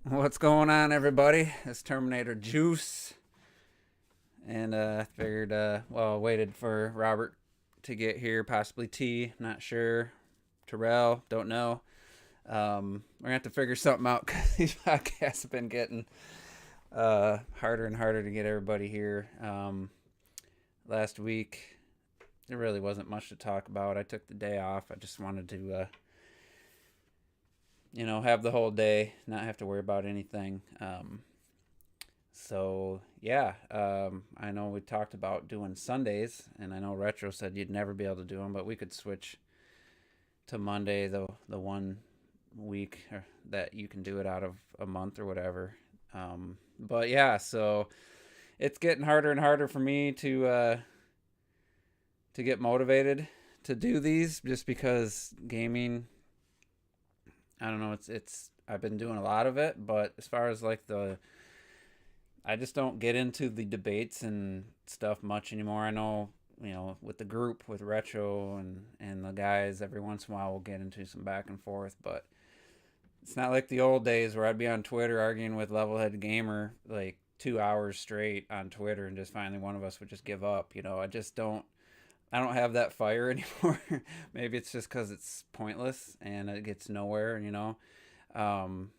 What's going on, everybody? It's Terminator Juice, and I figured, waited for Robert to get here, possibly T, not sure. Terrell, don't know. We're gonna have to figure something out because these podcasts have been getting harder and harder to get everybody here. Last week, there really wasn't much to talk about. I took the day off. I just wanted to, have the whole day, not have to worry about anything. So yeah, I know we talked about doing Sundays, and I know Retro said you'd never be able to do them, but we could switch to Monday, the one week that you can do it out of a month or whatever. But yeah, so it's getting harder and harder for me to get motivated to do these, just because gaming. I don't know. It's I've been doing a lot of it, but as far as like I just don't get into the debates and stuff much anymore. I know, with the group, with Retro and the guys, every once in a while we'll get into some back and forth, but it's not like the old days where I'd be on Twitter arguing with Levelhead Gamer like 2 hours straight on Twitter, and just finally one of us would just give up. I just don't. I don't have that fire anymore. Maybe it's just because it's pointless and it gets nowhere. Um,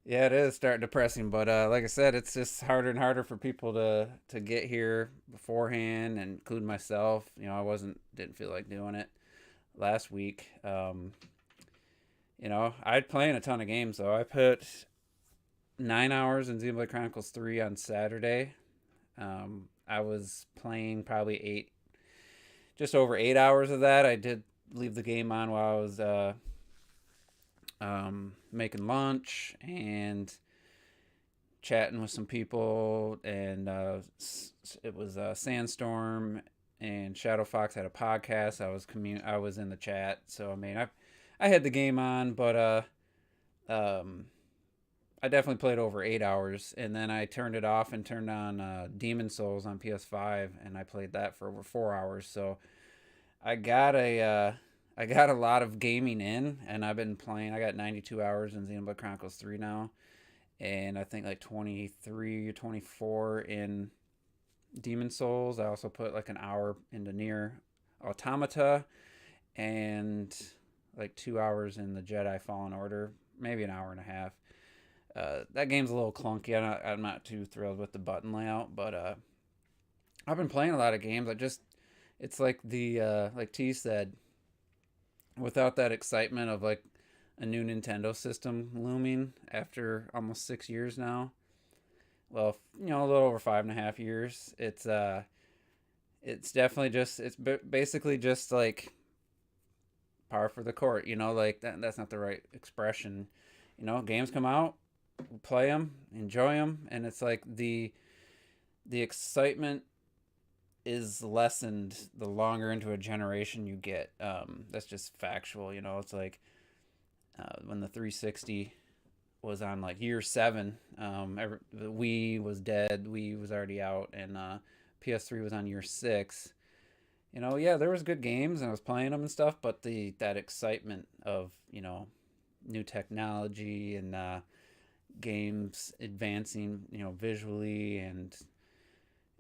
Yeah, it is starting depressing, but like I said, it's just harder and harder for people to get here beforehand, and including myself. I didn't feel like doing it last week. I'd playing a ton of games though. I put 9 hours in Xenoblade Chronicles 3 on Saturday. I was playing probably just over 8 hours of that. I did leave the game on while I was making lunch and chatting with some people, and it was Sandstorm and Shadow Fox had a podcast. I was in the chat, so I had the game on, but um, I definitely played over 8 hours, and then I turned it off and turned on Demon Souls on PS5, and I played that for over 4 hours. So I got a lot of gaming in, and I've been playing. I got 92 hours in Xenoblade Chronicles 3 now, and I think like 23 or 24 in Demon Souls. I also put like an hour into Near Automata, and like 2 hours in the Jedi Fallen Order, maybe an hour and a half. That game's a little clunky. I'm not too thrilled with the button layout, but I've been playing a lot of games. It's like like T said, without that excitement of like a new Nintendo system looming after almost 6 years now. Well, a little over 5.5 years. It's definitely just basically just like par for the court. Like that's not the right expression. Games come out, play them, enjoy them, and it's like the excitement is lessened the longer into a generation you get. That's just factual. It's like when the 360 was on like year seven. The Wii was dead. Wii was already out, and PS3 was on year six. Yeah, there was good games, and I was playing them and stuff, but that excitement of new technology and games advancing, visually and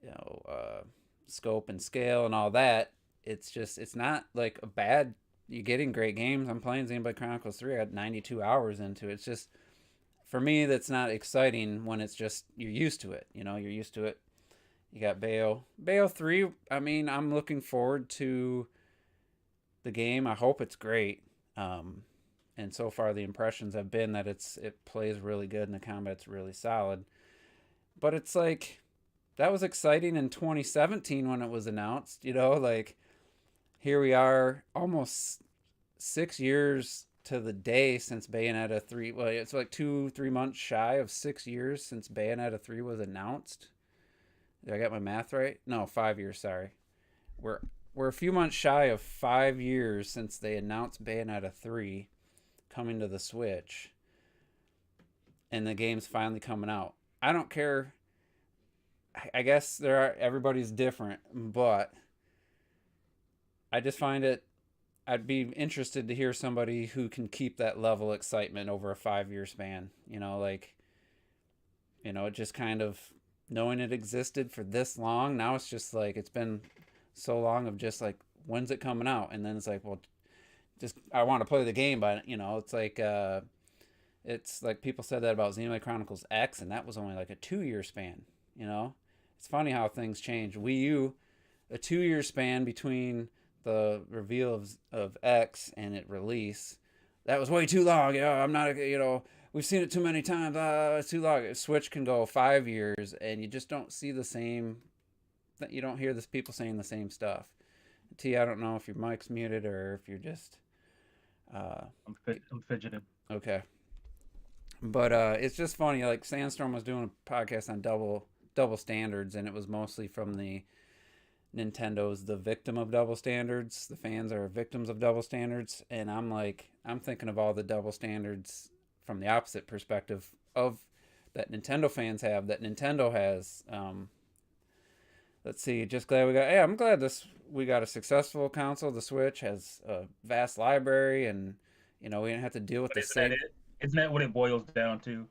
you know uh, scope and scale and all that. It's not like a bad. You're getting great games. I'm playing Xenoblade Chronicles 3. I got 92 hours into it. It's just for me that's not exciting when it's just you're used to it. You're used to it. You got Bayo 3. I mean, I'm looking forward to the game. I hope it's great. And so far the impressions have been that it plays really good and the combat's really solid. But it's like that was exciting in 2017 when it was announced. Like here we are, almost 6 years to the day since Bayonetta 3. Well, it's like 2-3 months shy of 6 years since Bayonetta 3 was announced. Did I get my math right? No, 5 years. Sorry, we're we're a few months shy of 5 years since they announced Bayonetta 3 coming to the Switch, and the game's finally coming out. I don't care. I guess everybody's different, but I just find it. I'd be interested to hear somebody who can keep that level of excitement over a 5 year span. Like, it just kind of knowing it existed for this long. Now it's just like it's been so long of just like, when's it coming out? And then it's like, well, just I want to play the game, but it's like people said that about Xenoblade Chronicles X, and that was only like a 2 year span. It's funny how things change. Wii U, a 2 year span between the reveal of X and it release, that was way too long. I'm not, we've seen it too many times. It's too long. Switch can go 5 years, and you just don't see the same. You don't hear this people saying the same stuff. T, I don't know if your mic's muted or if you're just. I'm fidgeting. Okay. But it's just funny. Like Sandstorm was doing a podcast on double standards, and it was mostly from the Nintendo's the victim of double standards. The fans are victims of double standards, and I'm thinking of all the double standards from the opposite perspective of that Nintendo fans have, that Nintendo has. Let's see. Just glad we got. Hey, I'm glad we got a successful console. The Switch has a vast library, and we didn't have to deal with But the isn't that same. it? Isn't that what it boils down to?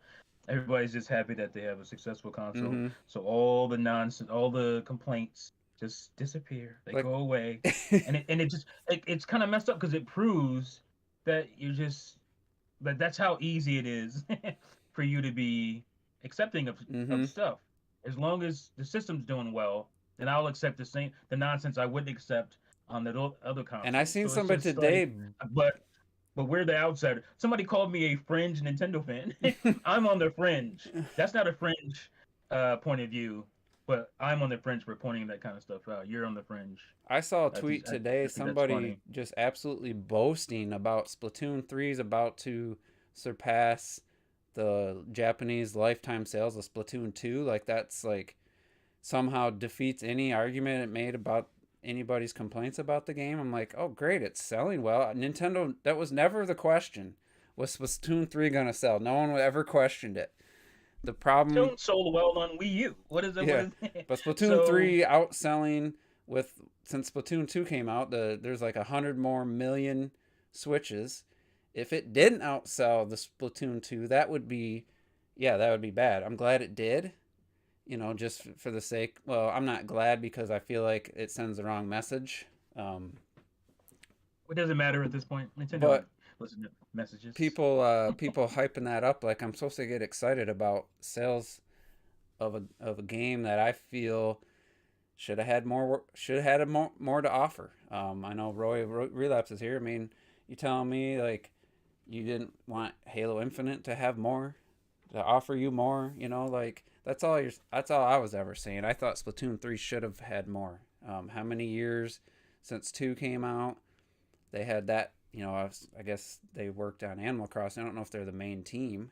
Everybody's just happy that they have a successful console. Mm-hmm. So all the nonsense, all the complaints just disappear. They Like, go away. It's kind of messed up because it proves that that's how easy it is for you to be accepting mm-hmm. of stuff. As long as the system's doing well, then I'll accept the nonsense I wouldn't accept on the other And I consoles. seen So it's somebody just like, today. but we're the outsider. Somebody called me a fringe Nintendo fan. I'm on the fringe. That's not a fringe point of view, but I'm on the fringe for pointing that kind of stuff out. You're on the fringe. I saw a tweet I today. think that's Somebody funny. just absolutely boasting about Splatoon 3 is about to surpass the Japanese lifetime sales of Splatoon 2. Like that's like somehow defeats any argument it made about anybody's complaints about the game. I'm like, oh great, it's selling well. Nintendo, that was never the question. Was Splatoon 3 gonna sell? No one ever questioned it. The problem, Splatoon sold well on Wii U. What is it? What yeah, is it? but Splatoon So 3 outselling with since Splatoon 2 came out, there's like 100 more million Switches. If it didn't outsell the Splatoon 2, that would be, yeah, that would be bad. I'm glad it did, just for the sake. Well, I'm not glad because I feel like it sends the wrong message. Um, it doesn't matter at this point. Nintendo don't but listen to messages. people hyping that up like I'm supposed to get excited about sales of a game that I feel should have had more to offer. I know Roy Relapse is here. I mean, you telling me like you didn't want Halo Infinite to have more, to offer you more? Like that's all I was ever saying. I thought Splatoon 3 should have had more. How many years since 2 came out? They had that. I guess they worked on Animal Crossing. I don't know if they're the main team,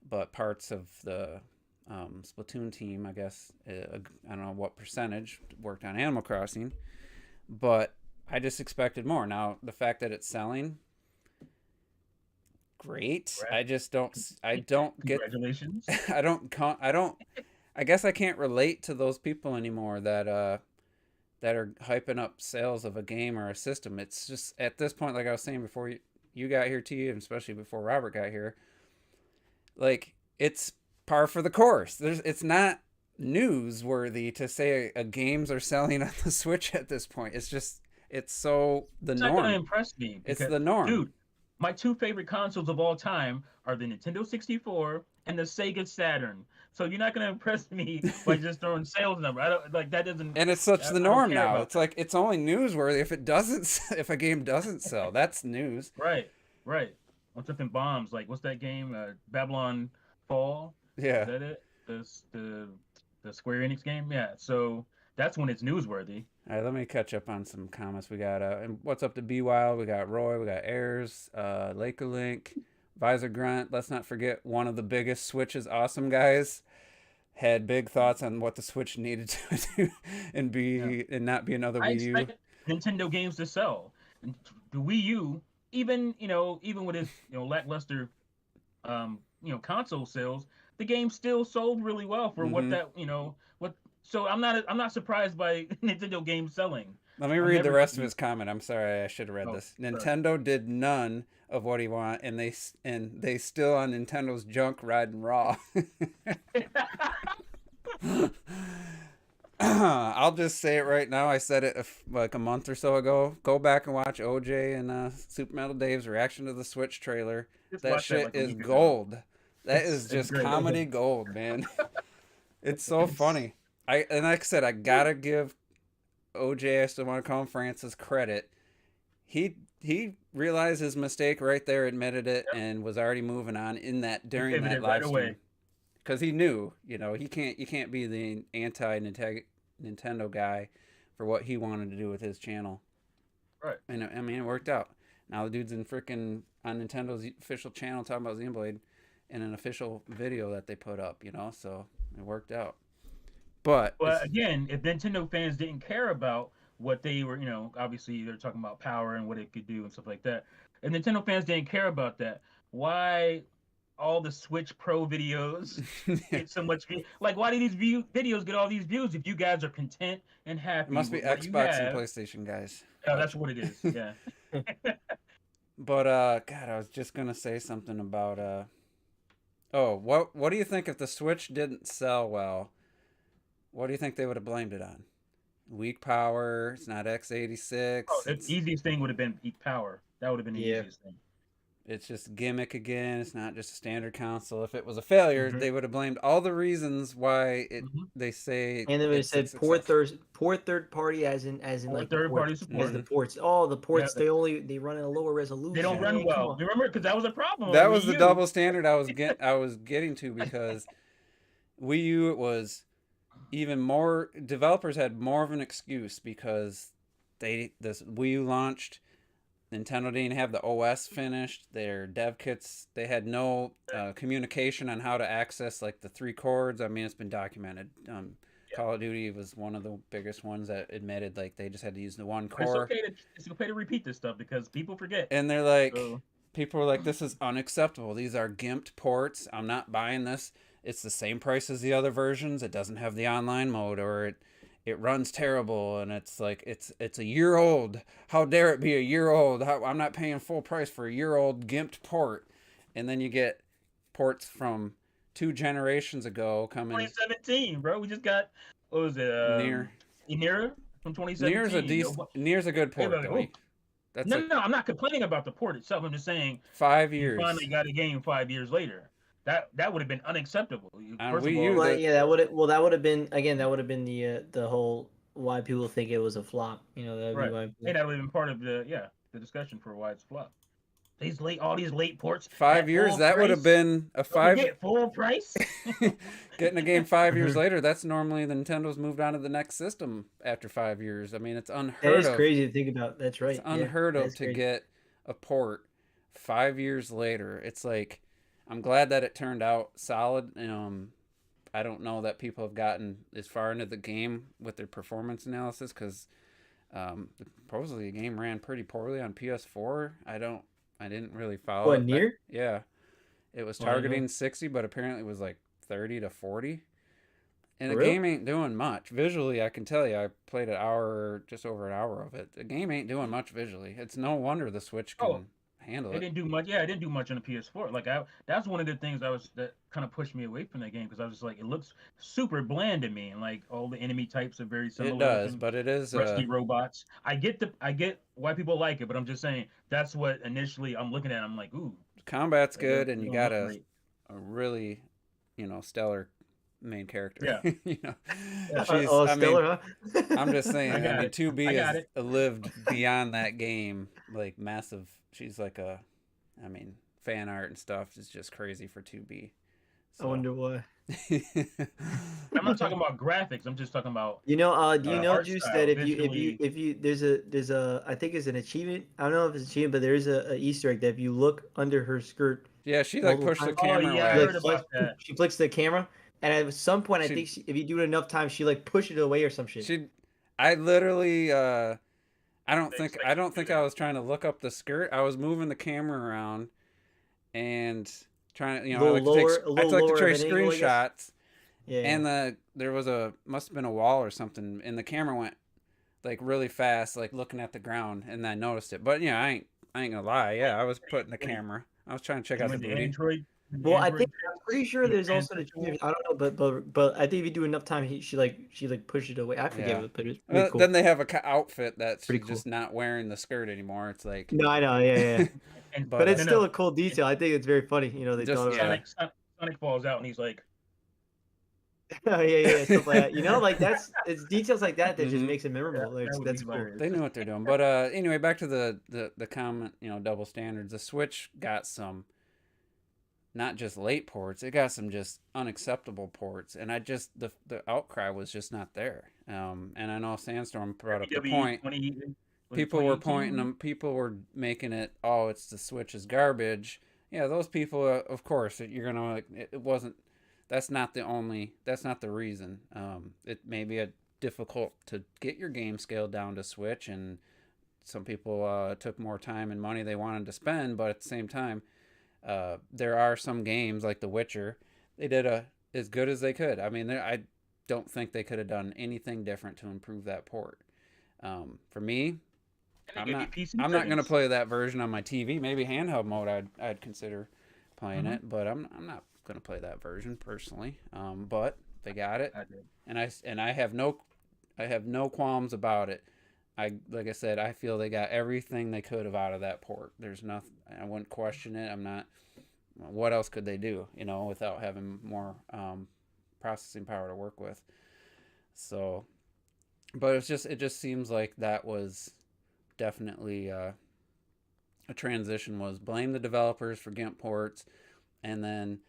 but parts of the Splatoon team, I guess, I don't know what percentage worked on Animal Crossing, but I just expected more. Now, the fact that it's selling, great. I don't get, Congratulations. I don't, I guess I can't relate to those people anymore that are hyping up sales of a game or a system. It's just at this point, like I was saying before you got here, T, and especially before Robert got here, like it's par for the course. It's not newsworthy to say games are selling on the Switch at this point. It's so the It's not gonna norm. impress me It's because, the norm. dude, my two favorite consoles of all time are the Nintendo 64 and the Sega Saturn. So you're not gonna impress me by just throwing sales number. I don't like that. Doesn't And it's such the I don't norm care now. about It's that. like it's only newsworthy if it doesn't if a game doesn't sell. That's news. Right, right. I'm something bombs. Like what's that game? Babylon Fall. Is Yeah. that it? The Square Enix game. Yeah. So that's when it's newsworthy. All right, let me catch up on some comments. We got and what's up to Be Wild? We got Roy. We got Ayers, Laker Link, Visor Grunt. Let's not forget one of the biggest Switch's awesome guys had big thoughts on what the Switch needed to do Yeah. and not be another I Wii U. expect Nintendo games to sell. And the Wii U, even with its lackluster console sales, the game still sold really well for what Mm-hmm. that what So I'm not surprised by Nintendo games selling. Let me I'm read the never rest of confused. his comment. I'm sorry, I should have read Oh, this. sorry. Nintendo did none of what he want, and they still on Nintendo's junk riding raw. I'll just say it right now. I said it like a month or so ago. Go back and watch OJ and Super Metal Dave's reaction to the Switch trailer. Just That watched that shit like a is week ago. gold. That is It's just great. comedy gold, man. It's so It's funny. And like I said, I gotta give OJ. I still want to call him Francis credit. He realized his mistake right there, admitted it, yep. and was already moving on in that He during that pivoted right live away. stream because he knew, you can't be the anti Nintendo guy for what he wanted to do with his channel. Right. And I mean, it worked out. Now the dude's in freaking on Nintendo's official channel talking about Xenoblade in an official video that they put up, so it worked out. But But it's again, if Nintendo fans didn't care about what they were, obviously they're talking about power and what it could do and stuff like that. If Nintendo fans didn't care about that, why all the Switch Pro videos it get so much view? Like, why do these videos get all these views if you guys are content and happy must be with what you Xbox and have? PlayStation guys. Oh, that's what it is. Yeah. But God, I was just gonna say something about oh, what do you think if the Switch didn't sell well? What do you think they would have blamed it on? Weak power. It's not Oh, x86. the easiest thing would have been peak power. That would have been the Yeah. easiest thing. It's just gimmick again. It's not just a standard console. If it was a failure, Hmm. they would have blamed all the reasons why it. Hmm. They say And then it it's a said success. poor third party as in Or like the third party ports as support. the Mhm. ports. Oh, the Yeah, ports they run at a lower they don't resolution. run Man, come well. on. You remember? Because that was a problem on That Wii was the U. double standard I was getting to because Wii U it was even more developers had more of an excuse because this Wii U launched. Nintendo didn't have the OS finished. Their dev kits they had no communication on how to access like the three chords. I mean, it's been documented. Yeah. Call of Duty was one of the biggest ones that admitted like they just had to use the one But core, it's okay to repeat this stuff because people forget. and they're like, So people were like, this is unacceptable. These are gimped ports. I'm not buying this. It's the same price as the other versions. It doesn't have the online mode, or it runs terrible, and it's like it's a year old. How dare it be a year old? I'm not paying full price for a year old gimped port. And then you get ports from 2 generations ago coming 2017, bro. We just got what was it? near. Enera from 2017. Near's a good port Everybody, though. oh. That's No, like no, I'm not complaining about the port itself. I'm just saying 5 years. you finally got a game 5 years later. That would have been unacceptable. On First of Wii all, U, Well, that yeah, that would have been again. That would have been the whole why people think it was a flop. That would be right? why. Hey, that would have been part of the discussion for why it's flop. All these late ports. 5 years. Full That would have price. been a Don't five. forget, full price. Getting a game 5 years later, that's normally the Nintendo's moved on to the next system after 5 years. I mean, it's That unheard is of. crazy to think about. That's right. It's unheard Yeah, of that's to crazy. get a port 5 years later. It's like, I'm glad that it turned out solid. I don't know that people have gotten as far into the game with their performance analysis because supposedly the game ran pretty poorly on PS4. I didn't really follow What it. near? Yeah, it was Oh, I know. targeting 60, but apparently it was like 30 to 40. And For the real? game ain't doing much visually. I can tell you, I played just over an hour of it. The game ain't doing much visually. It's no wonder the Switch can Oh, handle it it. didn't do much. Yeah, it didn't do much on the PS4. Like that's one of the things that kind of pushed me away from that game because I was just like, it looks super bland to me, and like all the enemy types are very similar. It does, looking. but it is Rusty robots. I get why people like it, but I'm just saying that's what initially I'm looking at. I'm like, ooh, combat's it good, and it you don't got look a great. really, stellar main character. Yeah. Yeah. She's. Oh, I mean, Stellar, huh? I'm just saying. I I got mean, it. 2B I got has it. lived beyond that game, like massive. She's like I mean, fan art and stuff is just crazy for 2B. I wonder why. I'm not talking about graphics. I'm just talking about Do you know, art Juice, style, that visually. if you there's a I think it's an achievement. I don't know if it's an achievement, but there is a Easter egg that if you look under her skirt Yeah, she like multiple pushed the times, camera Oh, yeah, I she away. heard like about that. she flicks the camera, and at some point I She think if you do it enough times, she like pushes it away or some shit. I literally I don't They think expect I you to don't do think that. I was trying to look up the skirt. I was moving the camera around and trying, A I little like to take lower, a I little like to lower try of an angle, I guess. screenshots, Yeah. And there was must have been a wall or something, and the camera went like really fast, like looking at the ground, and I noticed it. But yeah, I ain't gonna lie. Yeah, I was putting the camera. I was trying to check You out the went to booty. Android. Well, I Android think I'm pretty sure there's also the transsexual. I don't know, but I think if you do enough time, she like pushed it away. I forget Yeah. what, but it's pretty cool. Then they have a outfit that Pretty she's cool. just not wearing the skirt anymore. It's like, No, I know, yeah. And But it's but then still a cool detail. I think it's very funny. They just thought of yeah. Sonic falls out and he's like, oh, yeah, stuff like that. Like it's details like that just Mhm. makes it memorable. that would be That's cool. hilarious. They knew what they're doing. But anyway, back to the comment, double standards. The Switch got some not just late ports, it got some just unacceptable ports, and I just the outcry was just not there. And I know Sandstorm brought up the WWE point. People were 2018? pointing them. People were making it. Oh, it's the Switch is garbage. Yeah, those people. Of course, you're gonna. It wasn't. That's not the only. That's not the reason. It may be difficult to get your game scaled down to Switch, and some people took more time and money they wanted to spend. But at the same time, there are some games like The Witcher. They did as good as they could. I mean, I don't think they could have done anything different to improve that port. For me, I'm not gonna play that version on my TV. Maybe handheld mode, I'd consider playing it, but I'm not gonna play that version personally. But they got it, and I have no qualms about it. Like I said, I feel they got everything they could have out of that port. There's nothing. I wouldn't question it. I'm not. What else could they do? Without having more processing power to work with. So, but it just seems like that was definitely a transition. Was blame the developers for GIMP ports, and then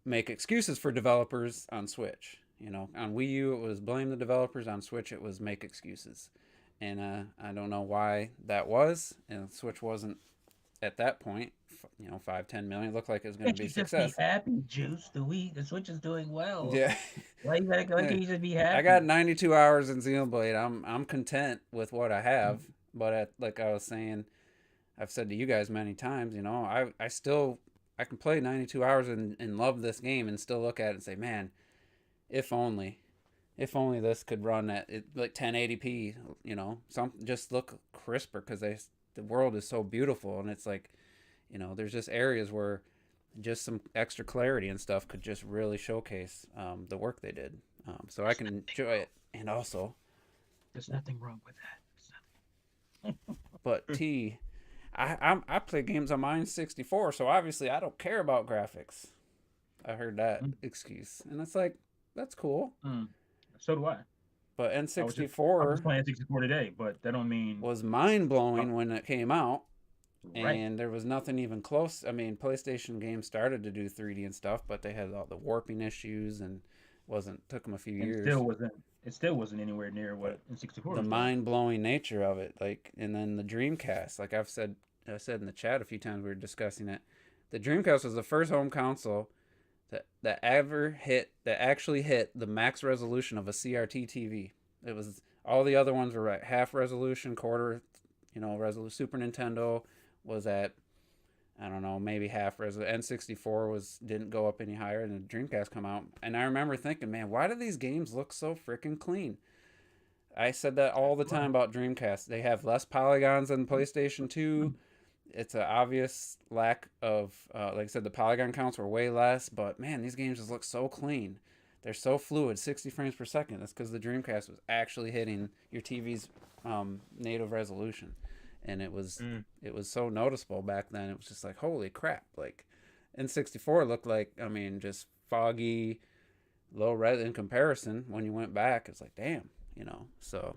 make excuses for developers on Switch. On Wii U it was blame the developers. On Switch it was make excuses. And I don't know why that was. And Switch wasn't at that point, 5-10 million. It looked like it was going to be a success. Just be happy, Juice. The Switch is doing well. Yeah. Why can you just be happy? I got 92 hours in Xenoblade. I'm content with what I have. But like I was saying, I've said to you guys many times, I can play 92 hours and love this game and still look at it and say, man, if only this could run at like 1080p, just look crisper, because the world is so beautiful, and it's like, there's just areas where just some extra clarity and stuff could just really showcase the work they did. So I can enjoy it, and also there's nothing wrong with that. But I play games on my N64, so obviously I don't care about graphics. I heard that excuse, and it's like, that's cool. So do I. But N64 I was playing N64 today, but that don't mean was mind blowing when it came out, right. And there was nothing even close. I mean, PlayStation games started to do 3D and stuff, but they had all the warping issues, and took them a few years. It still wasn't anywhere near what N64. The mind blowing nature of it, and then the Dreamcast, like I said in the chat a few times, we were discussing it. The Dreamcast was the first home console that actually hit the max resolution of a CRT TV. It was, all the other ones were at half resolution, quarter, resolution. Super Nintendo was at, I don't know, maybe half resolution. N64 didn't go up any higher, and the Dreamcast come out. And I remember thinking, man, why do these games look so freaking clean? I said that all the time about Dreamcast. They have less polygons than PlayStation 2. It's an obvious lack of, like I said, the polygon counts were way less, but man, these games just look so clean. They're so fluid, 60 frames per second. That's because the Dreamcast was actually hitting your TV's native resolution, and it was so noticeable back then. It was just like, holy crap! Like, N64 looked like, just foggy, low res in comparison. When you went back, it's like, damn, So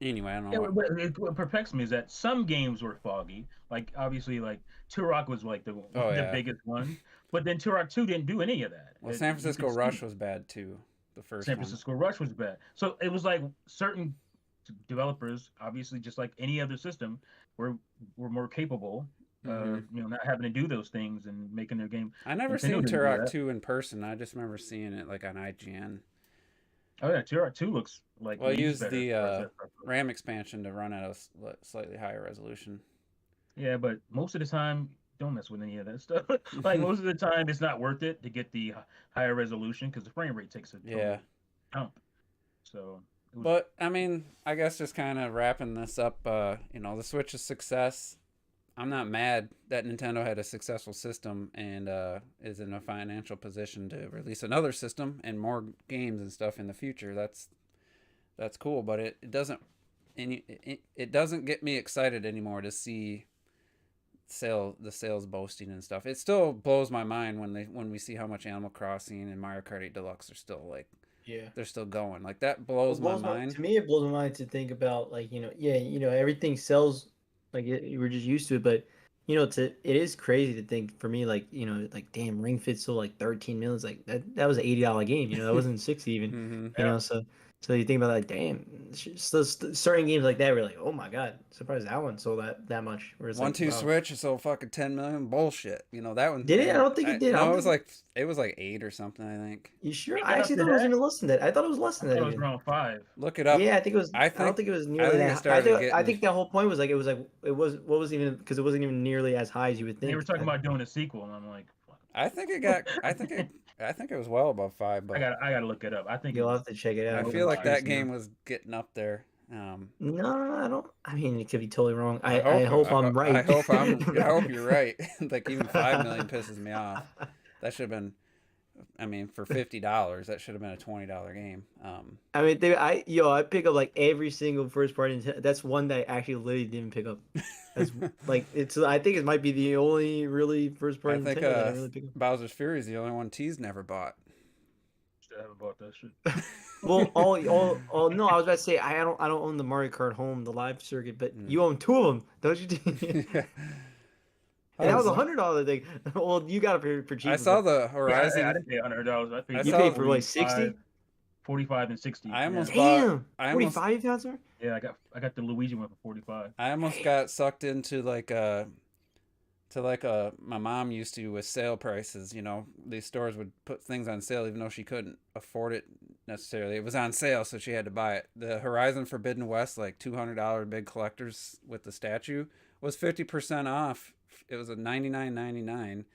anyway, I don't know. What perplexed me is that some games were foggy. Like, obviously, like Turok was like the biggest one, but then Turok 2 didn't do any of that. Well, San Francisco Rush was bad too. The first San Francisco Rush was bad. So it was like certain developers, obviously, just like any other system, were more capable. Not having to do those things and making their game. I never seen Turok 2 in person. I just remember seeing it like on IGN. Oh yeah, Turok 2 looks like. Well, use the RAM expansion to run at a slightly higher resolution. Yeah, but most of the time, don't mess with any of that stuff. Like most of the time, it's not worth it to get the higher resolution because the frame rate takes a total Yeah. jump. So, it was, But I mean, I guess just kind of wrapping this up. The Switch's success. I'm not mad that Nintendo had a successful system and is in a financial position to release another system and more games and stuff in the future. That's cool, but it doesn't it doesn't get me excited anymore to see the sales boasting and stuff. It still blows my mind when we see how much Animal Crossing and Mario Kart 8 Deluxe are still like they're still going. Like that blows my mind. To me, it blows my mind to think about like everything sells like we're just used to it, but it is crazy to think for me like like damn Ring Fit sold like 13 million. Like that was an $80 game. That wasn't 60 even. Mm-hmm. So you think about like damn, certain games like that we're like oh my god, surprised that one sold that much. Where it's 1-2 like, wow. Switch sold fucking 10 million. Bullshit. That one Did it? I don't think it did. No, it was like 8 or something. I think. You sure? It I got actually up to thought it was that? even less than that. I thought it was less I than thought that. it was Even. around 5. Look it up. Yeah, I think it was. I don't think it was nearly that. I think the whole point was like it was it was even because it wasn't even nearly as high as you would think. They were talking about doing a sequel, and I'm like, I think it was well above 5. But I gotta look it up. I think you'll have to check it out. I feel like that game was getting up there. No, I don't. I mean, it could be totally wrong. I hope I'm right. I hope you're right. Like even 5 million pisses me off. That should have been. I mean, for $50, that should have been a $20 game. I mean, I pick up like every single first party. That's one that I actually literally didn't pick up. That's like I think it might be the only really first party. I think that I really pick up. Bowser's Fury is the only one T's never bought. Still haven't bought that shit. Well, no, I was about to say I don't own the Mario Kart Home, the live circuit, but you own 2 of them, don't you? Yeah. And that was $100 thing. Well, you got it for cheap. I saw the Horizon. I didn't pay $100. I paid. You paid for like 60, 45 and 60. I almost damn. bought. 45 you sir? Yeah, I got the Luigi one for 45. I almost got sucked into my mom used to with sale prices. These stores would put things on sale even though she couldn't afford it necessarily. It was on sale, so she had to buy it. The Horizon Forbidden West, like $200 big collectors with the statue, was 50% off. It was a $99.99.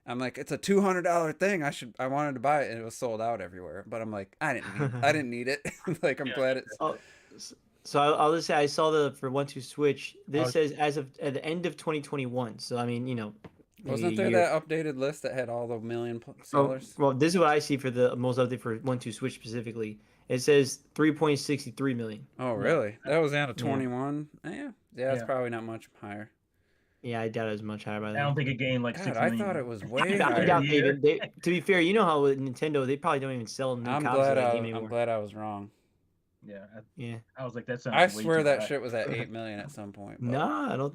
I'm like, it's a $200 thing. I wanted to buy it, and it was sold out everywhere. But I'm like, I didn't need it. Like, I'm glad it's. So I'll just say I saw for 1-2 Switch. This says as of at the end of 2021. So I mean, wasn't there that updated list that had all the million sellers? Well, this is what I see for the most update for 1-2 Switch specifically. It says 3.63 million. Oh, really? That was down to 21. Yeah, it's probably not much higher. Yeah, I doubt it was much higher by then. I don't think it gained like 6 million. I thought it was way higher. To be fair, you know how with Nintendo, they probably don't even sell new copies of that game anymore. I'm glad I was wrong. Yeah. I was like, that sounds. I swear that shit was at 8 million at some point. But... Nah, I don't.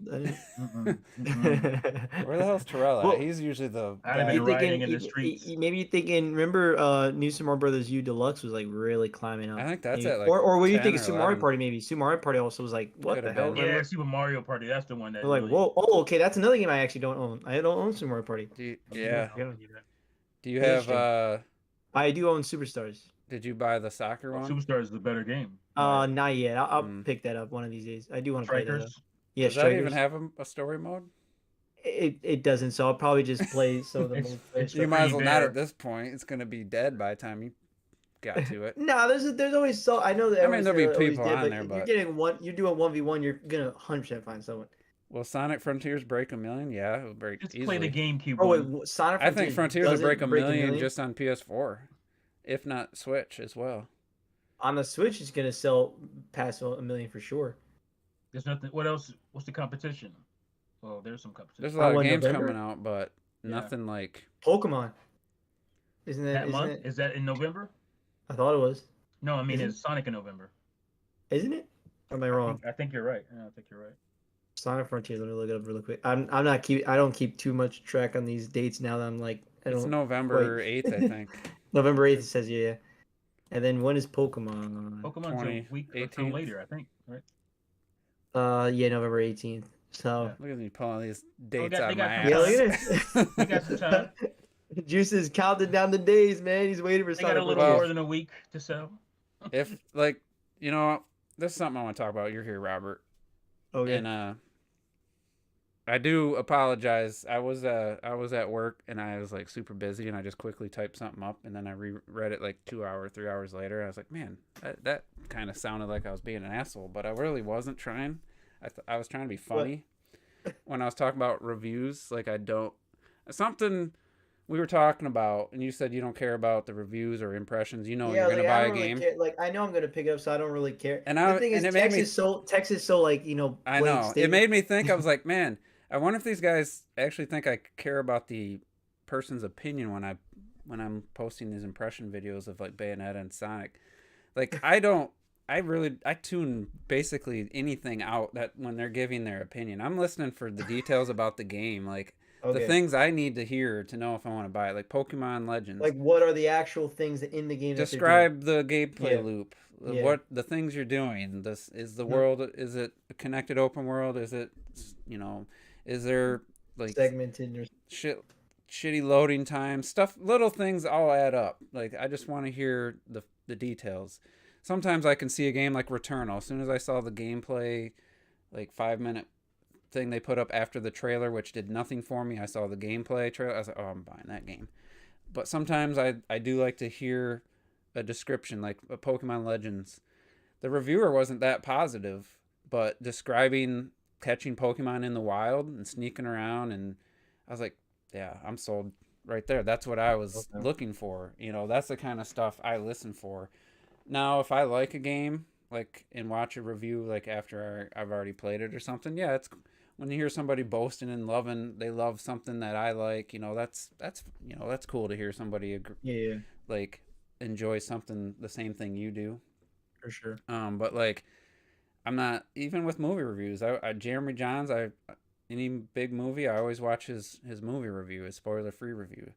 Where the hell's Terrell at? He's usually the. I've been riding in the streets. Maybe you're thinking. Remember, New Super Mario Brothers U Deluxe was like really climbing up. I think that's at like. Or what do you think of Super Mario Party? Maybe Super Mario Party also was like, what the hell? Yeah, Super Mario Party. That's the one that. Like, whoa, okay, that's another game I actually don't own. I don't own Super Mario Party. Do you have? I do own Superstars. Did you buy the soccer one? Superstars is the better game. Not yet. I'll pick that up one of these days. I do want to play that. Yeah, does that even have a story mode? It doesn't, so I'll probably just play some of the most. You might as well not at this point. It's gonna be dead by the time you got to it. No, there's always so I know that. I mean, there'll be people on there, but you're doing 1v1. You're gonna 100% find someone. Will Sonic Frontiers break a million? Yeah, it'll break easily. Play the GameCube. Oh wait, Sonic Frontiers. I think Frontiers will break a million just on PS4, if not Switch as well. On the Switch, it's gonna sell past a million for sure. There's nothing. What else? What's the competition? Well, there's some competition. There's a lot of games coming out, but nothing like Pokemon. Isn't that month? Is that in November? I thought it was. No, I mean it's Sonic in November. Isn't it? Or am I wrong? I think you're right. I think you're right. Sonic Frontiers. Let me look it up really quick. I don't keep too much track on these dates now that I'm like. It's November 8th, I think. November 8th, it says, yeah. And then when is Pokemon? Pokemon's a week or so later, I think, right? Yeah, November 18th. So look at me pulling these dates out of my ass. Yeah, look at it. We got some time. Juice is counting down the days, man. He's waiting for Sonic. Got a little more than a week to sell. If this is something I want to talk about. You're here, Robert. Okay. And I do apologize. I was at work and I was like super busy and I just quickly typed something up and then I reread it like 2 hours, 3 hours later. I was like, man, that kind of sounded like I was being an asshole, but I really wasn't trying. I was trying to be What? funny when I was talking about reviews. Like I don't something we were talking about and you said you don't care about the reviews or impressions. You know Yeah, you're gonna like I buy a don't really game, care. Like I know I'm gonna pick it up, so I don't really care. and The thing is, it made me. Text is so like I blank know. It statement. made me think. I was like, man, I wonder if these guys actually think I care about the person's opinion when I'm posting these impression videos of like Bayonetta and Sonic. Like I don't. I tune basically anything out that when they're giving their opinion. I'm listening for the details about the game, like the Okay. things I need to hear to know if I want to buy it, like Pokemon Legends. Like what are the actual things in the game that they're doing? Describe the gameplay Yeah, loop. yeah. What the things you're doing. This is the Mhm. world. Is it a connected open world? Is it, you know, is there like Segmented or shit, shitty loading time stuff? Little things all add up. Like I just want to hear the details. Sometimes I can see a game like Returnal. As soon as I saw the gameplay, like 5 minute thing they put up after the trailer, which did nothing for me, I saw the gameplay trailer. I was like, oh, I'm buying that game. But sometimes I do like to hear a description, like a Pokemon Legends. The reviewer wasn't that positive, but describing catching Pokemon in the wild and sneaking around, and I was like, yeah, I'm sold right there. That's what I was okay. looking for. That's the kind of stuff I listen for. Now, if I like a game, like and watch a review, like after I've already played it or something, yeah, it's when you hear somebody boasting and loving, they love something that I like. That's cool to hear somebody Yeah, like enjoy something the same thing you do. for sure. But like I'm not even with movie reviews. I Jeremy Johns. I any big movie, I always watch his movie review, his spoiler free review.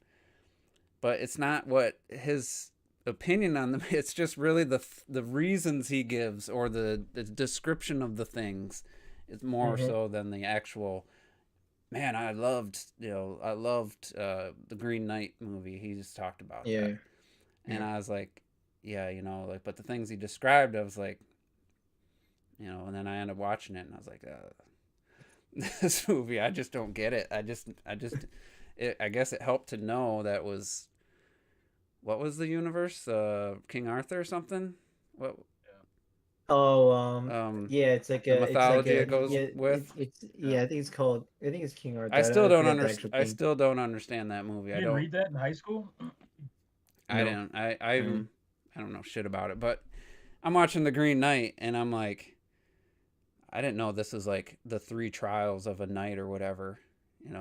But it's not what his opinion on them. It's just really the reasons he gives or the description of the things. It's more Hmm. so than the actual. Man, I loved the Green Knight movie. He just talked about that, Yeah, and yeah. I was like, yeah, like, but the things he described, I was like, and then I ended up watching it, and I was like, this movie, I just don't get it. I guess it helped to know that was what was the universe, King Arthur or something. What Oh, um yeah. the mythology it goes yeah. with. It's Yeah. yeah. I think it's called. I think it's King I Arthur. still I don't forgot the understand. actual I thing. still don't understand that movie. You I didn't don't. read that in high school? I No. didn't. I Mm. I don't know shit about it. But I'm watching The Green Knight, and I'm like, I didn't know this was like the three trials of a knight or whatever.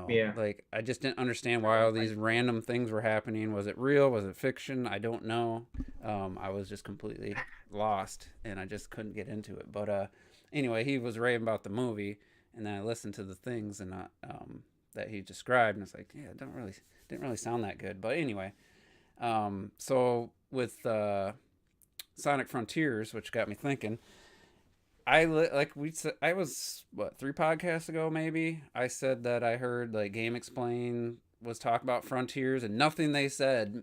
Yeah. Like I just didn't understand why all these random things were happening. Was it real? Was it fiction? I don't know. I was just completely lost, and I just couldn't get into it. But anyway, he was raving about the movie, and then I listened to the things and that he described, and it's like, yeah, it didn't really sound that good. But anyway, so with Sonic Frontiers, which got me thinking, like we said, I was what 3 podcasts ago maybe. I said that I heard like Game Explain was talking about Frontiers, and nothing they said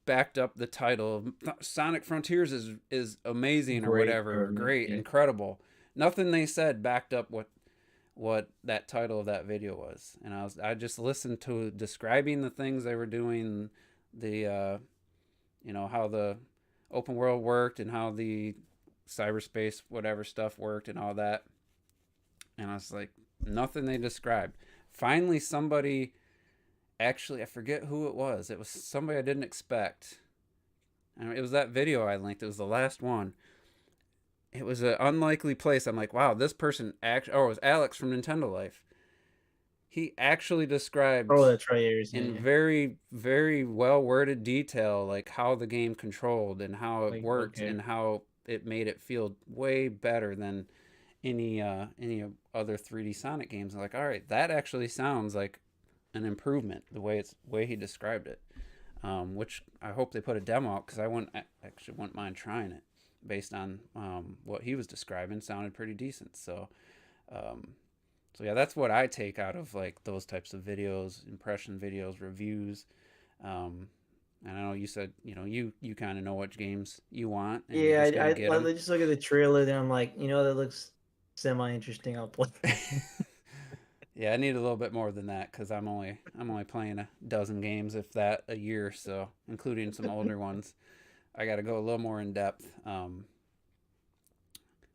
backed up the title of Sonic Frontiers is amazing or Great. whatever, or Or, great, yeah. incredible. Nothing they said backed up what that title of that video was, and I just listened to describing the things they were doing, the how the open world worked and how the cyberspace whatever stuff worked and all that, and I was like, nothing they described. Finally, somebody actually, I forget who it was. It was somebody I didn't expect. And it was that video I linked. It was the last one. It was an unlikely place. I'm like, wow, this person actually. Oh, it was Alex from Nintendo Life. He actually Oh, described that's right. Yeah, in yeah. very, very well worded detail, like how the game controlled and how it Like worked okay. and how it made it feel way better than any other 3D Sonic games. I'm like, all right, that actually sounds like an improvement the way he described it. Which I hope they put a demo out because I actually wouldn't mind trying it based on what he was describing. Sounded pretty decent. Um, so yeah, that's what I take out of like those types of videos, impression videos, reviews. Um, and I know you said you kind of know what games you want and you're Yeah, just gonna get I them. just look at the trailer, then I'm like, that looks semi interesting. I'll play. Yeah, I need a little bit more than that because I'm only playing a dozen games, if that, a year. So, including some older ones, I got to go a little more in depth.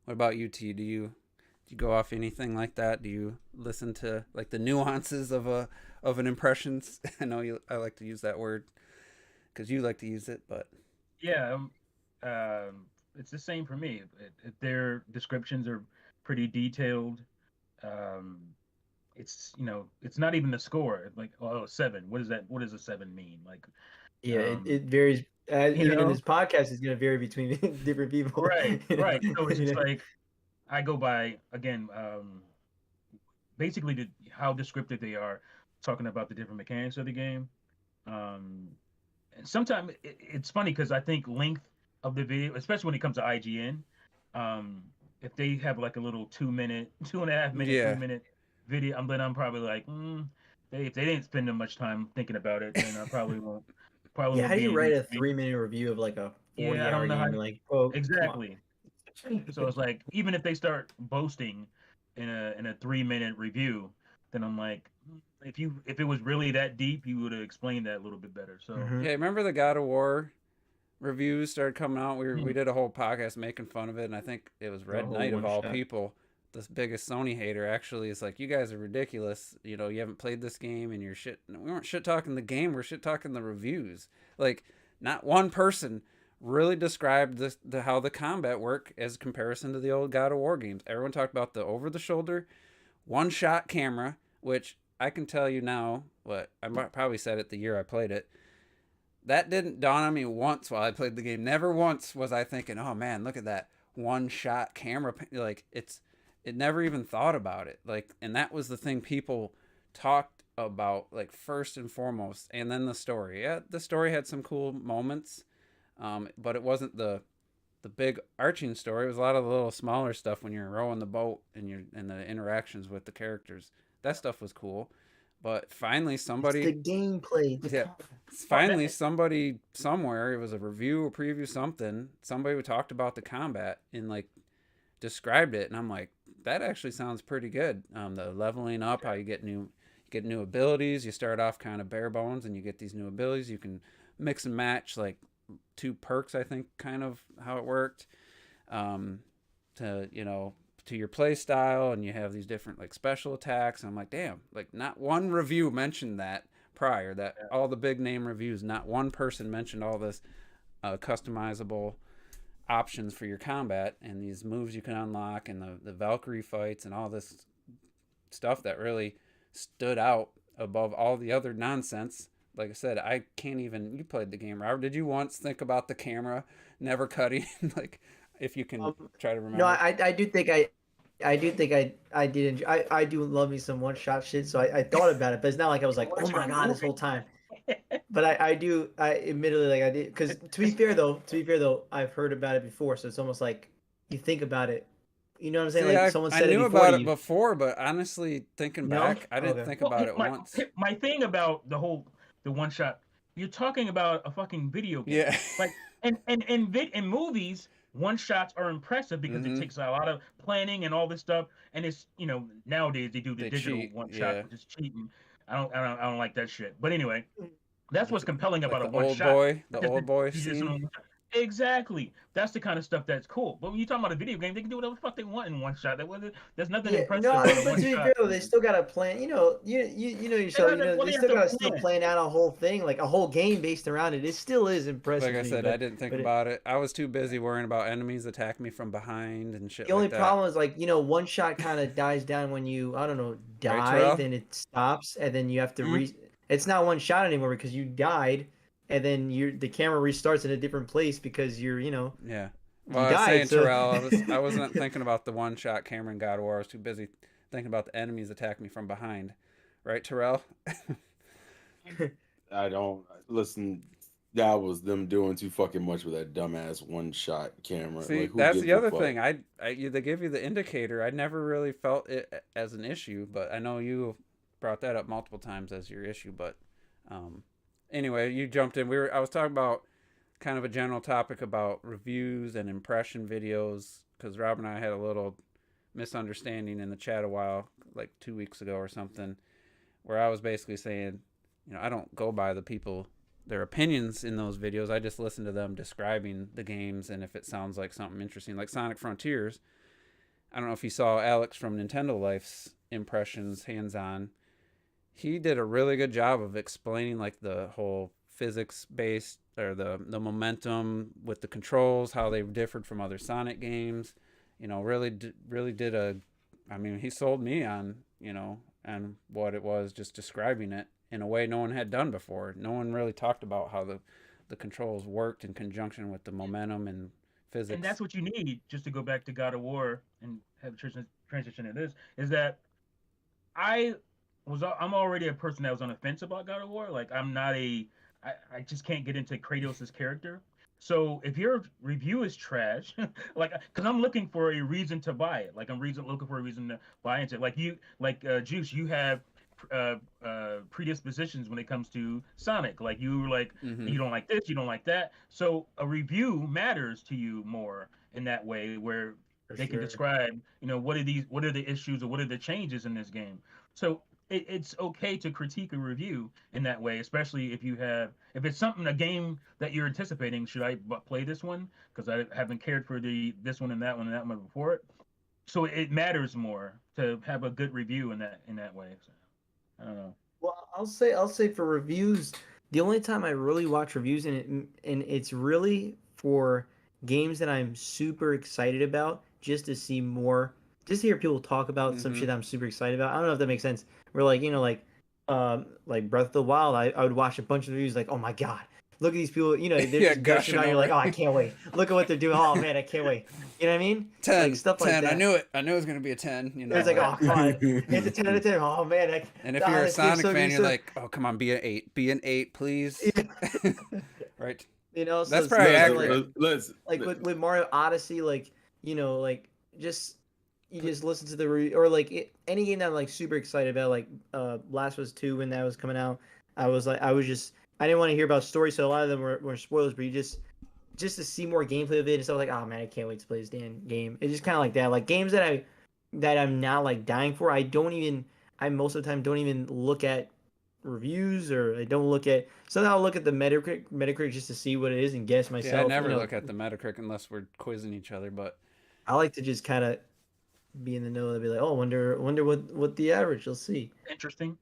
What about you, T? Do you go off anything like that? Do you listen to like the nuances of an impressions? I like to use that word because you like to use it, but Yeah, it's the same for me. Their descriptions are pretty detailed. Um, it's not even the score. Like, oh, 7. What is that? What does a 7 mean? Like, Yeah, it um, varies. you Even in know, this podcast, it's gonna vary between different people. right, right. So it's You just know? like I go by again, basically how descriptive they are, talking about the different mechanics of the game. Um, and sometimes it's funny because I think length of the video, especially when it comes to IGN, um, if they have like a little 2 minute, 2.5 minute, three yeah. minute video, I'm probably like, if they didn't spend much time thinking about it, then I probably Yeah, won't how do be you anything write a for me. 3 minute review of like a Yeah, I 40-hour don't know how game? Like, oh, come on. exactly. So it's like even if they start boasting in a 3 minute review, then I'm like, if it was really that deep, you would have explained that a little bit better. So Hmm. Yeah, remember the God of War reviews started coming out? We mm, did a whole podcast making fun of it, and I think it was The Red whole Knight of one all shot. people, the biggest Sony hater. Actually, is like, you guys are ridiculous. You haven't played this game, and you're shit. We weren't shit talking the game. We're shit talking the reviews. Like, not one person really described how the combat work as comparison to the old God of War games. Everyone talked about the over the shoulder one shot camera, which I can tell you now, what I probably said it the year I played it. That didn't dawn on me once while I played the game. Never once was I thinking, "Oh man, look at that one shot camera." Like it never even thought about it. Like, and that was the thing people talked about, like, first and foremost, and then the story. Yeah, the story had some cool moments, but it wasn't the big arching story. It was a lot of the little smaller stuff when you're rowing the boat and the interactions with the characters. That stuff was cool. But finally It's the somebody gameplay. yeah, well, finally somebody somewhere, it was a review, a preview, something, somebody talked about the combat and like described it, and I'm like, that actually sounds pretty good. The leveling up, how you get new abilities. You start off kind of bare bones and you get these new abilities. You can mix and match like two perks, I think, kind of how it worked, um, to your play style, and you have these different like special attacks. And I'm like, damn, like not one review mentioned that prior. That all the big name reviews, not one person mentioned all this customizable options for your combat and these moves you can unlock and the Valkyrie fights and all this stuff that really stood out above all the other nonsense. Like I said, I can't even. You played the game, Robert. Did you once think about the camera never cutting? Like, if you can Um, try to no, remember. I do think I do think I did enjoy, I do love me some one shot shit. So I thought about it, but it's not like I was like, oh what's my your god, this movie? whole time. But I admittedly like I did because to be fair though, I've heard about it before, so it's almost like you think about it. You know what I'm saying? See, Like I someone I said it knew before to about it you. before, but honestly, thinking No? back, I didn't Okay. think Well, about it once. my thing about the one shot, you're talking about a fucking video game. Yeah. Like, in movies, one shots are impressive because it Mm-hmm. takes a lot of planning and all this stuff. And it's nowadays they do the They digital cheat. one shot, Yeah. which is cheating. I don't like that shit. But anyway, that's what's compelling Like about a the one old shot boy, the because old boy you just scene. exactly. That's the kind of stuff that's cool. But when you talking about a video game, they can do whatever the fuck they want in one shot. There's nothing Yeah, no, impressive I about mean, a but one to be shot. fair though, they still gotta plan. You know yourself. Well, They they have still to gotta plan. plan out a whole thing, like a whole game based around it. It still is Like impressive I to me, said, I didn't think but about it. I was too busy worrying about enemies attacking me from behind and shit the only like that. problem is like one shot kind of dies down when you I don't know Right, die, Terrell? then it stops, and then you have to Hmm? re. It's not one shot anymore because you died, and then the camera restarts in a different place because Yeah. Well, you I was died. saying, So Terrell, I wasn't thinking about the one shot camera in God of War. I was too busy thinking about the enemies attacking me from behind. Right, Terrell? I don't listen. That was them doing too fucking much with that dumbass one shot camera. See, Like, who that's gives the a other fuck? thing. They give you the indicator. I never really felt it as an issue, but I know you brought that up multiple times as your issue. But um, anyway, you jumped in. I was talking about kind of a general topic about reviews and impression videos because Rob and I had a little misunderstanding in the chat a while, like 2 weeks ago or something, where I was basically saying, I don't go by the people, their opinions in those videos. I just listen to them describing the games, and if it sounds like something interesting, like Sonic Frontiers. I don't know if you saw Alex from Nintendo Life's impressions hands-on. He did a really good job of explaining like the whole physics based, or the momentum with the controls, how they differed from other Sonic games. Really did a, I mean, he sold me on, and what it was, just describing it in a way no one had done before. No one really talked about how the controls worked in conjunction with the momentum and physics. And that's what you need, just to go back to God of War and have a transition to this, is that I'm already a person that was on the fence about God of War. Like, I just can't get into Kratos' character. So if your review is trash, like, because I'm looking for a reason to buy it, like looking for a reason to buy into it. Like Juice, you have predispositions when it comes to Sonic. Like, you don't like this, you don't like that. So a review matters to you more in that way, where they can describe, what are the issues, or what are the changes in this game. So it's okay to critique a review in that way, especially if it's a game that you're anticipating. Should I play this one because I haven't cared for this one and that one before it? So it matters more to have a good review in that way. So, I don't know. Well, I'll say for reviews, the only time I really watch reviews, and it's really for games that I'm super excited about, just to see more, just to hear people talk about some shit I'm super excited about. I don't know if that makes sense. We're like, like Breath of the Wild, I would watch a bunch of reviews like, oh my god, look at these people, they're just gushing about. You're like, oh, I can't wait. Look at what they're doing. Oh man, I can't wait. You know what I mean? 10, like stuff 10. Like that. I knew it. I knew it was gonna be a 10. It's like, oh come on, it's a 10 out of 10. Oh man. And if you're a Sonic fan, you're like, oh come on, be an 8. Be an 8, please. Yeah. Right. That's probably accurate. With Mario Odyssey, like just you just listen to the or any game that I'm like super excited about, like Last of Us 2 when that was coming out. I didn't want to hear about story, so a lot of them were spoilers. But you just to see more gameplay of it and stuff, like, oh man, I can't wait to play this damn game. It's just kind of like that. Like games that I'm now like dying for. I most of the time don't even look at reviews, or I don't look at. Sometimes I'll look at the Metacritic just to see what it is and guess myself. Yeah, I never look at the Metacritic unless we're quizzing each other. But I like to just kind of be in the know and be like, oh, wonder what the average. You'll see. Interesting.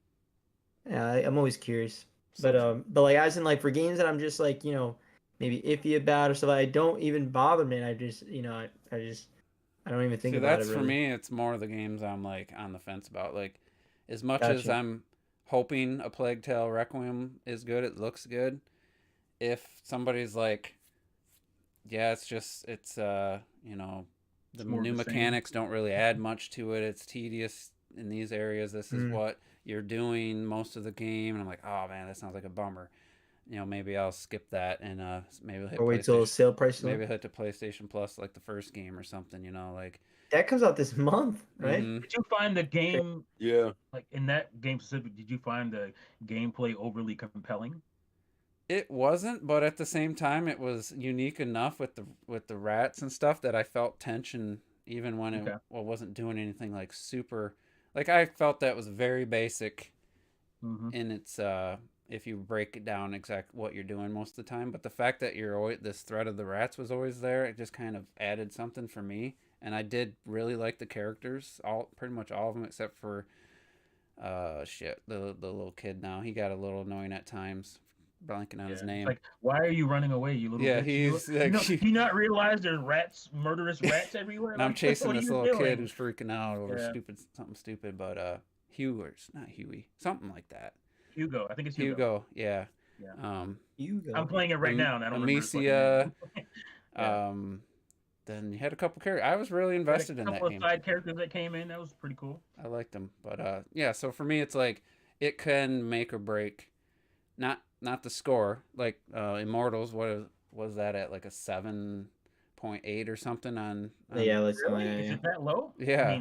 Yeah, I'm always curious. But like, as in, like, for games that I'm just like, maybe iffy about or stuff, I don't even bother, man. I just, I don't even think about it. That's really. For me, it's more the games I'm like on the fence about. Like, as much as I'm hoping A Plague Tale Requiem is good, it looks good. If somebody's like, yeah, it's the new mechanics don't really add much to it. It's tedious in these areas. This is what you're doing most of the game, and I'm like, oh man, that sounds like a bummer. Maybe I'll skip that and maybe hit. Or wait till sale price. Maybe hit to PlayStation Plus like the first game or something. Like that comes out this month, right? Did you find the game? Yeah. Like in that game specific, did you find the gameplay overly compelling? It wasn't, but at the same time, it was unique enough with the rats and stuff that I felt tension even when it wasn't doing anything like super. Like, I felt that was very basic in its if you break it down exactly what you're doing most of the time. But the fact that this threat of the rats was always there, it just kind of added something for me. And I did really like the characters, pretty much all of them except for the little kid. Now he got a little annoying at times. Blanking on his name. Like, why are you running away, you little bitch? He's like, do you not realize there's murderous rats everywhere? And I'm chasing this little kid who's freaking out over something stupid, but Hugh, or it's not Huey, something like that. Hugo, I think it's Hugo. Yeah. Hugo. I'm playing it right now, and I don't Amicia. Then you had a couple characters. I was really invested in that game. A couple of side characters that came in. That was pretty cool. I liked them, but so for me, it's like it can make or break. Not the score, like Immortals. What was that at, like a 7.8 or something on? Yeah, let's Is it that low? Yeah,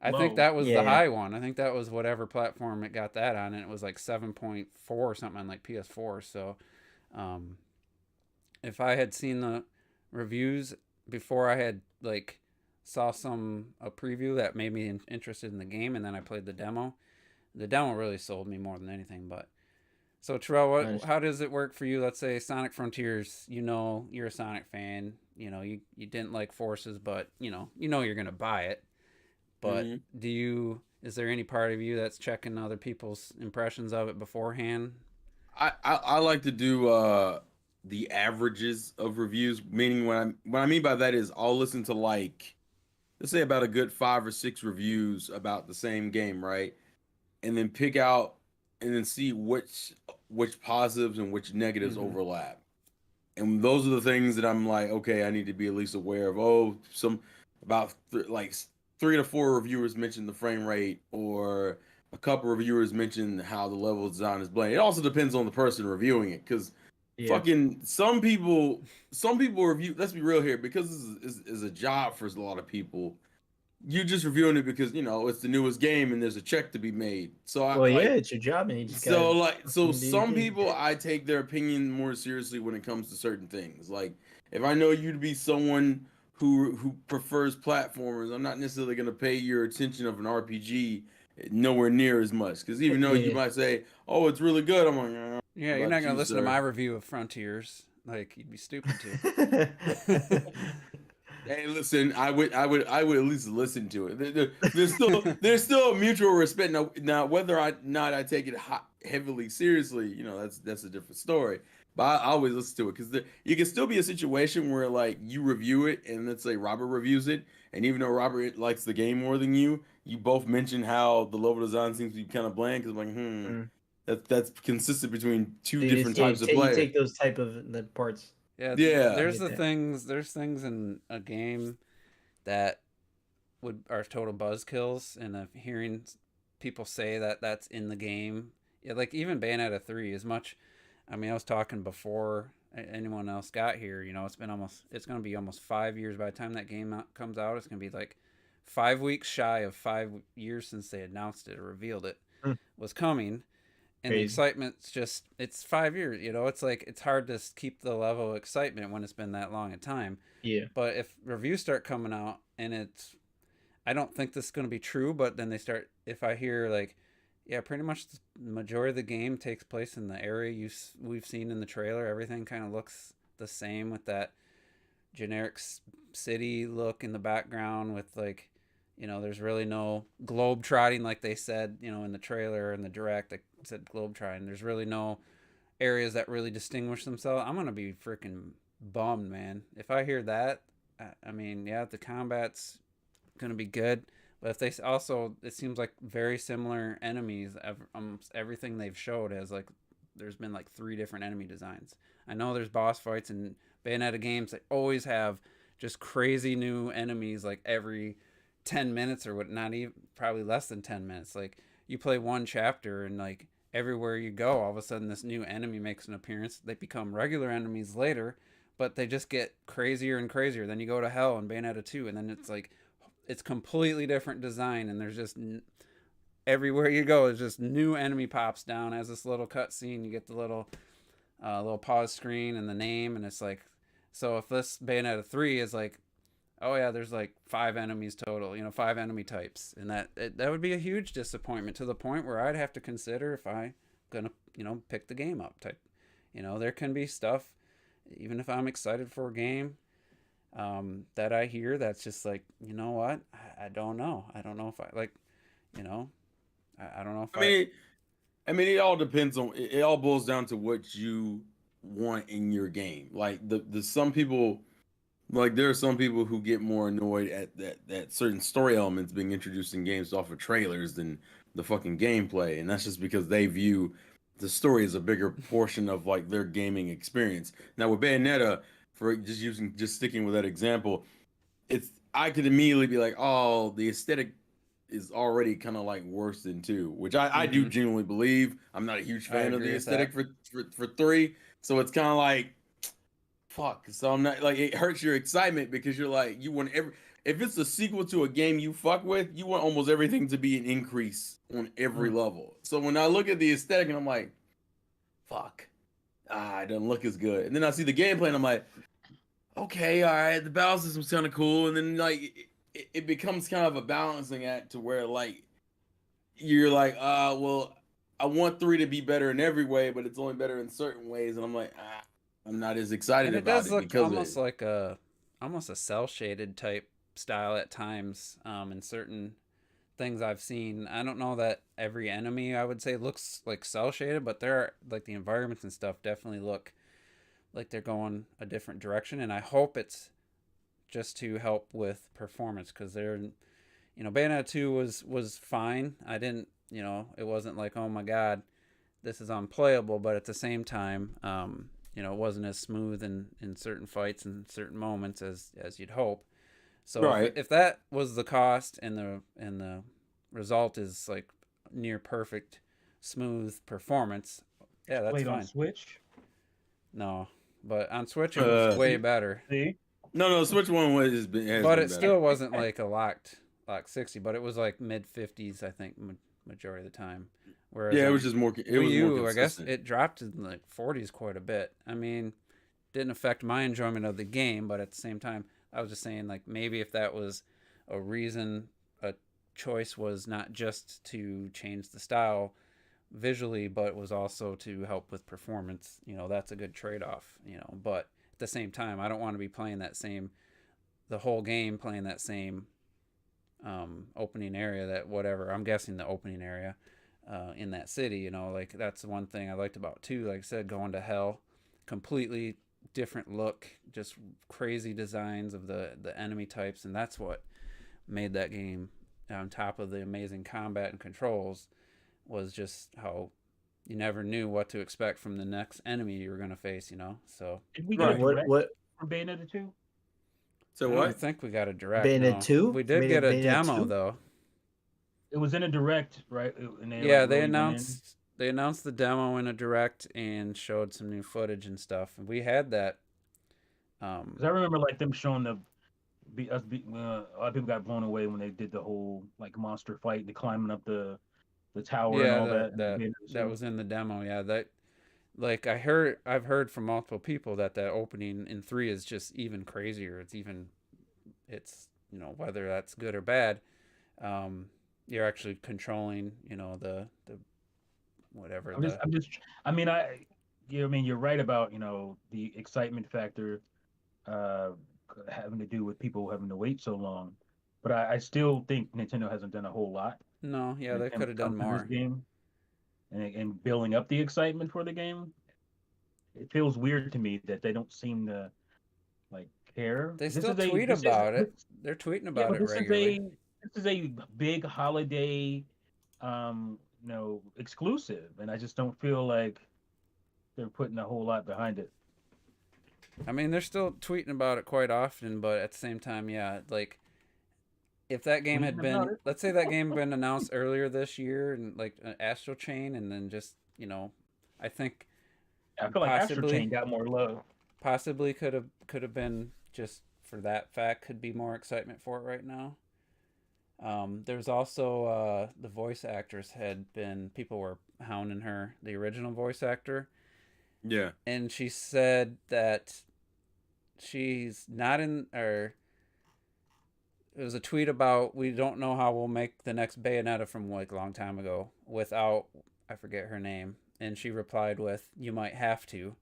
I think that was the high one. I think that was whatever platform it got that on, and it was like 7.4 or something on like PS4. So, if I had seen the reviews before I had like saw a preview that made me interested in the game, and then I played the demo. The demo really sold me more than anything. But so Terrell, how does it work for you? Let's say Sonic Frontiers. You know, you're a Sonic fan. You know, you didn't like Forces, but you know you're gonna buy it. But is there any part of you that's checking other people's impressions of it beforehand? I like to do the averages of reviews, meaning what I mean by that is I'll listen to, like, let's say about a good 5 or 6 reviews about the same game, right? And then pick out and then see which positives and which negatives overlap. And those are the things that I'm like, okay, I need to be at least aware of. Oh, about 3 to 4 reviewers mentioned the frame rate, or a couple reviewers mentioned how the level design is bland. It also depends on the person reviewing it, because fucking some people review. Let's be real here, because this is a job for a lot of people. You're just reviewing it because it's the newest game and there's a check to be made. So it's your job, and you just so some people, I take their opinion more seriously when it comes to certain things. Like, if I know you to be someone who prefers platformers, I'm not necessarily going to pay your attention of an RPG nowhere near as much. Because even though you might say, "Oh, it's really good," I'm like, yeah, you're not going to listen to my review of Frontiers. Like, you'd be stupid to. Hey, listen, I would at least listen to it. There's still mutual respect. Now whether or not I take it heavily seriously, that's a different story. But I always listen to it, because you can still be a situation where, like, you review it, and let's say Robert reviews it, and even though Robert likes the game more than you both mention how the level design seems to be kind of bland, because I'm like, that's consistent between two different types of players. You take those type of the parts. Yeah. There's things in a game that are total buzzkills, and hearing people say that that's in the game. Yeah, like even Bayonetta 3, as much. I mean, I was talking before anyone else got here. It's going to be almost 5 years by the time that game comes out. It's going to be like 5 weeks shy of 5 years since they announced it or revealed it was coming. And the excitement's it's 5 years, it's like, it's hard to keep the level of excitement when it's been that long a time. Yeah. But if reviews start coming out, and I don't think this is going to be true, but then if I hear, like, yeah, pretty much the majority of the game takes place in the area we've seen in the trailer. Everything kind of looks the same, with that generic city look in the background, with, like, there's really no globe trotting like they said, in the trailer and the direct. They said globe trotting. There's really no areas that really distinguish themselves. I'm gonna be freaking bummed, man, if I hear that. I mean, yeah, the combat's gonna be good, but if they also, it seems like very similar enemies. Almost everything they've showed has, like, there's been like 3 different enemy designs. I know there's boss fights in Bayonetta games that always have just crazy new enemies, like every 10 minutes, or what, not even, probably less than 10 minutes. Like, you play one chapter, and, like, everywhere you go, all of a sudden this new enemy makes an appearance. They become regular enemies later, but they just get crazier and crazier. Then you go to hell in Bayonetta 2, and then it's like, it's completely different design, and there's just everywhere you go, it's just new enemy pops down as this little cutscene. You get the little pause screen and the name, and it's like, so if this Bayonetta 3 is like, oh yeah, there's like 5 enemies total, 5 enemy types, and that would be a huge disappointment, to the point where I'd have to consider if I gonna pick the game up type. There can be stuff, even if I'm excited for a game, that I hear that's just like, you know what, I don't know if I like, I don't know if I mean, it all depends on, it all boils down to what you want in your game. Like, the some people, like, there are some people who get more annoyed at that certain story elements being introduced in games off of trailers than the fucking gameplay, and that's just because they view the story as a bigger portion of, like, their gaming experience. Now with Bayonetta, for just sticking with that example, I could immediately be like, oh, the aesthetic is already kind of like worse than 2, which I do genuinely believe. I'm not a huge fan of the aesthetic for 3, so it's kind of like, fuck. So I'm not, like, it hurts your excitement, because you're like, you want if it's a sequel to a game you fuck with, you want almost everything to be an increase on every level. So when I look at the aesthetic, and I'm like, fuck, it doesn't look as good. And then I see the gameplay, and I'm like, okay, all right, the battle system's kind of cool. And then, like, it becomes kind of a balancing act to where like you're like, well, I want 3 to be better in every way, but it's only better in certain ways, and I'm like, I'm not as excited And it about does it look because of almost it. like almost a cell shaded type style at times, in certain things I've seen. I don't know that every enemy I would say looks like cell shaded, but there are like the environments and stuff definitely look like they're going a different direction, and I hope it's just to help with performance because they're, Bayonetta 2 was fine. I didn't, it wasn't like, oh my god, this is unplayable, but at the same time, it wasn't as smooth in certain fights and certain moments as you'd hope. So Right. if that was the cost and the result is like near perfect smooth performance, yeah, that's Played on fine. Switch. No, but on Switch it was way better. See, No, Switch One has But been it better. still wasn't like a locked 60, but it was like mid 50s, I think, majority of the time. Whereas Yeah, it was just more. It was Wii more U, I guess consistent. it dropped in like 40s quite a bit. I mean, didn't affect my enjoyment of the game, but at the same time, I was just saying like maybe if that was a reason, a choice was not just to change the style visually, but was also to help with performance. That's a good trade-off. But at the same time, I don't want to be playing the whole game playing that same opening area, that whatever, I'm guessing the opening area in that city. Like that's one thing I liked about 2. Like I said, going to hell, completely different look, just crazy designs of the enemy types, and that's what made that game, on top of the amazing combat and controls, was just how you never knew what to expect from the next enemy you were going to face. So did we get a Right. direct What for Bayonetta 2? So I don't what? think we got a direct. Bayonetta No, 2? we did get a Bayonetta demo 2? though. It was in a direct, right? And they Yeah, like really went in. they announced the demo in a direct and showed some new footage and stuff. And we had that. Because I remember like them showing a lot of people got blown away when they did the whole like monster fight, the climbing up the tower and Yeah, all that. that was in the demo. Yeah, that, like I've heard from multiple people that opening in 3 is just even crazier. It's whether that's good or bad. You're actually controlling, the whatever I'm just. I mean, you're right about the excitement factor, uh, having to do with people having to wait so long. But I still think Nintendo hasn't done a whole lot No, yeah, when they it could have done comes to this more. game and building up the excitement for the game. It feels weird to me that they don't seem to like care. They This still is a tweet this is about it. They're tweeting yeah, about but it regularly. this is a big holiday, exclusive, and I just don't feel like they're putting a whole lot behind it. I mean, they're still tweeting about it quite often, but at the same time, yeah, like if that game had Tweeting about been, it. let's say that game had been announced earlier this year and like an Astral Chain, and then just, I think I feel like Astro possibly Chain got more love. could have been, just for that fact, could be more excitement for it right now. There's also the voice actress had been, people were hounding her, the original voice actor, Yeah. and she said that she's not in, or it was a tweet about, we don't know how we'll make the next Bayonetta from like a long time ago without, I forget her name, and she replied with, "You might have to,"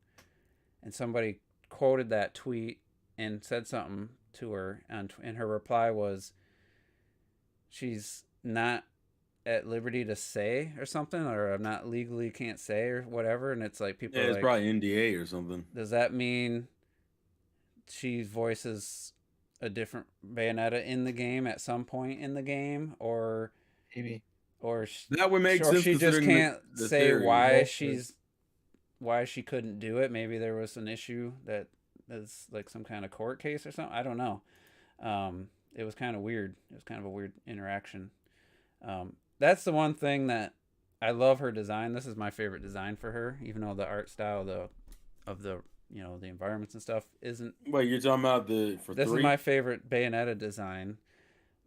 and somebody quoted that tweet and said something to her, and her reply was, she's not at liberty to say or something, or I'm not legally can't say or whatever. And it's like people Yeah, are it's like, probably NDA or something. does that mean she voices a different Bayonetta in the game at some point in the game, or Maybe. That would make sense she just considering can't the say theory. why she couldn't do it? Maybe there was an issue that is like some kind of court case or something. I don't know. It was kind of weird. It was kind of a weird interaction. That's the one thing that I love her design. This is my favorite design for her, even though the art style of the the environments and stuff isn't. Wait, you're talking about This 3? is my favorite Bayonetta design,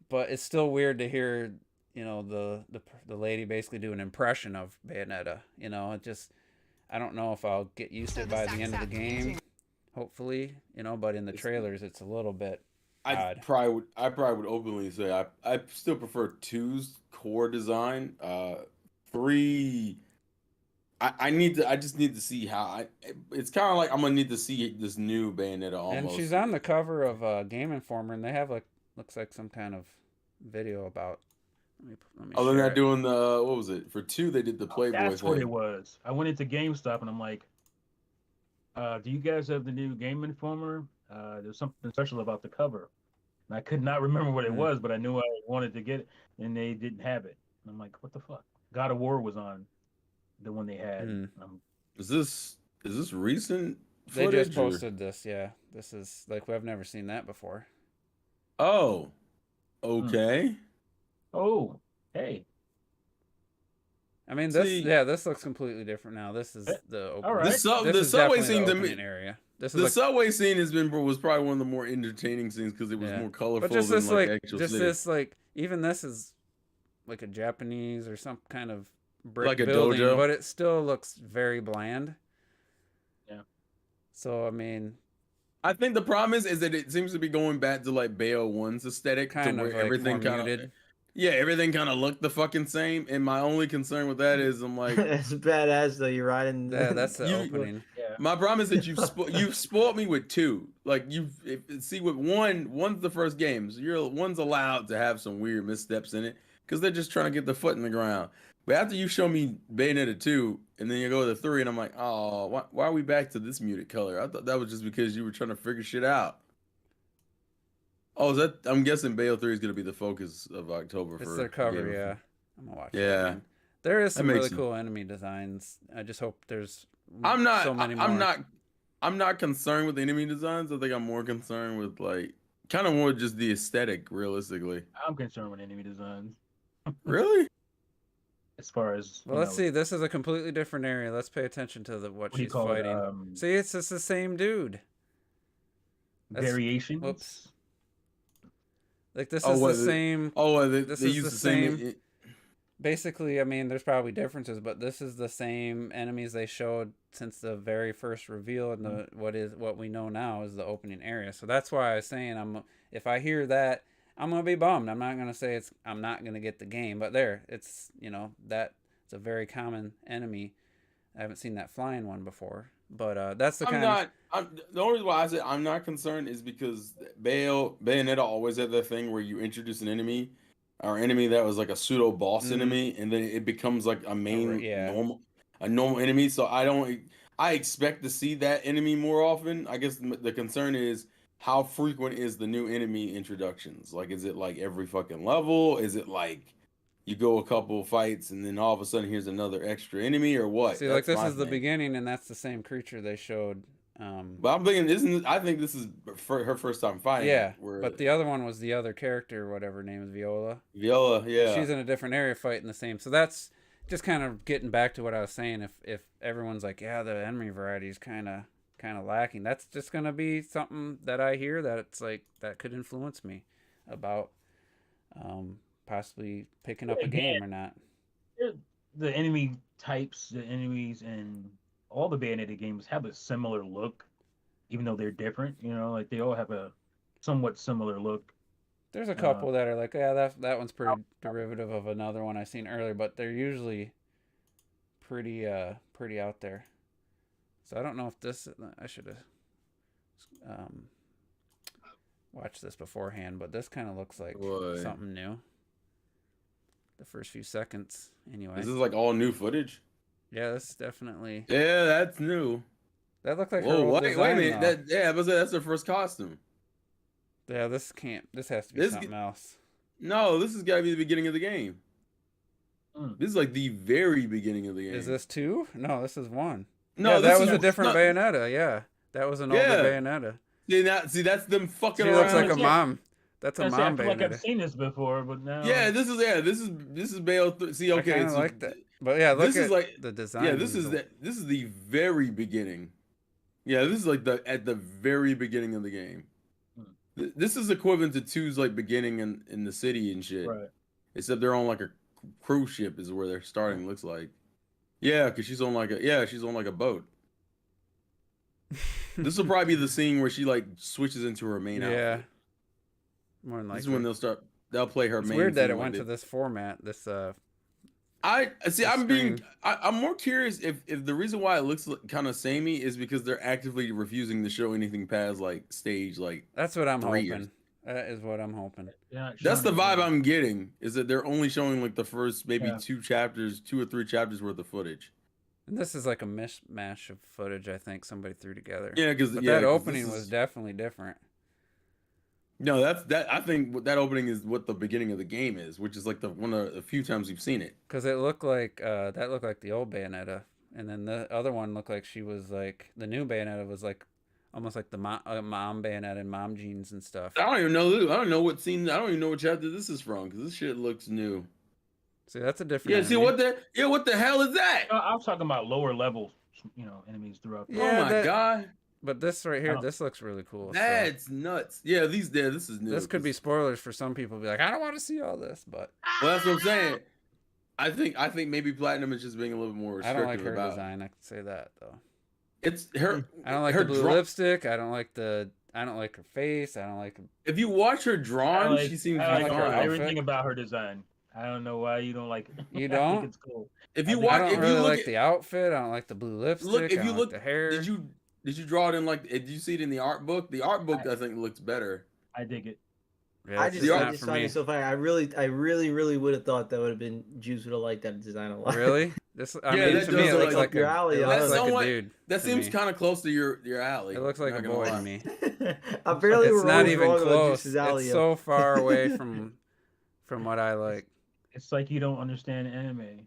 but it's still weird to hear the lady basically do an impression of Bayonetta. It just, I don't know if I'll get used to it by the end of the game. Hopefully, but in the trailers it's a little bit. odd. I probably would openly say I still prefer 2's core design. 3, I just need to see it's kind of like I'm gonna need to see this new Bayonetta almost. And she's on the cover of Game Informer, and they have looks like some kind of video about. Let me Oh, they're share not it. doing the what was it for 2? They did the Playboy That's thing. what it was. I went into GameStop and I'm like, do you guys have the new Game Informer? There's something special about the cover. And I could not remember what it was, but I knew I wanted to get it, and they didn't have it. And I'm like, what the fuck? God of War was on the one they had. Is this recent They footage? just posted this. Yeah, this is like I've never seen that before. Oh, okay. Oh, hey. I mean, this looks completely different now. This is the open. All right. The subway scene to me. Area. This The is subway scene was probably one of the more entertaining scenes because it was more colorful but just than this actual city. this even this is like a Japanese or some kind of brick like a building, dojo, but it still looks very bland. Yeah. So I mean, I think the problem is that it seems to be going back to like Bayo 1's aesthetic, kind to of where like everything more kind muted. of everything kind of looked the fucking same. And my only concern with that is I'm like, It's badass though. You're riding. Yeah, that's the opening. Yeah. my problem is that you've spoiled me with 2. Like see with one's the first game, so one's allowed to have some weird missteps in it because they're just trying to get the foot in the ground. But after you show me Bayonetta 2, and then you go to 3, and I'm like, oh, why are we back to this muted color? I thought that was just because you were trying to figure shit out. Oh, I'm guessing Bayo 3 is going to be the focus of October. It's their cover, yeah. I'm gonna watch it. Yeah. Again. There is some makes really sense. cool enemy designs. I just hope there's so many more. I'm not concerned with the enemy designs. I think I'm more concerned with kind of more just the aesthetic, realistically. I'm concerned with enemy designs. Really? As far as Well, let's see. This is a completely different area. Let's pay attention to what do you she's call it, fighting. See, it's just the same dude. variations. Whoops. Like this is the same. This is the same. Basically, I mean, there's probably differences, but this is the same enemies they showed since the very first reveal, and what we know now is the opening area. So that's why I was saying if I hear that, I'm gonna be bummed. I'm not gonna say I'm not gonna get the game, but it's that it's a very common enemy. I haven't seen that flying one before, but that's the the only reason why I said I'm not concerned is because Bayonetta always had that thing where you introduce an enemy or enemy that was like a pseudo boss enemy, and then it becomes like a main normal enemy. So I expect to see that enemy more often. I guess the concern is how frequent is the new enemy introductions? Like, is it like every fucking level? Is it like you go a couple fights and then all of a sudden here's another extra enemy, or what? See, like this is the beginning, and that's the same creature they showed. But I'm thinking, I think this is her first time fighting. Yeah, but the other one was the other character, whatever her name is, Viola. Viola, yeah. She's in a different area fighting the same. So that's just kind of getting back to what I was saying. If everyone's like, yeah, the enemy variety is kind of lacking, that's just gonna be something that I hear that it's like that could influence me about possibly picking up a game or not. The enemy types, the enemies in all the Bayonetta games have a similar look, even though they're different. Like they all have a somewhat similar look. There's a couple that are like, yeah, that one's pretty derivative of another one I've seen earlier, but they're usually pretty out there. So I don't know if I should have watched this beforehand, but this kind of looks like something new. The first few seconds, anyway. Is this like all new footage? Yeah, this is definitely. Yeah, that's new. That looked like her old old design, wait a minute. But that's her first costume. Yeah, this has to be something else. No, this has got to be the beginning of the game. This is like the very beginning of the game. Is this 2? No, this is 1. No, yeah, that was a different Bayonetta. Yeah, that was an older Bayonetta. See, that's them fucking. She looks like a mom. That's a mom Bayonetta. Like I've seen this before, but now. Yeah, this is Bayo. See, okay, I kind of like that. But yeah, look at like the design. Yeah, this is the very beginning. Yeah, this is like at the very beginning of the game. This is equivalent to 2's like beginning in the city and shit. Right. Except they're on like a cruise ship is where they're starting. Looks like. Yeah, because she's on like a boat. This will probably be the scene where she like switches into her main outfit. More than This is likely. when they'll play her It's main weird that theme it like went to this. this format. This I see. stream. I'm more curious if the reason why it looks kind of samey is because they're actively refusing to show anything past like stage like That's what I'm 3 hoping. years. That is what I'm hoping. They're not That's the showing vibe anything. I'm getting. Is that they're only showing like the first maybe Yeah. 2 or 3 chapters worth of footage. And this is like a mishmash of footage. I think somebody threw together. Yeah, because But yeah, that 'cause opening this was is- definitely different. No, that I think that opening is what the beginning of the game is, which is like one of the few times we've seen it. Because it looked like that looked like the old Bayonetta, and then the other one looked like she was like the new Bayonetta was like almost like the mom Bayonetta and mom jeans and stuff. I don't even know. I don't know what scene. I don't even know what chapter this is from because this shit looks new. See, that's a different. Yeah. See enemy. what the hell is that? I was talking about lower level, enemies throughout. Yeah, Oh my god, But this right here, Oh. this looks really cool. so that's nuts. Yeah, this is new. this could be spoilers for some people. Be like, I don't want to see all this, but Well, that's what I'm saying. I think maybe Platinum is just being a little more I restrictive don't like her about. design. I can say that though. It's her. I don't like her the blue draw- lipstick. I don't like her face. I don't like. If you watch her drawn, she seems I like like her, her fine. everything about her design. I don't know why you don't like it. You I don't? think it's cool. If you I watch, I if don't really you look like at, the outfit. I don't like the blue lipstick. look, if I you don't look, like the hair. did you draw it in like? Did you see it in the art book? The art book I think looks better. I dig it. Yeah, I it's just not for find me. it so funny. I really would have thought that would have been Juice would have liked that design a lot. Really? This I Yeah, mean, that to me, does it look looks like like your a, alley, it huh? looks That's like somewhat- a dude. That to seems me. kind of close to your alley. It looks like a Not gonna boy to lie. me. Apparently, It's we're not always even wrong about close. Juice's alley. It's so far away from what I like. It's like you don't understand anime.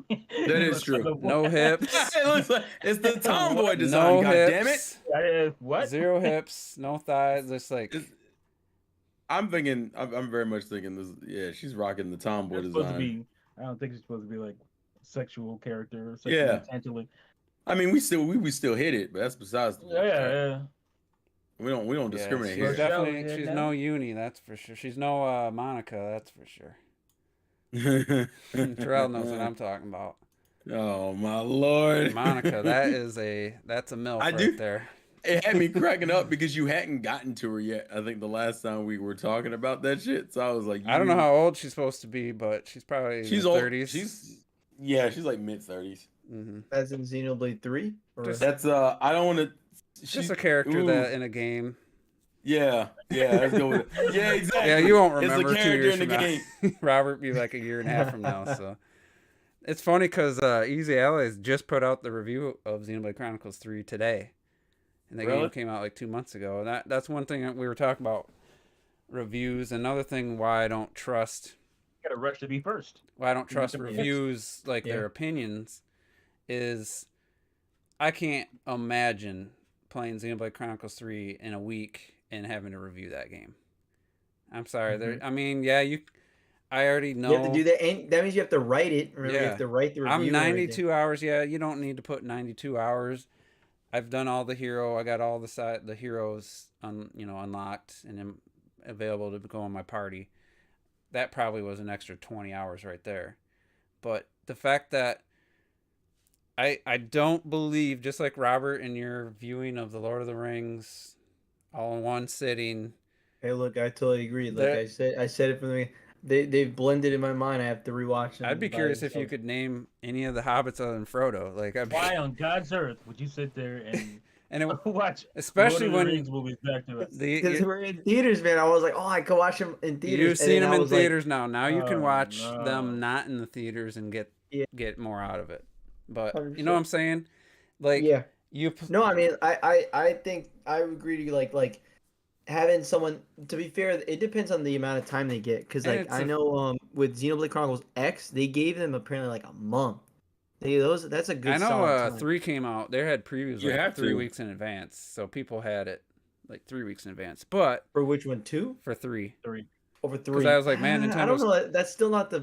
That is true. No hips. It looks like it's the tomboy What? design. No God damn it! hips. What? Zero hips. No thighs. Just like I'm thinking. I'm very much thinking this. Yeah, she's rocking the tomboy It's supposed to design. be. I don't think it's supposed to be like sexual character. Or Yeah. Potentially. I mean, we still hit it, but that's besides the point. Yeah. We don't discriminate she's here. definitely Yeah, she's no. no Uni, that's for sure. She's no Monica, that's for sure. Terrell knows what I'm talking about. Oh my lord, Monica, that's a MILF I right do- there. It had me cracking up because you hadn't gotten to her yet. I think the last time we were talking about that shit, so I was like, I don't know how old she's supposed to be, but she's probably she's in old. her 30s. She's like mid-30s. hmm As in Xenoblade 3? Or... Just- That's I don't want to. Just a character that in a game. Yeah, let's go with it. Yeah, exactly. Yeah, you won't It's a remember 2 character years in the from now. Robert be like a year and a half from now. So it's funny because Easy Allies just put out the review of Xenoblade Chronicles 3 today, and the Really? game came out like 2 months ago. And that's one thing that we were talking about reviews. Another thing why I don't trust Got to rush to be first. trust Yes. reviews like Yeah. their opinions is I can't imagine playing Xenoblade Chronicles 3 in a week and having to review that game. I'm sorry. I mean, yeah, I already know. You have to do that, and that means you have to write it. Remember, you Yeah. have to write the review. I'm and everything. 92 hours. Yeah, you don't need to put 92 hours. I've done all the hero. I got all the heroes unlocked and am available to go on my party. That probably was an extra 20 hours right there. But the fact that I don't believe, just like Robert in your viewing of the Lord of the Rings, all in one sitting. Hey, look, I totally agree. Like There- I said it from the they've blended in my mind. I have to rewatch them. I'd be by curious if you themselves. could name any of the hobbits other than Frodo. Like, Why on God's earth would you sit there and and it, watch especially Lord of the when Rings movies back to us? Because we're in theaters, man. I was like, oh, I could watch them in theaters. You've and seen then them I in was like, theaters now. Now you can Oh, watch no. them not in the theaters and Yeah. get more out of it. But you 100%. know what I'm saying? Like yeah. you. No, I mean, I think I would agree to you. Like having someone. To be fair, it depends on the amount of time they get. Because And like it's I know with Xenoblade Chronicles X, they gave them apparently like a month. That's a good. I know solid time. 3 came out. They had previews You like have 3 to. weeks in advance, so people had it like 3 weeks in advance. But For which one? 2? for 3, Over 3? I was like, man, I don't Nintendo's- know. That's still not the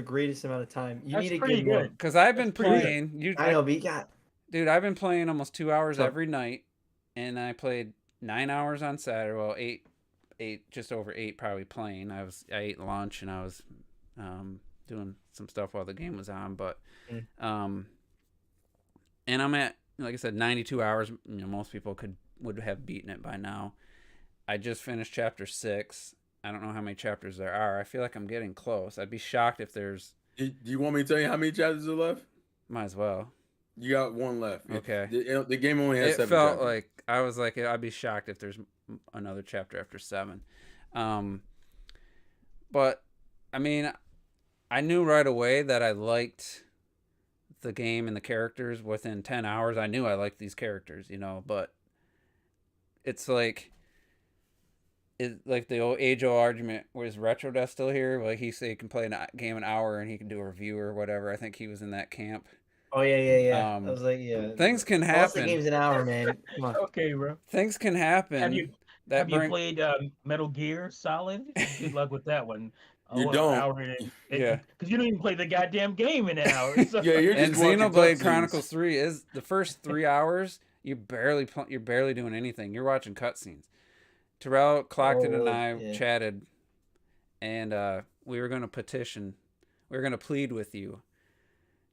greatest amount of time. You That's need a pretty good one. good. because I've been That's pretty good. playing. I know, but you got. Dude, I've been playing almost 2 hours So- every night, and I played 9 hours on Saturday. Well, 8, just over 8 probably playing. I ate lunch and I was doing some stuff while the game was on, but and I'm at, like I said, 92 hours. Most people would have beaten it by now. I just finished chapter 6, I don't know how many chapters there are. I feel like I'm getting close. I'd be shocked if there's. Do you want me to tell you how many chapters are left? Might as well. You got one left. Okay. The game only has It 7 felt chapters. like I was like, I'd be shocked if there's another chapter after 7. But I mean, I knew right away that I liked the game and the characters within 10 hours. I knew I liked these characters, you know, but it's like the old age-old argument. Was Retro Death still here? Like, he said he can play a game an hour and he can do a review or whatever. I think he was in that camp. Oh yeah. I was like, yeah. Things can Lots of happen. games an hour, man. Come on. Okay, bro. Things can happen. Have you played Metal Gear Solid? Good luck with that one. You An don't. hour Yeah. Because you don't even play the goddamn game in an hour. So. Yeah, you're And just watching Xenoblade cutscenes. Chronicles 3 is the first 3 hours. You're barely doing anything. You're watching cutscenes. Terrell, Clockton, and I chatted, and we were going to petition. We were going to plead with you.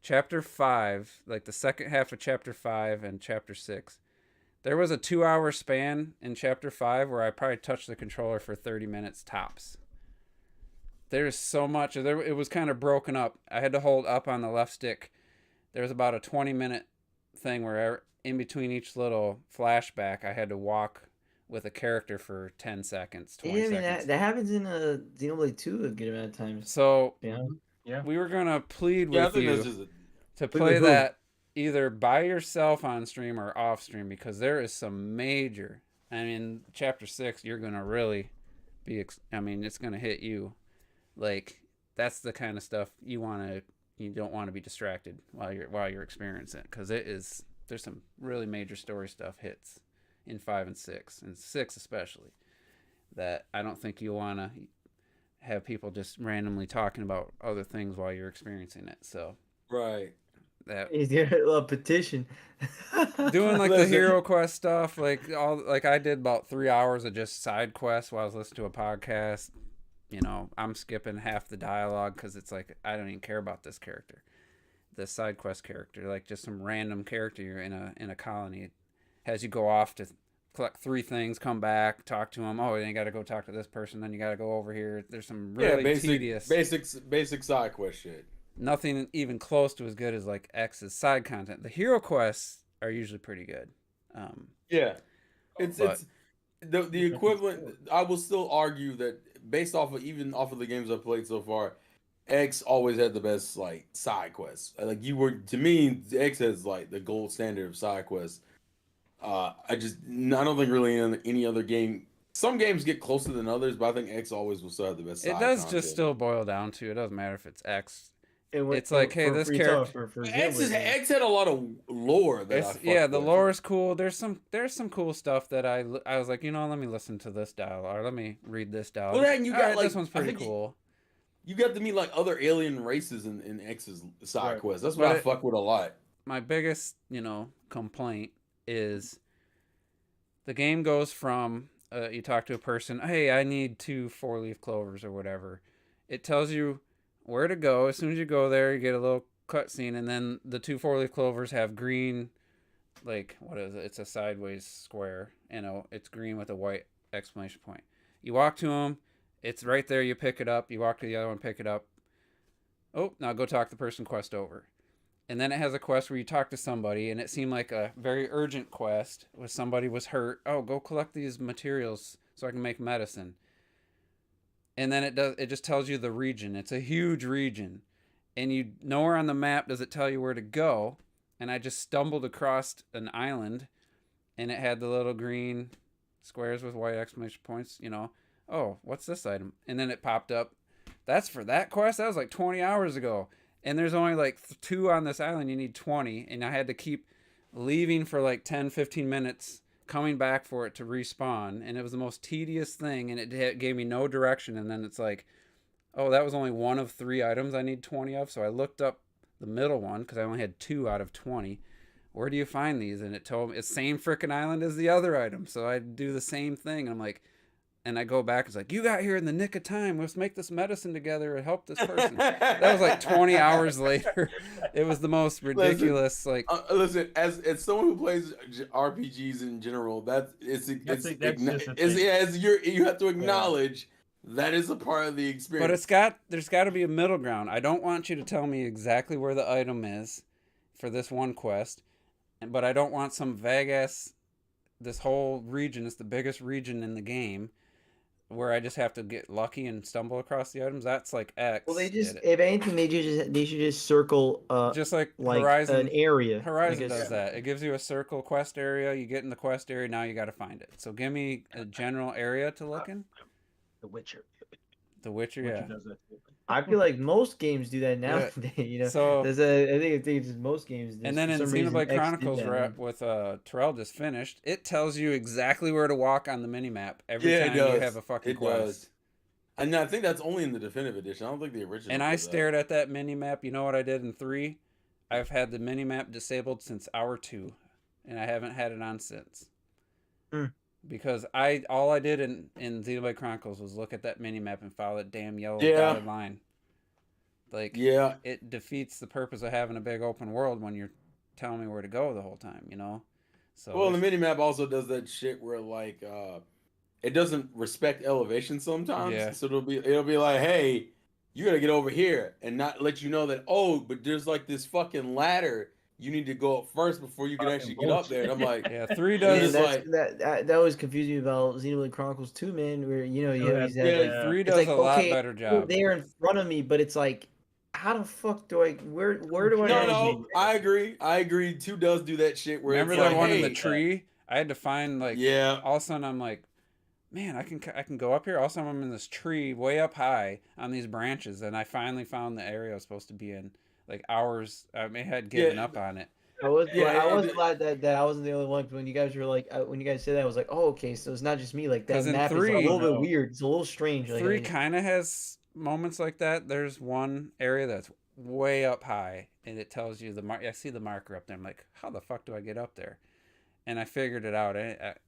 Chapter 5, like the second half of Chapter 5 and Chapter 6. There was a 2-hour span in Chapter 5 where I probably touched the controller for 30 minutes tops. There's so much. It was kind of broken up. I had to hold up on the left stick. There was about a 20-minute thing where in between each little flashback, I had to walk with a character for 10 seconds, 20 seconds. That happens in Xenoblade 2 a good amount of times. So yeah, we were going to plead with you to play with that either by yourself on stream or off stream, because there is some major. I mean, Chapter 6, you're going to really be, it's going to hit you. Like, that's the kind of stuff you don't want to be distracted while you're experiencing it, because there's some really major story stuff hits in 5 and 6, and 6 especially, that I don't think you want to have people just randomly talking about other things while you're experiencing it. So right, that he's doing a little petition, doing like the hero quest stuff, like I did about 3 hours of just side quests while I was listening to a podcast. You know, I'm skipping half the dialogue because it's like I don't even care about this character, the side quest character, like just some random character you're in a colony. It has you go off to collect 3 things, come back, talk to them. Oh, then you got to go talk to this person. Then you got to go over here. There's some really tedious, basic side quest shit. Nothing even close to as good as like X's side content. The hero quests are usually pretty good. Yeah, it's the equivalent. I will still argue that based off of the games I've played so far, X always had the best like side quests. Like to me, X has like the gold standard of side quests. I don't think really in any other game. Some games get closer than others, but I think X always will still have the best. It does just still boil down to, it doesn't matter if it's X. It's like, hey, this character. X had a lot of lore. The lore is cool. There's some cool stuff that I was like, let me listen to this dialogue, or let me read this dialogue. Well, then you got this one's pretty cool. You got to meet like other alien races in X's side quests. That's what I fuck with a lot. My biggest, complaint is the game goes from you talk to a person, hey, I need 2 4-leaf clovers or whatever. It tells you where to go. As soon as you go there, you get a little cutscene, and then the 2 4-leaf clovers have green, like, what is it? It's a sideways square, it's green with a white exclamation point. You walk to them, it's right there, you pick it up, you walk to the other one, pick it up. Oh, now go talk the person, quest over. And then it has a quest where you talk to somebody, and it seemed like a very urgent quest where somebody was hurt. Oh, go collect these materials so I can make medicine. And then it just tells you the region. It's a huge region. And nowhere on the map does it tell you where to go. And I just stumbled across an island, and it had the little green squares with white exclamation points, Oh, what's this item? And then it popped up. That's for that quest? That was like 20 hours ago. And there's only like 2 on this island. You need 20. And I had to keep leaving for like 10, 15 minutes, coming back for it to respawn. And it was the most tedious thing. And it gave me no direction. And then it's like, oh, that was only 1 of 3 items I need 20 of. So I looked up the middle one because I only had 2 out of 20. Where do you find these? And it told me it's same frickin' island as the other item. So I do the same thing. And I'm like, and I go back, it's like, you got here in the nick of time. Let's make this medicine together and help this person. That was like 20 hours later. It was the most ridiculous. Listen, as someone who plays RPGs in general, you have to acknowledge That is a part of the experience. But there's got to be a middle ground. I don't want you to tell me exactly where the item is for this one quest, but I don't want some vague ass. This whole region is the biggest region in the game, where I just have to get lucky and stumble across the items. That's like X. Well, they just, if anything, they should just circle just like Horizon, an area. Horizon does that. It gives you a circle quest area. You get in the quest area. Now you got to find it. So give me a general area to look in. The Witcher. The Witcher, yeah. Does that too. I feel like most games do that nowadays. You know, So I think it's most games. and then in Xenoblade Chronicles, with Terrell just finished, it tells you exactly where to walk on the minimap every time you have a fucking quest. Does. And I think that's only in the definitive edition. I don't think the original. And I stared at that minimap. You know what I did in 3? I've had the minimap disabled since hour 2, and I haven't had it on since. Because all I did in Xenoblade Chronicles was look at that minimap and follow that damn yellow dotted line. Like, it defeats the purpose of having a big open world when you're telling me where to go the whole time, you know? So well, the minimap also does that shit where like it doesn't respect elevation sometimes. Yeah. So it'll be like, hey, you gotta get over here, and not let you know that, oh, but there's like this fucking ladder. You need to go up first before you can actually get up there. And I'm like, yeah, 3 does that always confused me about Xenoblade Chronicles 2, man. Where you have these 3 does a lot better job. They're in front of me, but it's like, how the fuck do I? Where do I? No, I agree. 2 does do that shit. Where remember it's that like, one hey, in the tree? I had to find like all of a sudden I'm like, man, I can go up here. All of a sudden I'm in this tree way up high on these branches, and I finally found the area I was supposed to be in. Like hours, I had given up on it. I was glad that I wasn't the only one. When you guys were like, when you guys said that, I was like, oh, okay, so it's not just me. Like that map is a little bit weird. It's a little strange. 3 kind of has moments like that. There's one area that's way up high, and it tells you I see the marker up there. I'm like, how the fuck do I get up there? And I figured it out.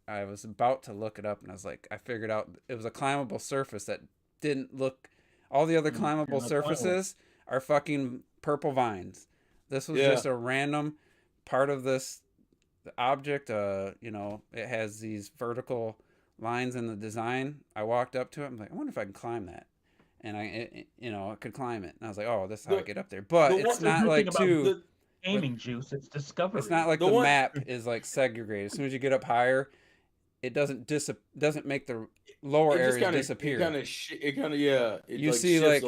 I was about to look it up, and I was like, I figured out it was a climbable surface that didn't look. All the other climbable surfaces are fucking purple vines. This was just a random part of this object. It has these vertical lines in the design. I walked up to it. I'm like, I wonder if I can climb that. And I could climb it. And I was like, oh, this is how I get up there. But it's not like aiming juice. It's discovery. It's not like the map is like segregated. As soon as you get up higher, it doesn't make the lower areas disappear. You see like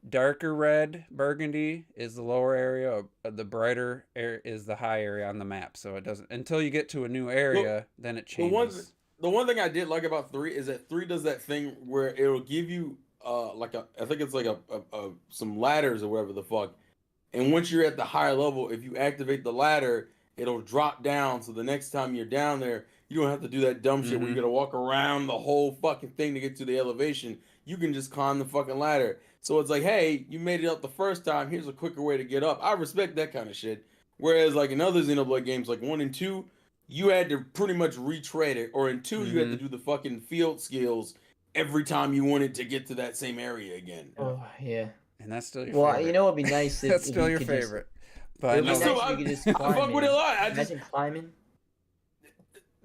darker red burgundy is the lower area, the brighter area is the high area on the map. So it doesn't until you get to a new area, then it changes. The one thing I did like about 3 is that 3 does that thing where it'll give you I think it's like some ladders or whatever the fuck. And once you're at the higher level, if you activate the ladder, it'll drop down. So the next time you're down there, you don't have to do that dumb shit where you gotta walk around the whole fucking thing to get to the elevation. You can just climb the fucking ladder. So it's like, hey, you made it up the first time. Here's a quicker way to get up. I respect that kind of shit. Whereas like in other Xenoblade games, like 1 and 2, you had to pretty much retrade it. Or in 2, you had to do the fucking field skills every time you wanted to get to that same area again. Oh yeah. And that's still your favorite. You know what'd be nice if that's still your favorite. But I fuck with it a lot. Imagine climbing.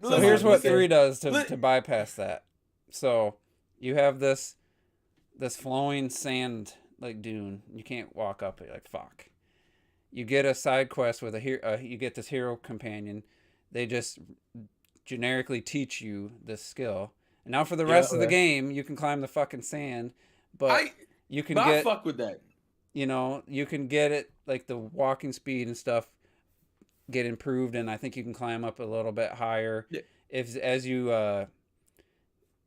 So here's what 3 does to bypass that. So you have this flowing sand like dune. You can't walk up it. Like fuck. You get a side quest with you get this hero companion. They just generically teach you this skill. And now for the rest of the game, you can climb the fucking sand, but I fuck with that. You can get it like the walking speed and stuff get improved, and I think you can climb up a little bit higher. Yeah.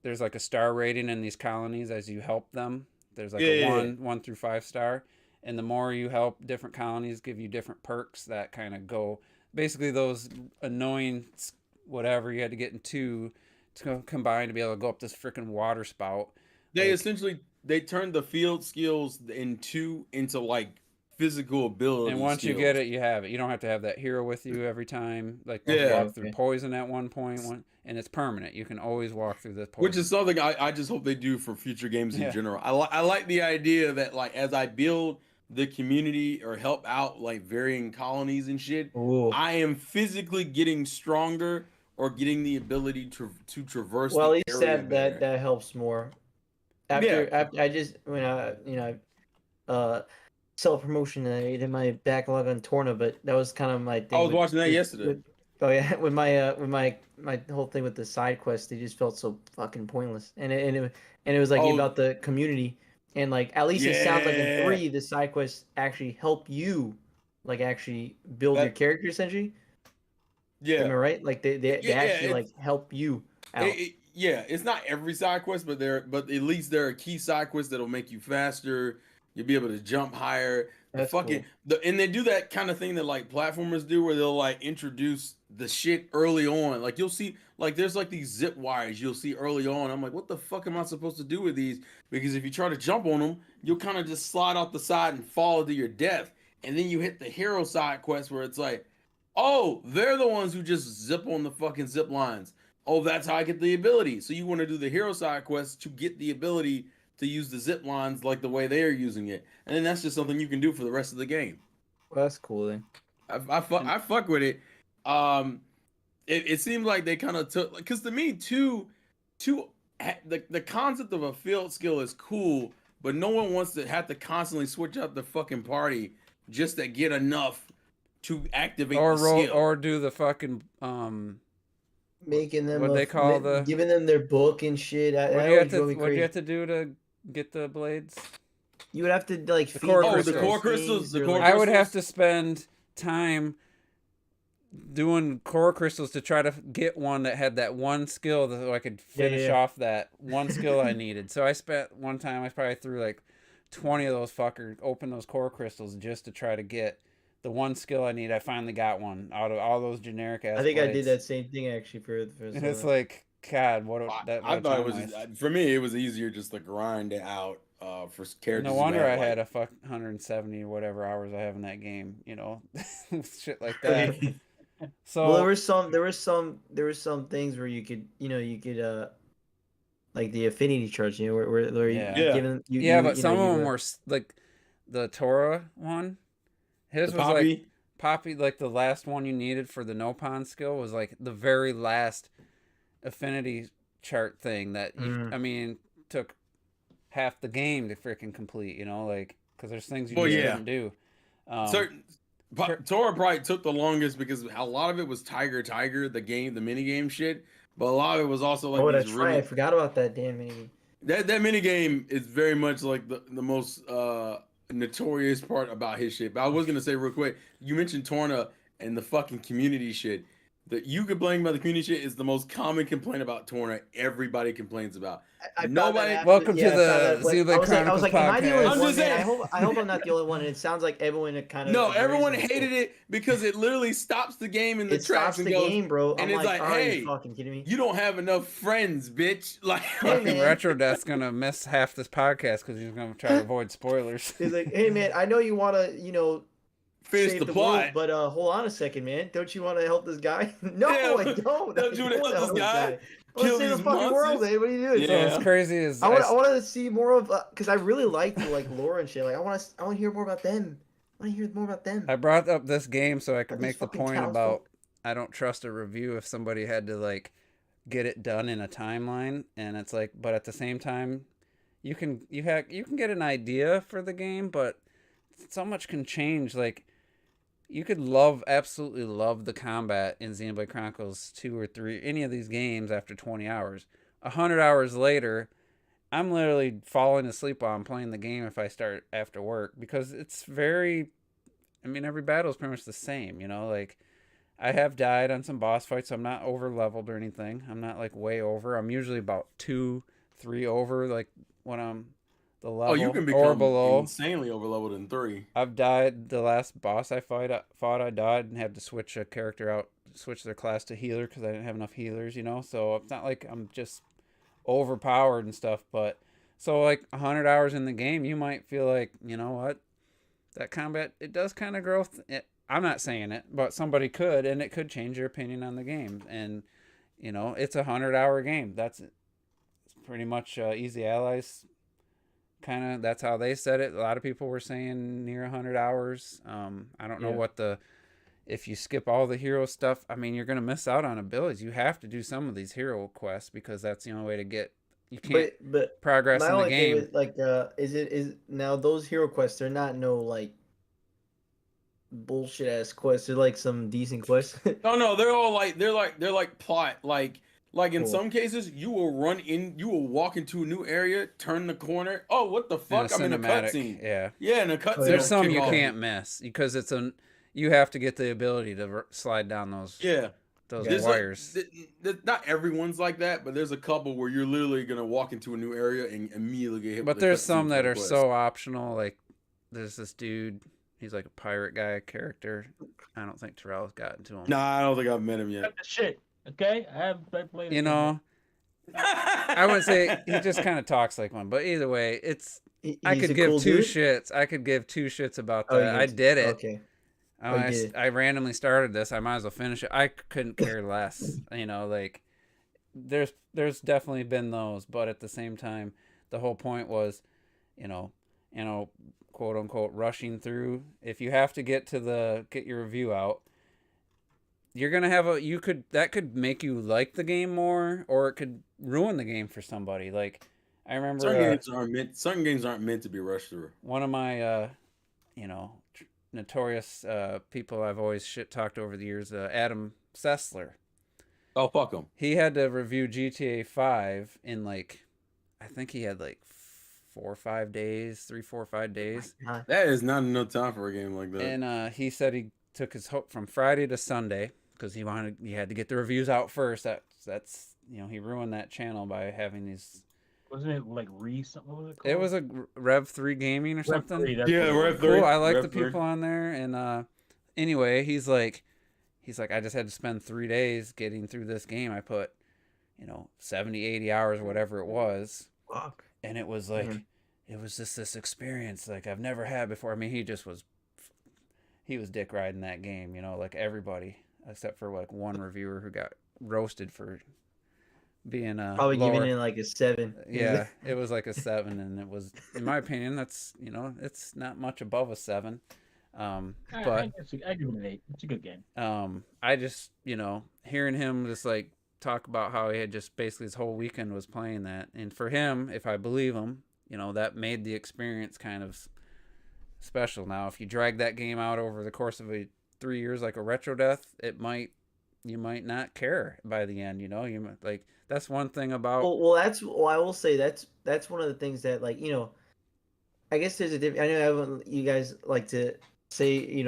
There's like a star rating in these colonies as you help them. There's like a 1 through 5 star, and the more you help different colonies, give you different perks that kind of go. Basically, those annoying whatever you had to get in 2 to combine to be able to go up this freaking water spout. They turned the field skills in 2 into like physical ability. And once you get it, you have it. You don't have to have that hero with you every time. Like walk through poison at one point, and it's permanent. You can always walk through this poison. Which is something I just hope they do for future games in general. I like the idea that like as I build the community or help out like varying colonies and shit, I am physically getting stronger or getting the ability to traverse. Well, at least that helps more. after I just when I self promotion I did my backlog on Torna, but that was kind of my thing. I was watching that yesterday. Oh yeah, with my whole thing with the side quests, they just felt so fucking pointless, and it was like about the community, and like at least it sounds like in 3 the side quests actually help you, like actually build your character essentially. Yeah, am I right? Like they actually like help you out. It's not every side quest, but at least there are key side quests that'll make you faster. You'll be able to jump higher. That's cool. And they do that kind of thing that like platformers do, where they'll like introduce the shit early on. Like you'll see, like there's like these zip wires you'll see early on. I'm like, what the fuck am I supposed to do with these? Because if you try to jump on them, you'll kind of just slide off the side and fall to your death. And then you hit the hero side quest where it's like, oh, they're the ones who just zip on the fucking zip lines. Oh, that's how I get the ability. So you want to do the hero side quest to get the ability to use the zip lines like the way they are using it, and then that's just something you can do for the rest of the game. Well, that's cool then. I fuck with it. It seemed like they kind of took, because to me the concept of a field skill is cool, but no one wants to have to constantly switch up the fucking party just to get enough to activate the skill. Or do the fucking making them what they call giving them their book and shit. What do you have to do to get the blades? You would have to like the core crystals. I would have to spend time doing core crystals to try to get one that had that one skill that I could finish off that one skill I needed. So I spent one time, I probably threw like 20 of those fuckers, open those core crystals just to try to get the one skill I need. I finally got one out of all those generic ass. I think blades. I did that same thing actually for and it's like, God, I thought it was for me. It was easier just to grind it out for characters. No wonder I had a 170 or whatever hours I have in that game. You know, shit like that. So well, there were some things where you could like the affinity charts, you know, where you but some of them were like the Torah one. His was like Poppy, like the last one you needed for the Nopon skill was like the very last affinity chart thing that I mean took half the game to freaking complete, you know, like because there's things you just couldn't do. Torah probably took the longest because a lot of it was Tiger the mini game shit, but a lot of it was also like I forgot about that damn mini. That mini game is very much like the most notorious part about his shit. But I was gonna say real quick, you mentioned Torna and the fucking community shit. That you complain about the community shit is the most common complaint about Torna. Everybody complains about. Nobody. Welcome to the ZBlade Chronicles I was like, podcast. am I the only one? Man? I hope I'm not the only one. And it sounds like everyone kind of. No, everyone hated it because it literally stops the game in the tracks and goes. Game, bro. And it's like, hey, you fucking kidding me? You don't have enough friends, bitch. Like, fucking Retro Death's gonna miss half this podcast because he's gonna try to avoid spoilers. He's like, hey man, I know you want to, finish the plot, but hold on a second, man. Don't you want to help this guy? No, I don't. Don't you want to help this guy? Kill these fucking monsters? World, man. What are you doing? Yeah. So it's crazy as I wanted to see more of because I really like the lore and shit. Like I want to hear more about them. I want to hear more about them. I brought up this game so I could make the point about I don't trust a review if somebody had to like get it done in a timeline, and it's like, but at the same time, you can get an idea for the game, but so much can change. Like you could absolutely love the combat in Xenoblade Chronicles 2 or 3, any of these games after 20 hours. 100 hours later, I'm literally falling asleep while I'm playing the game if I start after work because it's every battle is pretty much the same, you know, like I have died on some boss fights, so I'm not over leveled or anything. I'm not like way over. I'm usually about 2-3 over, like when I'm the level you can become insanely overleveled in 3. I've died. The last boss I fought, I died and had to switch a character out, switch their class to healer because I didn't have enough healers, you know. So it's not like I'm just overpowered and stuff. But so like 100 hours in the game, you might feel like, you know what, that combat, it does kind of grow. I'm not saying it, but somebody could, and it could change your opinion on the game. And you know, it's a 100-hour game. It's pretty much Easy Allies. Kind of, that's how they said it. A lot of people were saying near 100 hours. I don't know if you skip all the hero stuff, I mean, you're going to miss out on abilities. You have to do some of these hero quests because that's the only way to get you can't but progress my in the only thing game. with like is now those hero quests, they're not no like bullshit ass quests. They're like some decent quests. No, they're all like they're like plot like in Cool. some cases you will walk into a new area, turn the corner. Oh, what the In a fuck? I'm in a cinematic, cutscene. yeah. Yeah, in a cutscene. There's will some kick you off. can't miss because you have to get the ability to slide down those Yeah, there's wires. not everyone's like that, but there's a couple where you're literally gonna walk into a new area and immediately get hit. But with the there's cutscene some for that the are quest. so optional. Like there's this dude. He's like a pirate guy character. I don't think Terrell's gotten to him. Nah, I don't think I've met him yet. Cut the shit. Okay, I haven't played it. You know, I wouldn't say he just kind of talks like one, but either way, I could give two shits. I could give two shits about that. I did it. Okay. I randomly started this. I might as well finish it. I couldn't care less. You know, like there's definitely been those, but at the same time, the whole point was, you know, quote unquote rushing through. If you have to get your review out, you're gonna have that could make you like the game more, or it could ruin the game for somebody. Like I remember certain games aren't meant to be rushed through. One of my notorious people I've always shit talked over the years, Adam Sessler. Oh, fuck him. He had to review GTA 5 in I think he had 4 or 5 days, 3, 4, 5 days. That is not enough time for a game like that. And he said he took his hope from Friday to Sunday because he had to get the reviews out first. That's he ruined that channel by having these. Wasn't it like something? What was it called? It was a Rev 3 Gaming or something. Rev 3, Rev 3. Cool. I like Rev the 3. people on there. And anyway, he's like, I just had to spend 3 days getting through this game. I put, 70, 80 hours or whatever it was. Fuck. And it was like, it was just this experience like I've never had before. I mean, he was dick riding that game, like everybody except for one reviewer who got roasted for being probably lower. giving it like a 7. Yeah, it was like a 7, and it was, in my opinion, that's it's not much above a 7. But I give it an 8. It's a good game. I just hearing him just like talk about how he had just basically his whole weekend was playing that, and for him, if I believe him, that made the experience kind of special. Now, if you drag that game out over the course of 3 years like a retro death, you might not care by the end. You might, like, that's one thing about. Well, I will say that's one of the things that, like, I guess there's a different. I know you guys like to say,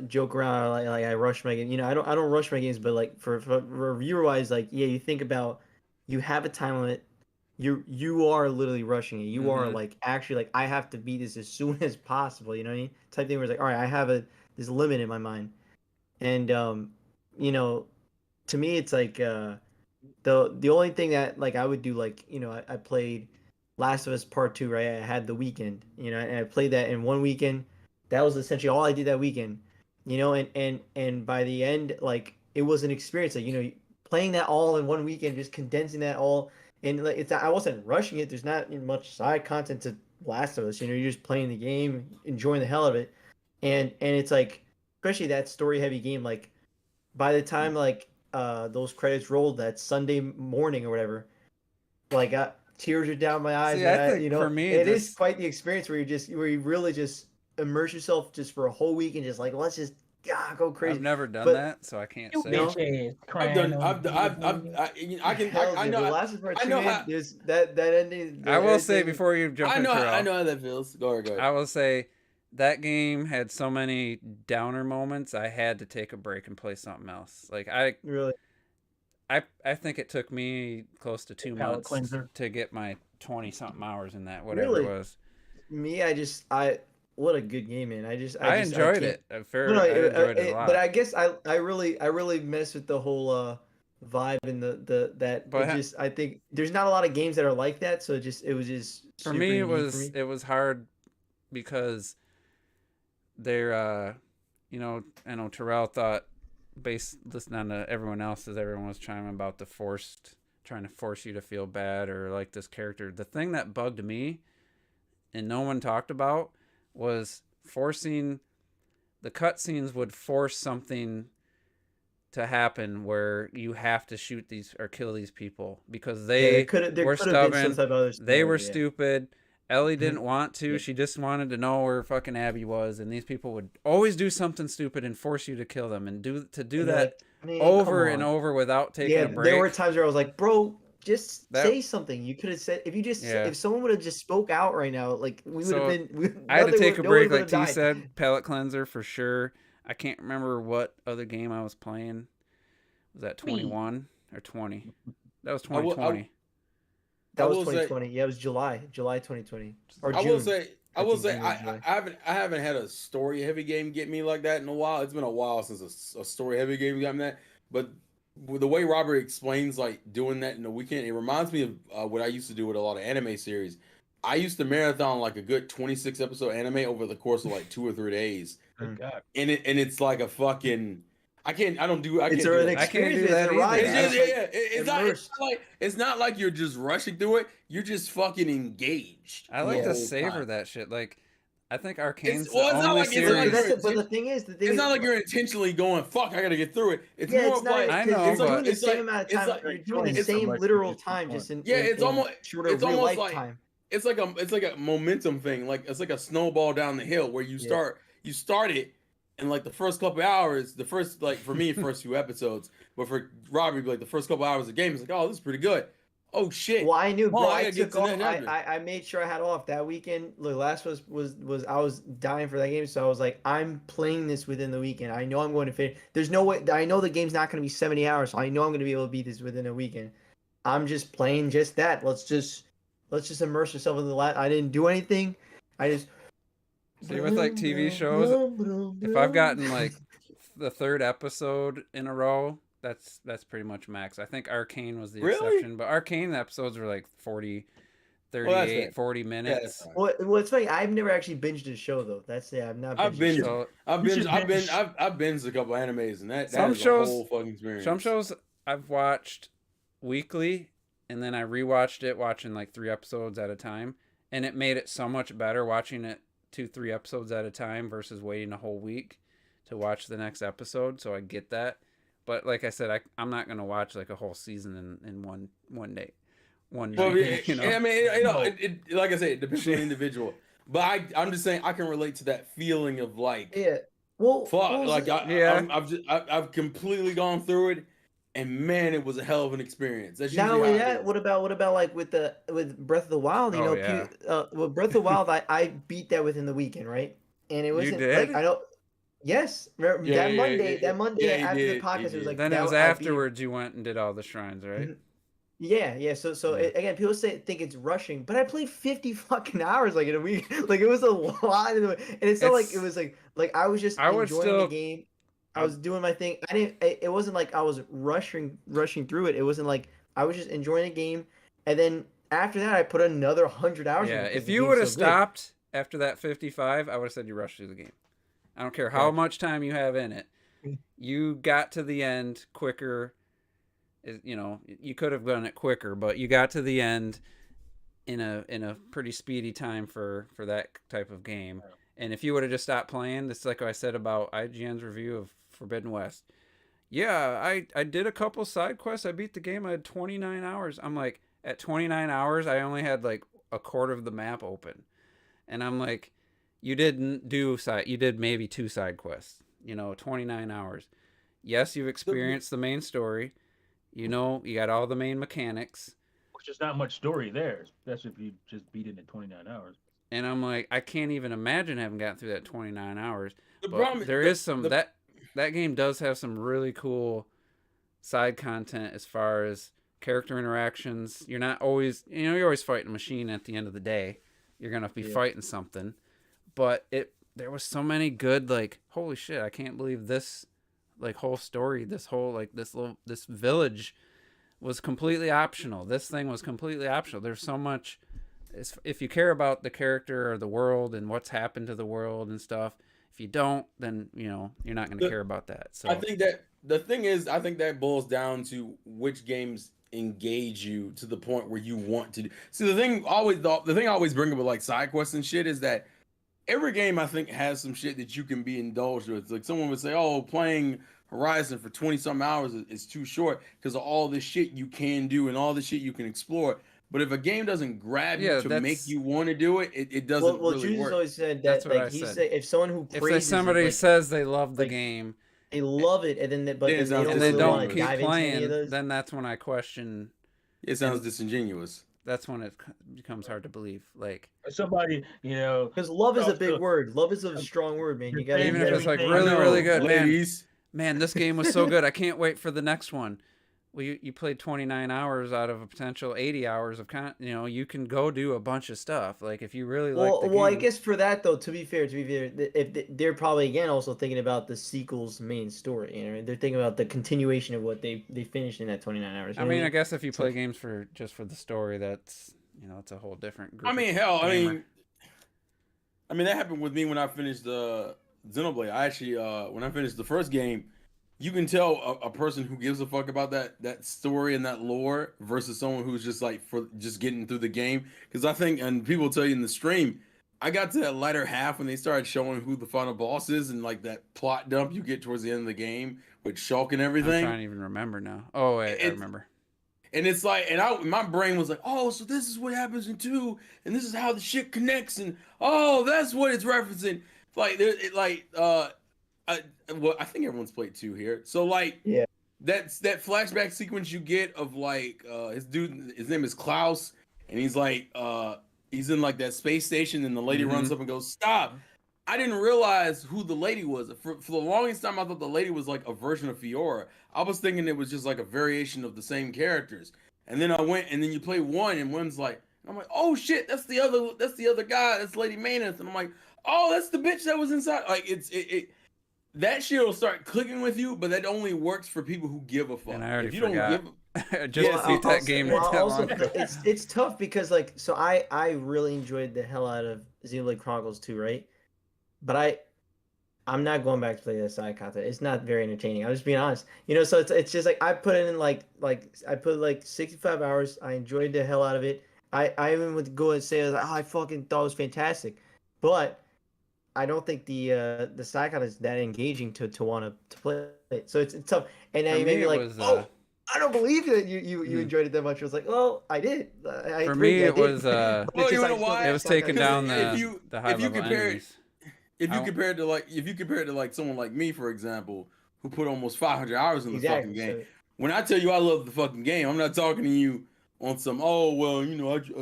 joke around like I rush my game. I don't rush my games, but like for reviewer wise, like, yeah, you think about, you have a time limit. You are literally rushing it. You are like actually like, I have to beat this as soon as possible. You know what I mean? Type thing where it's like, all right, I have this limit in my mind, and to me it's like the only thing that like I would do, like, I played Last of Us Part 2, right? I had the weekend, and I played that in one weekend. That was essentially all I did that weekend, and by the end, like, it was an experience, like, playing that all in one weekend, just condensing that all. And like, I wasn't rushing it. There's not much side content to Last of Us. You're just playing the game, enjoying the hell of it, and it's like, especially that story heavy game. Like, by the time like those credits rolled that Sunday morning or whatever, like, tears are down my eyes. See, I think for me, it is quite the experience where you really just immerse yourself just for a whole week and just like, let's just go crazy. I've never done that, so I can't say. I know how. There's that ending. I will say before you jump into it, I know how that feels. Go ahead. I will say that game had so many downer moments. I had to take a break and play something else. Like, really, I think it took me close to 2 months to get my 20 something hours in that, whatever it was. Me, what a good game, man. I enjoyed it. I enjoyed it a lot. But I guess I really mess with the whole vibe and I think there's not a lot of games that are like that, so it was just for me it was hard because they're I know Terrell thought, listening to everyone else, as everyone was chiming about trying to force you to feel bad or like this character. The thing that bugged me and no one talked about was forcing the cutscenes would force something to happen where you have to shoot these or kill these people because there they could have were been some stubborn. type of other They were scenario, yeah. stupid. Ellie Mhm. didn't want to. Yeah. She just wanted to know where fucking Abby was, and these people would always do something stupid and force you to kill them, and do And that you're like, man, over come and on. over without taking Yeah, a break. there were times where I was like, bro, just That- say something. You could have said if you just Yeah. if someone would have just spoke out right now, like we would have So, been. I had to take a no break, one like would have T died. said, palate cleanser for sure. I can't remember what other game I was playing. Was that 21 or 20? That was 2020. That I was will say- 2020. Yeah, it was July 2020 or I June. will say, I think June or I July. haven't had a story heavy game get me like that in a while. It's been a while since a story heavy game got me that. But with the way Robert explains like doing that in the weekend, it reminds me of what I used to do with a lot of anime series. I used to marathon like a good 26 episode anime over the course of like 2 or 3 days, Good God. and it's like a fucking. I can't do It's that. an I can't experience. do It's that a either. ride. It's I just, It's yeah, like it's not like you're just rushing through it. You're just fucking engaged. I like Yeah. to the whole savor time. that shit. Like, I think Arcane's well, it's the not only like- it's not series. like you're- but the thing is, It's not like you're intentionally going, fuck, I gotta get through it. It's yeah, more it's of not. like, I Because know, you're but- doing the it's same like- amount of it's time. like- You're doing the it's same almost literal just time, fun. just in Yeah, it's in almost- shorter it's real almost life like- time. it's like a momentum thing. Like it's like a snowball down the hill where you Yeah. start it, and like the first couple hours, the first like for me first few episodes, but for Robbie like the first couple hours of the game, it's like, oh, this is pretty good. Oh shit. Well, I knew, bro. Oh, I I gotta get took to off. that chapter. I made sure I had off that weekend. Look, last was I was dying for that game, so I was like, I'm playing this within the weekend. I know I'm going to finish. There's no way. I know the game's not going to be 70 hours, so I know I'm going to be able to beat this within a weekend. I'm just playing just that. Let's just immerse yourself in the last. I didn't do anything. I just. See, with like TV shows, if I've gotten like the third episode in a row, that's pretty much max. I think Arcane was the Really? exception, but Arcane episodes were like 40, Well, that's 38, fair. 40 Yeah, minutes. that's fine. Well, it's funny. I've never actually binged a show though. That's I've not. I've binged a binged- show. So I've You been should binge- I've binged a couple animes, and that Some is shows- a whole fucking experience. some shows I've watched weekly, and then I rewatched it, watching like 3 episodes at a time, and it made it so much better watching it 2-3 episodes at a time versus waiting a whole week to watch the next episode. So I get that, but like I said, I'm not gonna watch like a whole season in one day. One Well, night, you know. I mean, like I said, it depends on the individual. But I'm just saying I can relate to that feeling of like, Yeah. Well, fuck, what was like it? Yeah. I've completely gone through it, and man, it was a hell of an experience. That's Not usually only how it that, is. what about like with Breath of the Wild? You Oh, know, yeah. with Breath of the Wild, I beat that within the weekend, right? And it wasn't did? like I don't. Yes, remember, Yeah, that yeah, Monday, yeah, that Monday yeah, he after did, the he podcast, it did. was like Then it that was I beat it. afterwards you went and did all the shrines, right? Mhm. Yeah. So Yeah. again, people think it's rushing, but I played 50 fucking hours like in a week. Like it was a lot, and it's not like it It's- was like I was just I would enjoying still- the game. I was doing my thing. I didn't. It wasn't like I was rushing through it. It wasn't like I was just enjoying the game, and then after that, I put another 100 hours. in Yeah, it 'cause if the you game's would have so good. stopped after that 55, I would have said you rushed through the game. I don't care how Gotcha. much time you have in it. You got to the end quicker. You know, you could have done it quicker, but you got to the end in a pretty speedy time for that type of game. And if you would have just stopped playing, it's like I said about IGN's review of Forbidden West. Yeah, I did a couple side quests. I beat the game. I had 29 hours. I'm like, at 29 hours, I only had like a quarter of the map open. And I'm like, you didn't do you did maybe 2 side quests, 29 hours. Yes, you've experienced the main story. You got all the main mechanics. Which is not much story there, especially if you just beat it in 29 hours. And I'm like, I can't even imagine having gotten through that 29 hours. The But problem there is some that game does have some really cool side content as far as character interactions. You're not always, you're always fighting a machine at the end of the day. You're going to be fighting something. But there was so many good, like, holy shit, I can't believe this, like, whole story, this whole, like, this village was completely optional. This thing was completely optional. There's so much, if you care about the character or the world and what's happened to the world and stuff, if you don't, then, you're not going to care about that. So I think that the thing is, I think that boils down to which games engage you to the point where you want to do. See, the thing I always bring up with like side quests and shit is that every game I think has some shit that you can be indulged with. Like someone would say, "Oh, playing Horizon for 20 something hours is too short because of all this shit you can do and all the shit you can explore. But if a game doesn't grab you Yeah, to make you want to do it, it doesn't Well, really Juice work. always said That's that what I like he said. said if someone who If praises somebody it, says they love the like, game they love it, and then but Then it then they sounds don't and they really want don't to keep dive into any of playing, those. then that's when I question. It sounds And- disingenuous. That's when it becomes hard to believe. Like, Somebody, Because love is a big also- word. Love is a strong word, man. You gotta even you if gotta- it's like everything- really, I know, really good, ladies. man, this game was so good. I can't wait for the next one. Well, you played 29 hours out of a potential 80 hours of you can go do a bunch of stuff. Like if you really like the game. Well, I guess for that though, to be fair, if they're probably again also thinking about the sequel's main story, you know, they're thinking about the continuation of what they finished in that 29 hours. I mean, I guess if you play games for just for the story, that's it's a whole different group. I mean, hell, gamer. I mean that happened with me when I finished Xenoblade. I actually when I finished the first game, you can tell a person who gives a fuck about that story and that lore versus someone who's just like for just getting through the game. Because I think, and people tell you in the stream, I got to that latter half when they started showing who the final boss is and like that plot dump you get towards the end of the game with Shulk and I'm everything. trying to even remember now. Oh wait, I remember. And it's like, my brain was like, oh, so this is what happens in 2, and this is how the shit connects, and oh, that's what it's referencing. I think everyone's played 2 here. So like, Yeah. That's that flashback sequence you get of like his name is Klaus, and he's like he's in like that space station, and the lady runs up and goes, "Stop!" I didn't realize who the lady was. For the longest time, I thought the lady was like a version of Fiora. I was thinking it was just like a variation of the same characters. And then I went, and then you play 1, and 1's like, I'm like, oh shit, that's the other guy, that's Lady Manus, and I'm like, oh, that's the bitch that was inside. Like that shit will start clicking with you, but that only works for people who give a fuck. And I already if you forgot. don't give, Just beat that game not that long ago. It's tough because like so I really enjoyed the hell out of Xenoblade Chronicles 2, right? But I'm not going back to play that side content. It's not very entertaining. I'm just being honest. So it's just like I put it in like I put like 65 hours. I enjoyed the hell out of it. I even would go and say I fucking thought it was fantastic, but I don't think the side content is that engaging to want to play it. So it's tough. And then you made me like, I don't believe that you enjoyed it that much. I was like, well, I did. For me, it was well, you know why? It was taking down the high if you level compare enemies. If you compare it to like someone like me, for example, who put almost 500 hours in the fucking game. So, when I tell you I love the fucking game, I'm not talking to you on some, oh, well, I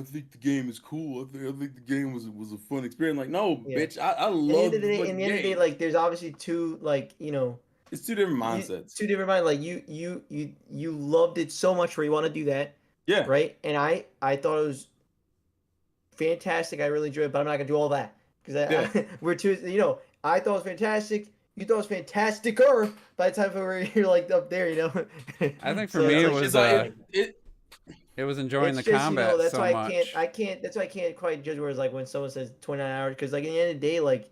think the game is cool. I think the game was a fun experience. Like, no, bitch, I love the game. In the end of the day, like, there's obviously two, like, it's two different mindsets. Two different minds. Like, you loved it so much where you want to do that. Yeah. Right? And I thought it was fantastic. I really enjoyed it, but I'm not going to do all that. Because we're too, I thought it was fantastic. You thought it was fantasticer by the time you're like up there, I think for me, it was it was enjoying the combat that's so why much. That's why I can't quite judge where it's like when someone says 29 hours, because like at the end of the day, like,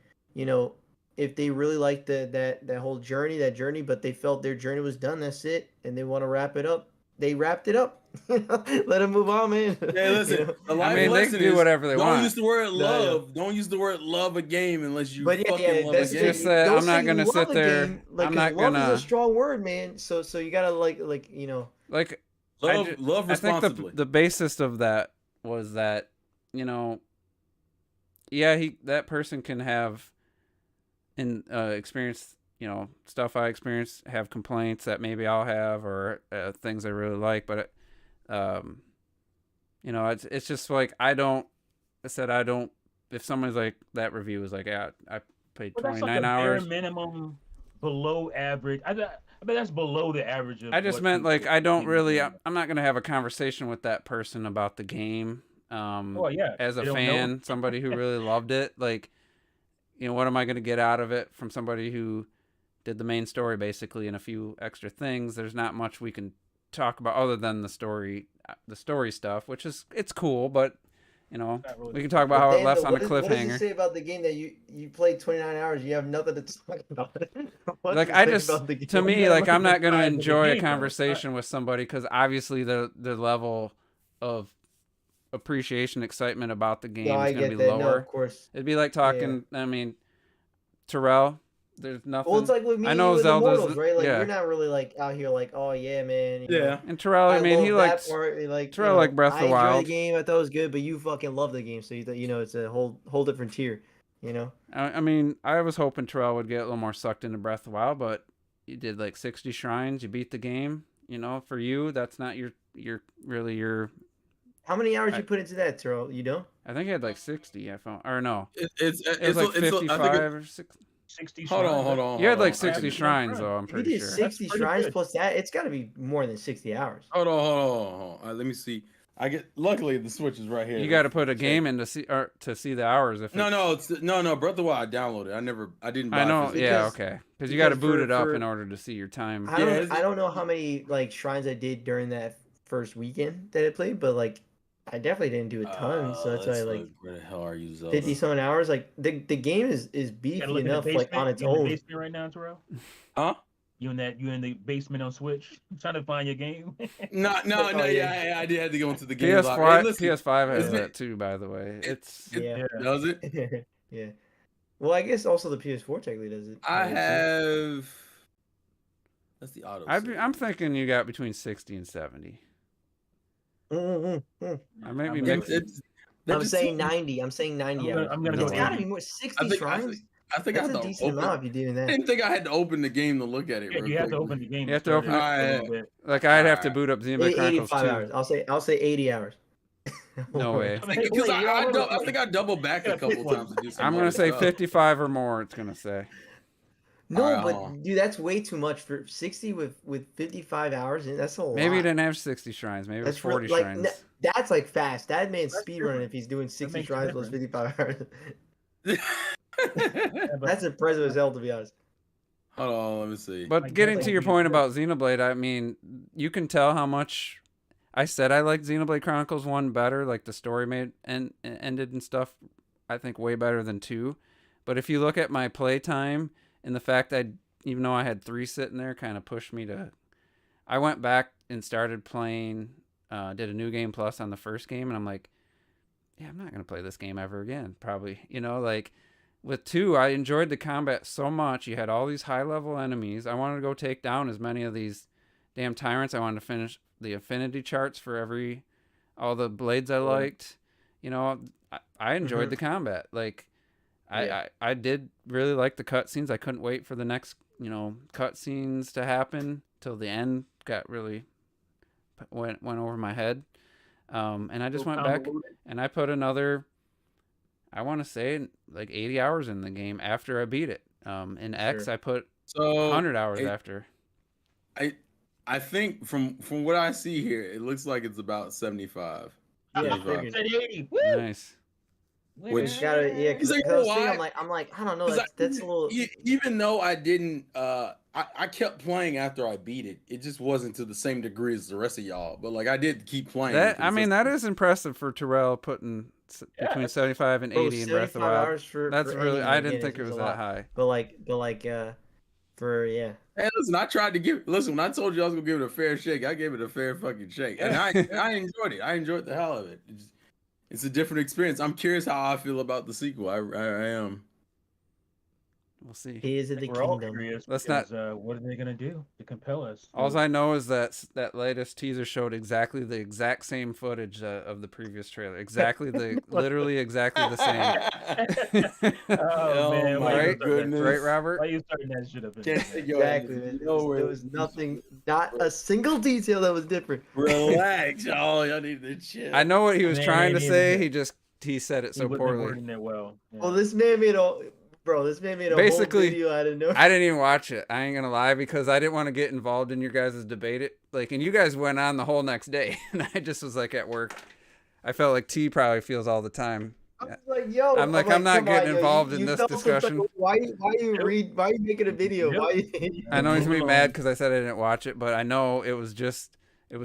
if they really liked that whole journey, but they felt their journey was done, that's it, and they want to wrap it up, they wrapped it up. Let them move on, man. Hey, listen. They can do whatever they want. Don't use the word love. Don't use the word love a game unless you fucking love a game. Just that I'm not gonna sit there. Like, I'm not love gonna. is a strong word, man. So you gotta like. Love responsibly. I think the basis of that was that, that person can have experience, stuff I experience, have complaints that maybe I'll have, or things I really like, but it's just like if somebody's like, that review is like, yeah, I played 29 hours. Bare minimum below average. I bet that's below the average. I just meant like I'm not gonna have a conversation with that person about the game. As a fan, somebody who really loved it, like, what am I gonna get out of it from somebody who did the main story basically and a few extra things? There's not much we can talk about other than the story stuff, which it's cool, but we can talk about how it left on a cliffhanger. What does it say about the game that you played 29 hours? You have nothing to talk about. Like, to me, like, I'm not going to enjoy a conversation with somebody because obviously the level of appreciation, excitement about the game is going to be lower. No, of course. It'd be like talking. I mean, Terrell, there's nothing. Well, it's like with me I know with Zelda's Immortals, right? Like yeah. we're not really like out here like, oh yeah, man. You know, Yeah. And Terrell, I mean, he love that liked part. Like Terrell liked Breath of I the enjoy Wild. the game. I thought it was good, but you fucking love the game, so you know it's a whole different tier. You know. I mean, I was hoping Terrell would get a little more sucked into Breath of the Wild, but you did like 60 shrines. You beat the game. You know, for you, that's not your really your. How many hours I- you put into that, Terrell? You know? I think he had like 60. I found, or no, It's it was like I think 55 or 60. 60 hold on, shrines. hold on. You had hold like on. 60 I- shrines, though. I'm If you pretty did sure. 60 pretty shrines good. plus that, it's got to be more than 60 hours. Hold on, hold on, hold on. All right, let me see. Luckily the Switch is right here. You got to put a game in to see the hours. If No, it's, no, Breath of the Wild. I downloaded. I didn't. Buy I know. physical. Yeah, Because- okay. Because you got to because boot it up for- in order to see your time. I don't, Yeah, I don't know how many like shrines I did during that first weekend that I played, but like I definitely didn't do a ton, so that's why let's like look. Where the hell are you, Zelda? 50 something hours. Like the game is You gotta beefy look in the enough like on basement. its You in the own. basement right now, Terrell? Huh? You in the basement on Switch? Trying to find your game? No, Oh, yeah, I did have to go into the game. Hey, PS5 listen, PS5 has isn't that it- too, by the way. It's Yeah. Does it? Yeah. Well, I guess also the PS4 technically does it. I right, too. have. That's the auto. I'm thinking you got between 60 and 70. I might be I'm mixing. I'm saying 90. I'm saying 90 hours. I'm gonna No It's go way. got to 80. be more. I 60 think shrines? I think That's I a had to decent open. amount if you're doing I that. didn't think I had to open the game to look at it. Yeah, real you have to quick. open the game. You have to start open it. a little bit. Like I'd have to Alright. boot up Xenoblade Chronicles 85 too. hours. I'll say 80 hours. No way. I mean, hey, Because wait, you I almost- think I doubled back a gotta pick couple one. times to do some I'm gonna other say stuff. 55 or more. It's gonna say. No, Alright, but hold on. dude, that's way too much for 60 with 55 hours. That's a lot. Maybe he didn't have 60 shrines. Maybe it was That's 40 like shrines. that's like fast. That man's That's speedrunning different. if he's doing 60 makes a shrines plus difference. 55 hours. Yeah, but That's impressive as hell, to be honest. Hold on, let me see. But Like, getting that's to like your being point quick. about Xenoblade, I mean, you can tell how much I said I liked Xenoblade Chronicles 1 better. Like the story made and ended and stuff, I think way better than 2. But if you look at my play time and the fact that even though I had 3 sitting there, kind of pushed me to. I went back and started playing, did a new game plus on the first game, and I'm like, yeah, I'm not going to play this game ever again, probably. You know, like with 2, I enjoyed the combat so much. You had all these high level enemies. I wanted to go take down as many of these damn tyrants. I wanted to finish the affinity charts for all the blades I liked. You know, I enjoyed Mhm. the combat. Like, Yeah. I did really like the cutscenes. I couldn't wait for the next, cutscenes to happen till the end got really went over my head. And I just went back and I put another, I want to say like 80 hours in the game after I beat it. In X, Sure. I put So 100 hours it- after. I think from what I see here, it looks like it's about 75. Yeah, I 75. said 80. Woo! Nice. Which- Gotta, yeah, because Because I you know was thinking, why? I'm like, I don't know, 'Cause that's a little. Even though I didn't, I kept playing after I beat it. It just wasn't to the same degree as the rest of y'all. But like I did keep playing. That I mean, that consistently. is impressive for Terrell putting between that's- 75 and 80 in Breath of the 75 Wild. hours for That's for really. any I game didn't think it is was a that lot. high. But for yeah. Hey, listen, I tried to give. Listen, when I told you I was gonna give it a fair shake, I gave it a fair fucking shake, and I enjoyed it. I enjoyed the hell of it. It's a different experience. I'm curious how I feel about the sequel. I am. We'll see. Tears of the We're all Kingdom. curious. Let's Because, what are they gonna do to compel us? All I know is that latest teaser showed exactly the exact same footage of the previous trailer. Literally exactly the same. Oh, man, my right? goodness! Right, Robert? Why you starting that shit up? In Can't there? take your Exactly, ass man. nowhere. There was nothing, not a single detail that was different. Relax, y'all. Y'all need to chill. I know what he was Man, trying to he say. was- He said it He so wasn't poorly. wording it well. Yeah. Well, this man made a Basically, whole video out of nowhere. I didn't even watch it. I ain't gonna lie because I didn't want to get involved in your guys' debate. And you guys went on the whole next day, and I just was like at work. I felt like T probably feels all the time. I was like, yo, I'm not come getting on, yo, involved in you this felt some type discussion. of- Why you making a video? Why? I know he's gonna be Moving mad on. because I said I didn't watch it, but I know it was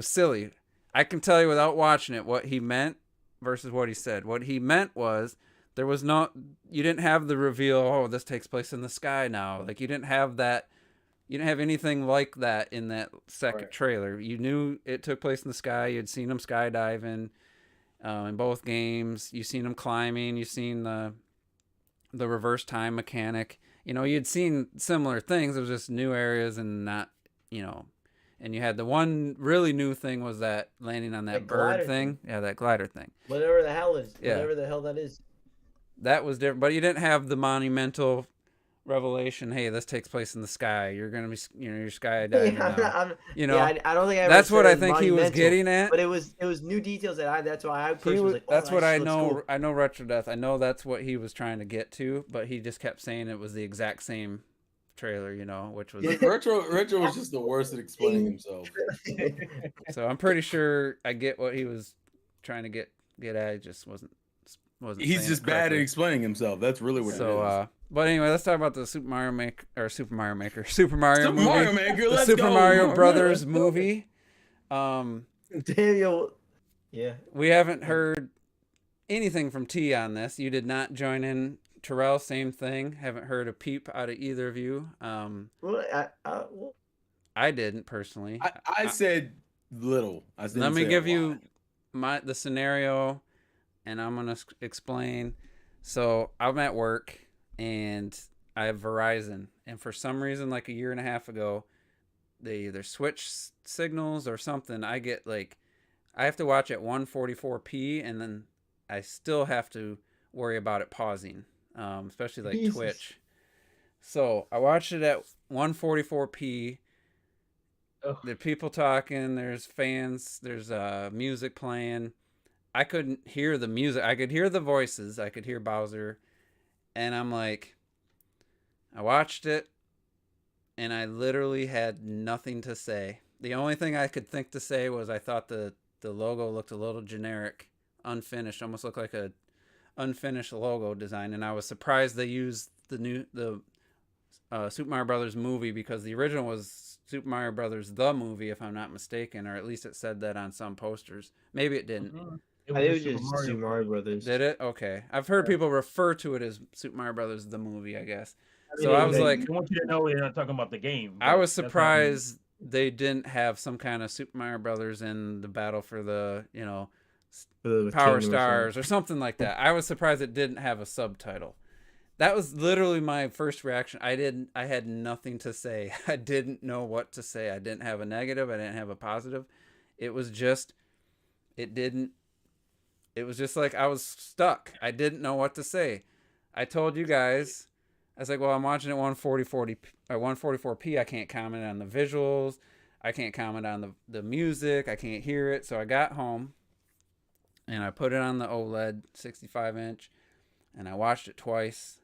silly. I can tell you without watching it what he meant versus what he said. What he meant was you didn't have the reveal, oh, this takes place in the sky now. Like you didn't have that. You didn't have anything like that in that second Right. trailer. You knew it took place in the sky. You'd seen him skydiving in both games. You've seen him climbing. You've seen the the reverse time mechanic. You know, you'd seen similar things. It was just new areas and not, you know. And you had the one really new thing was that landing on that That bird glider thing. Yeah, that glider thing. Whatever the hell is, Yeah. whatever the hell that is. That was different, but you didn't have the monumental revelation. Hey, this takes place in the sky. You're gonna be, you know, your skydiving now. You know, I don't think I ever that's said what it I was think he was monumental, getting at. But it was new details that that's why I personally was like, that's what I looks know. cool. I know Retro Death. I know that's what he was trying to get to, but he just kept saying it was the exact same trailer, you know, which was Retro was just the worst at explaining himself. So I'm pretty sure I get what he was trying to get at. It just wasn't. He's just bad at explaining himself. That's really what it is. But anyway, let's talk about the Super Mario Maker movie. Mario Maker. Let's Super go. Mario Brothers movie. Damn, yeah. We haven't heard anything from T on this. You did not join in. Terrell, same thing. Haven't heard a peep out of either of you. I didn't personally. I said little. Let me give you the scenario, and I'm gonna explain. So I'm at work, and I have Verizon, and for some reason, like a year and a half ago, they either switch signals or something. I get like, I have to watch at 144p, and then I still have to worry about it pausing. Especially like Jesus. Twitch. So I watched it at 144p. There are people talking. There's fans. There's music playing. I couldn't hear the music. I could hear the voices. I could hear Bowser, and I'm like, I watched it, and I literally had nothing to say. The only thing I could think to say was I thought the logo looked a little generic, unfinished, almost looked like a unfinished logo design, and I was surprised they used the Super Mario Brothers movie, because the original was Super Mario Brothers the movie, if I'm not mistaken, or at least it said that on some posters. Maybe it didn't. It was just Super Mario Brothers. Did it? Okay. I've heard people refer to it as Super Mario Brothers the movie, I guess. So I was like, I want you to know we're not talking about the game. I was surprised they didn't have some kind of Super Mario Brothers in the battle for the, you know, Power Stars or something like that. I was surprised it didn't have a subtitle. That was literally my first reaction. I had nothing to say. I didn't know what to say. I didn't have a negative. I didn't have a positive. It was just like I was stuck. I didn't know what to say. I told you guys, I was like, well, I'm watching it 144p. I can't comment on the visuals. I can't comment on the music. I can't hear it. So I got home, and I put it on the OLED 65-inch, and I watched it twice.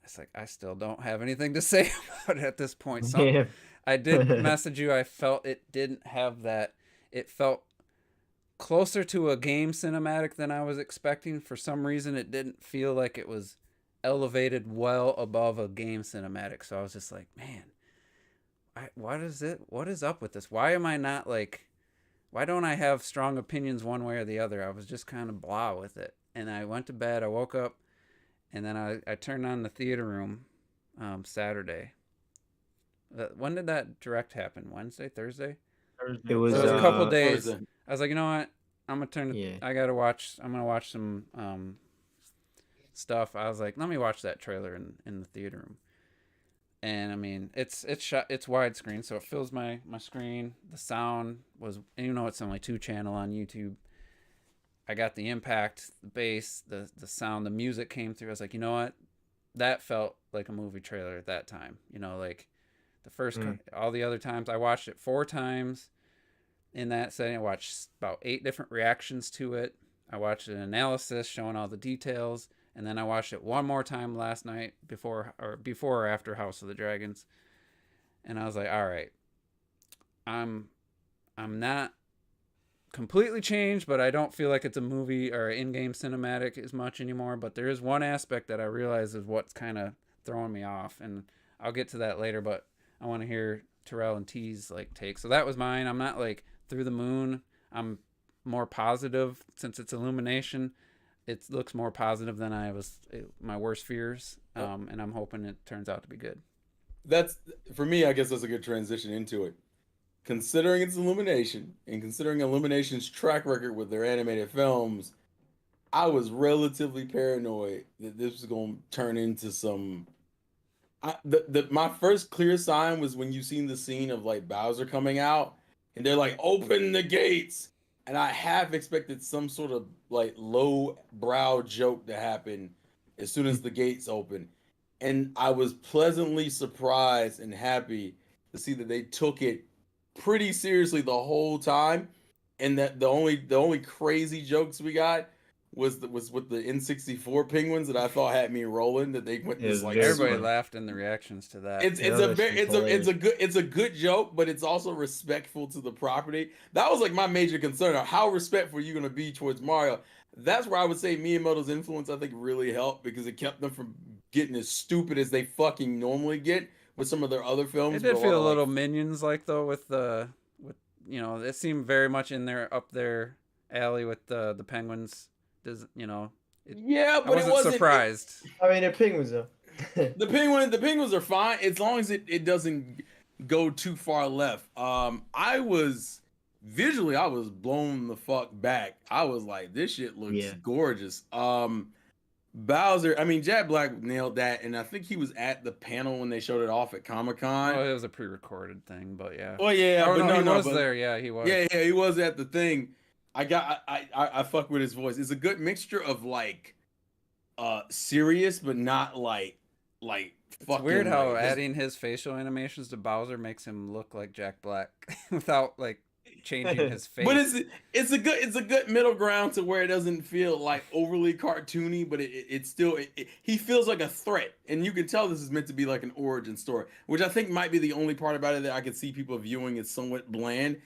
It's like, I still don't have anything to say about it at this point. So I did message you. I felt it didn't have that. It felt closer to a game cinematic than I was expecting. For some reason, it didn't feel like it was elevated well above a game cinematic. So I was just like, man, what is up with this? Why am I not like, why don't I have strong opinions one way or the other? I was just kind of blah with it. And I went to bed. I woke up, and then I turned on the theater room Saturday. When did that direct happen? Wednesday? Thursday? It was a couple days. Thursday. I was like, you know what? I'm gonna turn. I'm gonna watch some stuff. I was like, let me watch that trailer in the theater room. And I mean, it's widescreen, so it fills my screen. The sound was, even though it's only 2-channel on YouTube, I got the impact, the bass, the sound, the music came through. I was like, you know what? That felt like a movie trailer at that time. You know, like the first, all the other times I watched it 4 times in that setting. I watched about 8 different reactions to it. I watched an analysis showing all the details, and then I watched it one more time last night before or after House of the Dragons. And I was like, all right, I'm not completely changed, but I don't feel like it's a movie or in-game cinematic as much anymore. But there is one aspect that I realize is what's kind of throwing me off, and I'll get to that later. But I want to hear Terrell and T's like take. So that was mine. I'm not like through the moon. I'm more positive since it's Illumination. It looks more positive than my worst fears, and I'm hoping it turns out to be good. That's, for me, I guess that's a good transition into it. Considering it's Illumination, and considering Illumination's track record with their animated films, I was relatively paranoid that this was going to turn into some. My first clear sign was when you seen the scene of like Bowser coming out, and they're like, "Open the gates," and I half expected some sort of like low brow joke to happen as soon as the gates open, and I was pleasantly surprised and happy to see that they took it pretty seriously the whole time, and that the only crazy jokes we got was with the N64 penguins that I thought had me rolling, that they went It this was like very Everybody funny. laughed in the reactions to that. it's Yeah, a that very shit's hilarious. it's a good joke, but it's also respectful to the property. That was like my major concern of how respectful you're gonna be towards Mario. That's where I would say Miyamoto's influence, I think, really helped, because it kept them from getting as stupid as they fucking normally get with some of their other films. It did with feel a lot of, little Minions like though, with it seemed very much in there up their alley with the penguins. yeah, I but it wasn't wasn't surprised. I mean, they're penguins though. The penguins are fine as long as it doesn't go too far left. I was blown the fuck back. I was like, this shit looks gorgeous. Bowser, I mean, Jack Black nailed that, and I think he was at the panel when they showed it off at Comic-Con. Oh, it was a pre-recorded thing, but yeah. Oh yeah, Oh, but no, he was but, there. Yeah, he was. Yeah, he was at the thing. I fuck with his voice. It's a good mixture of like serious, but not like It's fucking weird how like, adding his facial animations to Bowser makes him look like Jack Black without like changing his face. But it's a good middle ground to where it doesn't feel like overly cartoony, but it's still he feels like a threat, and you can tell this is meant to be like an origin story, which I think might be the only part about it that I could see people viewing as somewhat bland.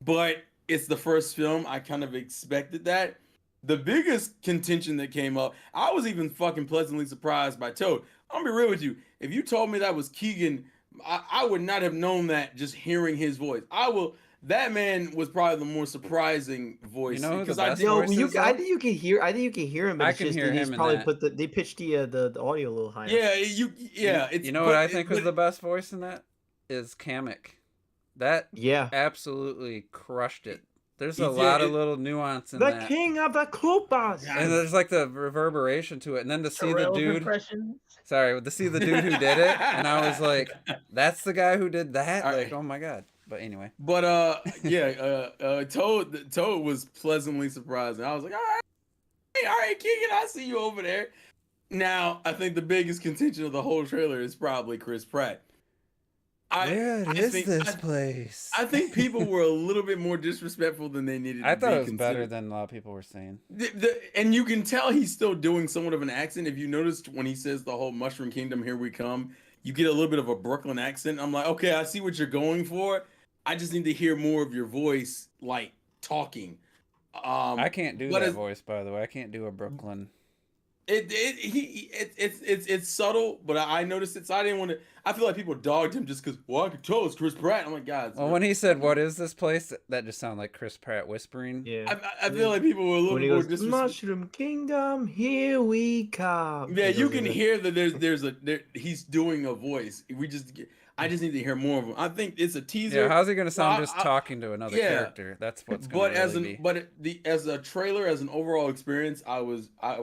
But it's the first film. I kind of expected that. The biggest contention that came up, I was even fucking pleasantly surprised by Toad. I'm gonna be real with you. If you told me that was Keegan, I would not have known that just hearing his voice. That man was probably the more surprising voice. You know who the because best Yo, voice is, I though? think you can hear. I think you can hear him. But I it's can just hear that he's him in probably that. they pitched the audio a little higher. Yeah, You know what I think was the best voice in that is Kamek. That absolutely crushed it. There's a lot of little nuance in that. The king of the Koopas. And there's like the reverberation to it, and then to see the dude. Impressions. Sorry, to see the dude who did it, and I was like, "That's the guy who did that." Like, oh my god. But anyway. But Toad was pleasantly surprising. I was like, all right, Keegan, I see you over there. Now, I think the biggest contention of the whole trailer is probably Chris Pratt. Where is this place? I think people were a little bit more disrespectful than they needed to be. I thought it was better than a lot of people were saying. And you can tell he's still doing somewhat of an accent. If you noticed when he says the whole Mushroom Kingdom, here we come, you get a little bit of a Brooklyn accent. I'm like, okay, I see what you're going for. I just need to hear more of your voice, like talking. I can't do that voice, by the way. I can't do a Brooklyn. It's subtle, but I noticed it. So I didn't want to. I feel like people dogged him just because. Well, I could tell it's Chris Pratt. I'm like, God. Well, when he said, "What is this place?" that just sounded like Chris Pratt whispering. Yeah, I feel like people were a little more disrespectful. Mushroom Kingdom, here we come. Yeah, you can hear that. He's doing a voice. I just need to hear more of him. I think it's a teaser. Yeah, how's he gonna sound just talking to another character? That's what's gonna be. As a trailer, as an overall experience, I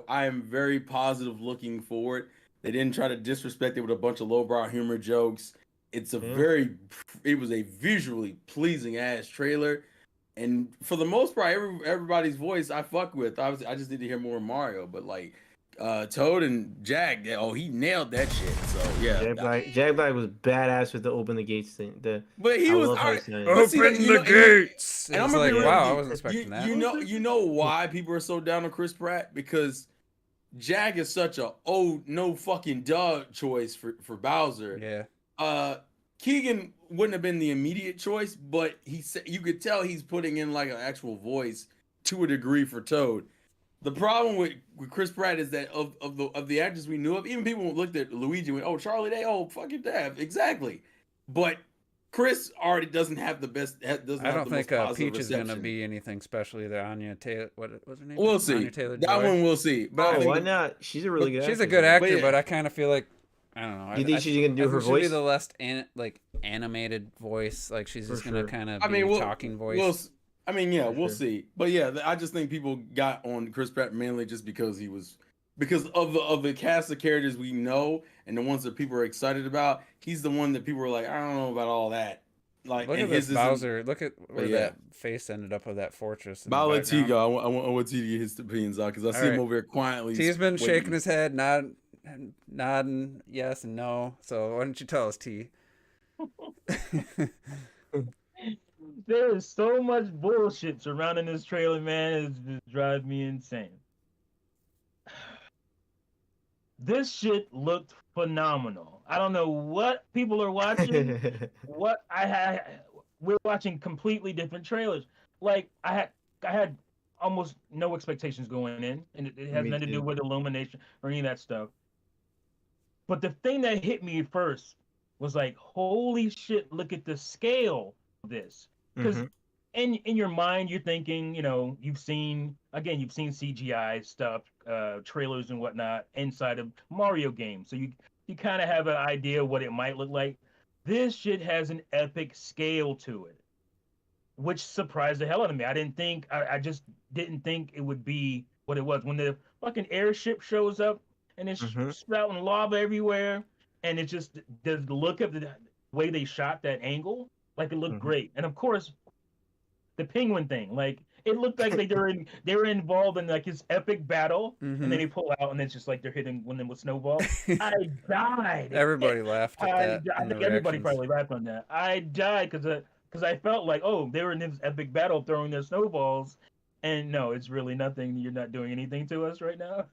am very positive looking forward. They didn't try to disrespect it with a bunch of lowbrow humor jokes. It was a visually pleasing ass trailer, and for the most part, everybody's voice I fuck with. I just need to hear more Mario, but like. Toad and Jack, he nailed that shit. So yeah, Jack Black was badass with the open the gates thing. But he was open the gates. And I'm like, wow, I wasn't expecting that. You know why people are so down on Chris Pratt? Because Jack is such a no fucking duh choice for Bowser. Yeah. Keegan wouldn't have been the immediate choice, but you could tell he's putting in like an actual voice to a degree for Toad. The problem with Chris Pratt is that of the actors we knew of, even people looked at Luigi and went, "Oh, Charlie Day, fucking Dab, exactly." But Chris already doesn't have the best. I don't think Peach is gonna be anything special either. Anya Taylor, what was her name? We'll see. That one we'll see. But why not? She's a really good. She's a good actor, but I kind of feel like I don't know. You think she's gonna do her voice? Be the less animated voice. Like she's just gonna kind of be talking voice. I mean, yeah, For we'll sure. see. But yeah, I just think people got on Chris Pratt mainly just because because of the cast of characters we know and the ones that people are excited about. He's the one that people are like, I don't know about all that. Like, Look and at this his isn't. Bowser. Look at But where yeah, that face ended up of that fortress in but the I'll let T background. go. I want T to get his opinions out because I All see him right. over here quietly T's been shaking waiting. his head, nodding yes and no. So why don't you tell us, T? There is so much bullshit surrounding this trailer, man. It's just drives me insane. This shit looked phenomenal. I don't know what people are watching. What I had, we're watching completely different trailers. Like I had almost no expectations going in, and it has Me nothing to do too. with illumination or any of that stuff. But the thing that hit me first was like, holy shit, look at the scale of this. Because Hmm. in your mind, you're thinking, you've seen CGI stuff, trailers and whatnot inside of Mario games. So you kind of have an idea what it might look like. This shit has an epic scale to it, which surprised the hell out of me. I just didn't think it would be what it was when the fucking airship shows up and it's Hmm. spouting lava everywhere, and it's just the look of the way they shot that angle, like it looked Hmm. great. And of course, the penguin thing, like it looked like they were involved in like this epic battle, and then Mm-hmm. they pull out, and it's just like they're hitting them with snowballs. I died. Everybody laughed at that I in the think everybody reactions. probably laughed on that. I died because I felt like, oh, they were in this epic battle throwing their snowballs, and no, it's really nothing. You're not doing anything to us right now.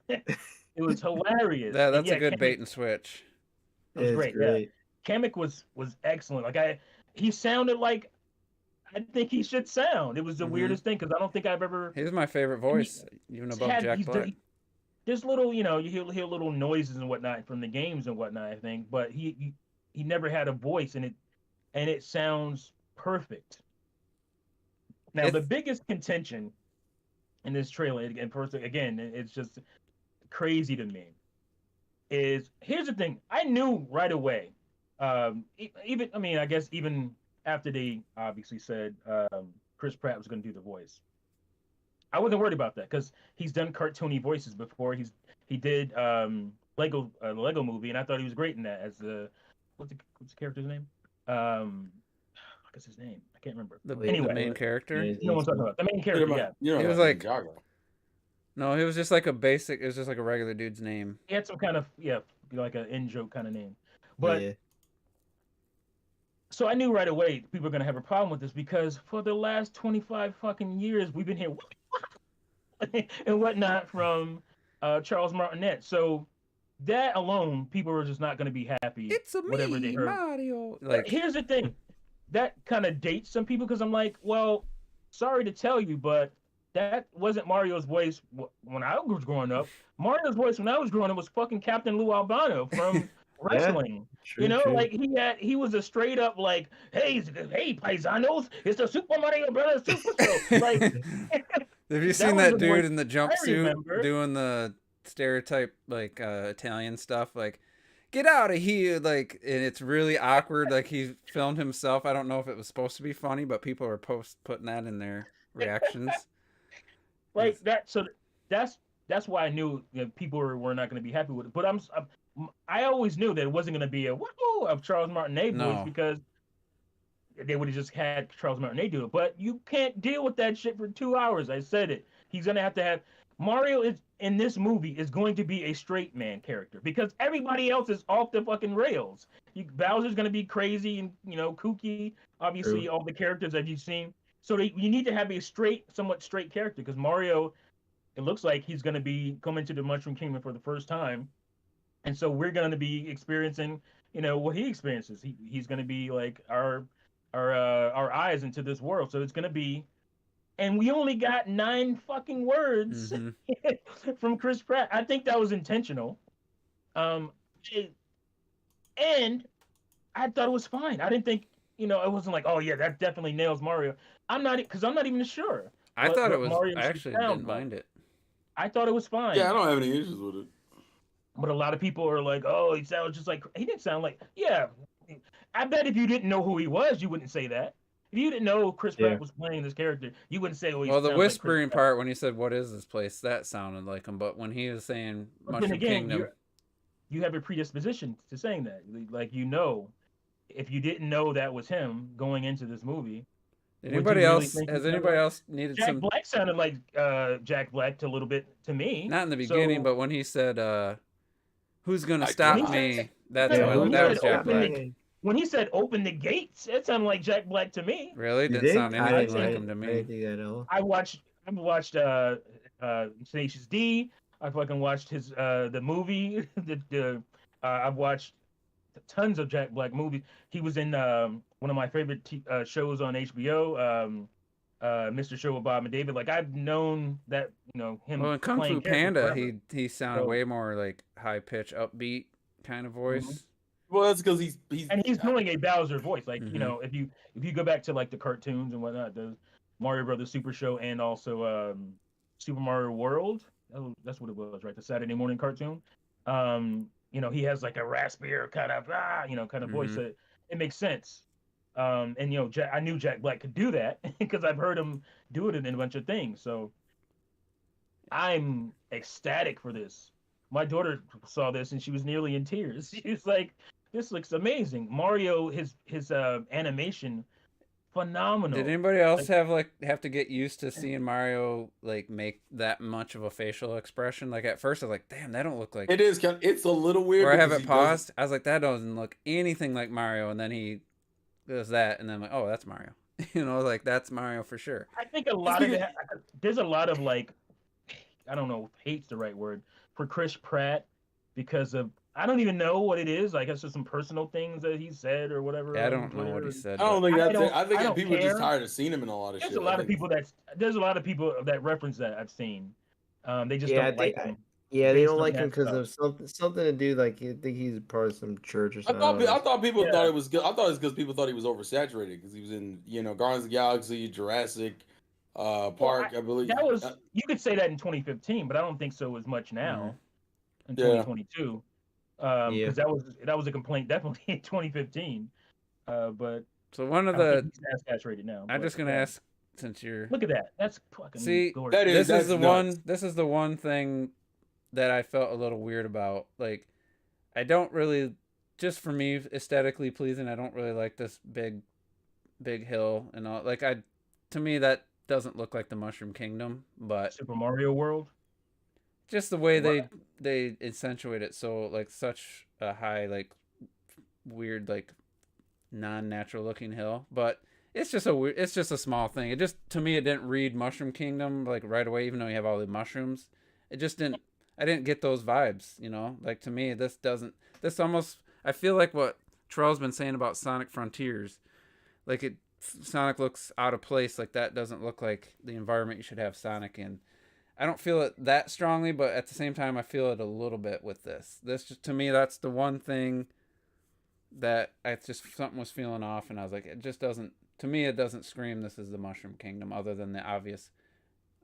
It was hilarious, Yeah, and that's a yeah, good Kamek, bait and switch. it was It's great. Yeah, great. Kamek was excellent. He sounded like I think he should sound. It was the Mm-hmm. weirdest thing because I don't think I've ever. He's my favorite And he voice, even above had Jack he's Black. there's little, you hear little noises and whatnot from the games and whatnot. I think, but he never had a voice, and it sounds perfect. Now, the It's biggest contention in this trailer, and first again, it's just crazy to me. Is here's the thing: I knew right away. Even I mean, I guess even after they obviously said Chris Pratt was going to do the voice, I wasn't worried about that because he's done cartoony voices before. He did Lego movie, and I thought he was great in that as the what's the character's name? What's his name? I can't remember. the Oh, yeah, the Anyway, main but yeah, character. you know what I'm talking about. The main You character, know, yeah. you know He was about like Ninjago. no, he was just like a basic. It was just like a regular dude's name. He had some kind of like an in joke kind of name. But yeah. so I knew right away people were gonna have a problem with this because for the last 25 fucking years we've been here and whatnot from Charles Martinet. So that alone, people were just not gonna be happy. It's a Whatever they me, heard. Mario. But Like here's the thing, that kind of dates some people because I'm like, well, sorry to tell you, but that wasn't Mario's voice when I was growing up. Mario's voice when I was growing up was fucking Captain Lou Albano from Yeah. wrestling. True. True. Like he was a straight up like, hey paisanos, it's the Super Mario Brothers Super Show. Like have you that seen was that the voice dude in the I jumpsuit remember. doing the stereotype like Italian stuff? Like, get out of here! Like, and it's really awkward. Like he filmed himself. I don't know if it was supposed to be funny, but people were putting that in their reactions. Like that. So that's that's why I knew people were not going to be happy with it. But I always knew that it wasn't going to be a whoa of Charles Martinet voice No. because they would have just had Charles Martinet do it. But you can't deal with that shit for 2 hours. I said it. He's going to have Mario is in this movie is going to be a straight man character because everybody else is off the fucking rails. Bowser's going to be crazy and kooky. Obviously, True. all the characters that you've seen. So you need to have a somewhat straight character because Mario, it looks like he's going to be coming to the Mushroom Kingdom for the first time, and so we're going to be experiencing, what he experiences. He's going to be like our eyes into this world. So it's going to be, and we only got 9 fucking words from Chris Pratt. I think that was intentional. Um, and I thought it was fine. I didn't think, it wasn't like, oh yeah, that definitely nails Mario. I'm not even sure. I thought it was. Mario I should actually sound didn't like. mind it. I thought it was fine. Yeah, I don't have any issues with it. But a lot of people are like, oh, he sounds just like he didn't sound like. Yeah, I bet if you didn't know who he was, you wouldn't say that. If you didn't know Chris Yeah. Pratt was playing this character, you wouldn't say, "Oh, he Well, the sounds like Chris whispering Pratt." part when he said, "What is this place?" that sounded like him. But when he was saying But then Mushroom again, Kingdom, you have a predisposition to saying that. Like you know, if you didn't know that was him going into this movie, would anybody you really else think he has sounded anybody like else needed Jack some? Black? Sounded like Jack Black to a little bit to me. Not in the beginning, So but when he said, "Who's gonna I stop when he do. said, me?" That's Yeah, when he that said was Jack open Black. the when he said open the gates, it sounded like Jack Black to me. Really, You didn't sound think? anything I like him to I me. didn't think that at all. I've watched Tenacious D. I fucking watched his the movie. I've watched tons of Jack Black movies. He was in one of my favorite shows on HBO, Mr. Show with Bob and David. Like I've known that him Well, in Kung playing Fu characters Panda, forever. he sounded So, way more like high pitch, upbeat kind of voice. Well, that's because he's and he's doing a Bowser voice. Like Mhm. if you go back to like the cartoons and whatnot, the Mario Brothers Super Show and also Super Mario World. That's what it was, right? The Saturday morning cartoon. He has like a raspier kind of voice. Mhm. So it makes sense. And I knew Jack Black could do that because I've heard him do it in a bunch of things. So I'm ecstatic for this. My daughter saw this and she was nearly in tears. She was like, "This looks amazing." Mario, his animation, phenomenal. Did anybody else Like, have to get used to seeing Mario like make that much of a facial expression? Like at first I was like, "Damn, that don't look like." it is kind of, it's a little weird. Or I have because it he does- paused. I was like, "That doesn't look anything like Mario," and then he does that, and then I'm like, "Oh, that's Mario." Like that's Mario for sure. I think a lot of it. There's a lot of like, I don't know, if hate's the right word for Chris Pratt because of I don't even know what it is. Like it's just some personal things that he said or whatever. Yeah, I on don't know what Twitter. he said. I don't but- think I that's don't- it. I think I don't people are just care. tired of seeing him in a lot of There's shit. a lot of people that reference that I've seen. They just Yeah, don't like him. Yeah, they based don't on like that him because stuff. of something to do. Like, I think he's part of some church or I something. thought people Yeah. thought it was good. I thought it was because people thought he was oversaturated because he was in Guardians of the Galaxy, Jurassic Park, I believe. That was you could say that in 2015, but I don't think so as much now in Yeah. 2022. Because that was a complaint definitely in 2015. But So one of I don't the think he's as saturated now. I'm but, just gonna yeah. ask since you're Look at that. That's fucking See, gorgeous. That is- this is that's the nuts. this is the one thing that I felt a little weird about. Like I don't really just for me aesthetically pleasing, I don't really like this big hill and all. Like to me that doesn't look like the Mushroom Kingdom, but Super Mario World. just the way they accentuate it so like such a high like weird like non-natural looking hill, but it's just a small thing. It just to me it didn't read Mushroom Kingdom like right away, even though you have all the mushrooms. It just didn't. I didn't get those vibes. Like to me this doesn't. This almost I feel like what Terrell's been saying about Sonic Frontiers, like Sonic looks out of place. Like that doesn't look like the environment you should have Sonic in. I don't feel it that strongly, but at the same time I feel it a little bit with this. This just to me that's the one thing that I just something was feeling off, and I was like, it just doesn't. To me, it doesn't scream this is the Mushroom Kingdom, other than the obvious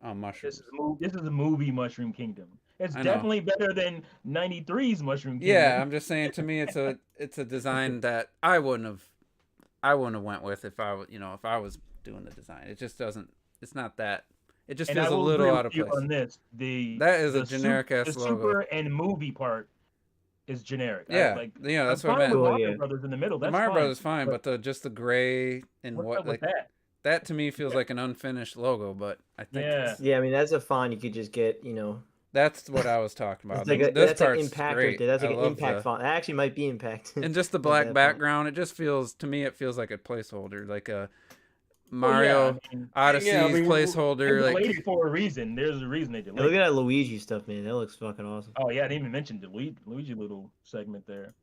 mushrooms. This is a movie Mushroom Kingdom. It's I know. definitely better than '93's Mushroom Kingdom. Yeah, I'm just saying. To me, it's a design that I wouldn't have went with if I was doing the design. It just doesn't. It's not that. It just And I feels a will little agree out of with you place. on this. That is a the generic ass the logo. super and movie part is generic. Yeah, that's what I I'm fine meant. with Well, Mario yeah. Brothers in the middle. The That's Mario fine. Brothers fine, but just the gray and What's what up with like that? that to me feels like an unfinished logo. But I think Yeah. Yeah, I mean that's a font you could just get. that's what I was talking about. It's like This that's like part's impact great. right there. That's like I an love impact font. That actually might be impact. and just the With black that font. background. It just feels to me. It feels like a placeholder, like a Well, Mario yeah, I mean, Odyssey's Yeah, I mean, they placeholder. delayed Like it for a reason. There's a reason they Hey, delayed look it. at that Luigi stuff, man. That looks fucking awesome. Oh yeah, I didn't even mention the Luigi little segment there.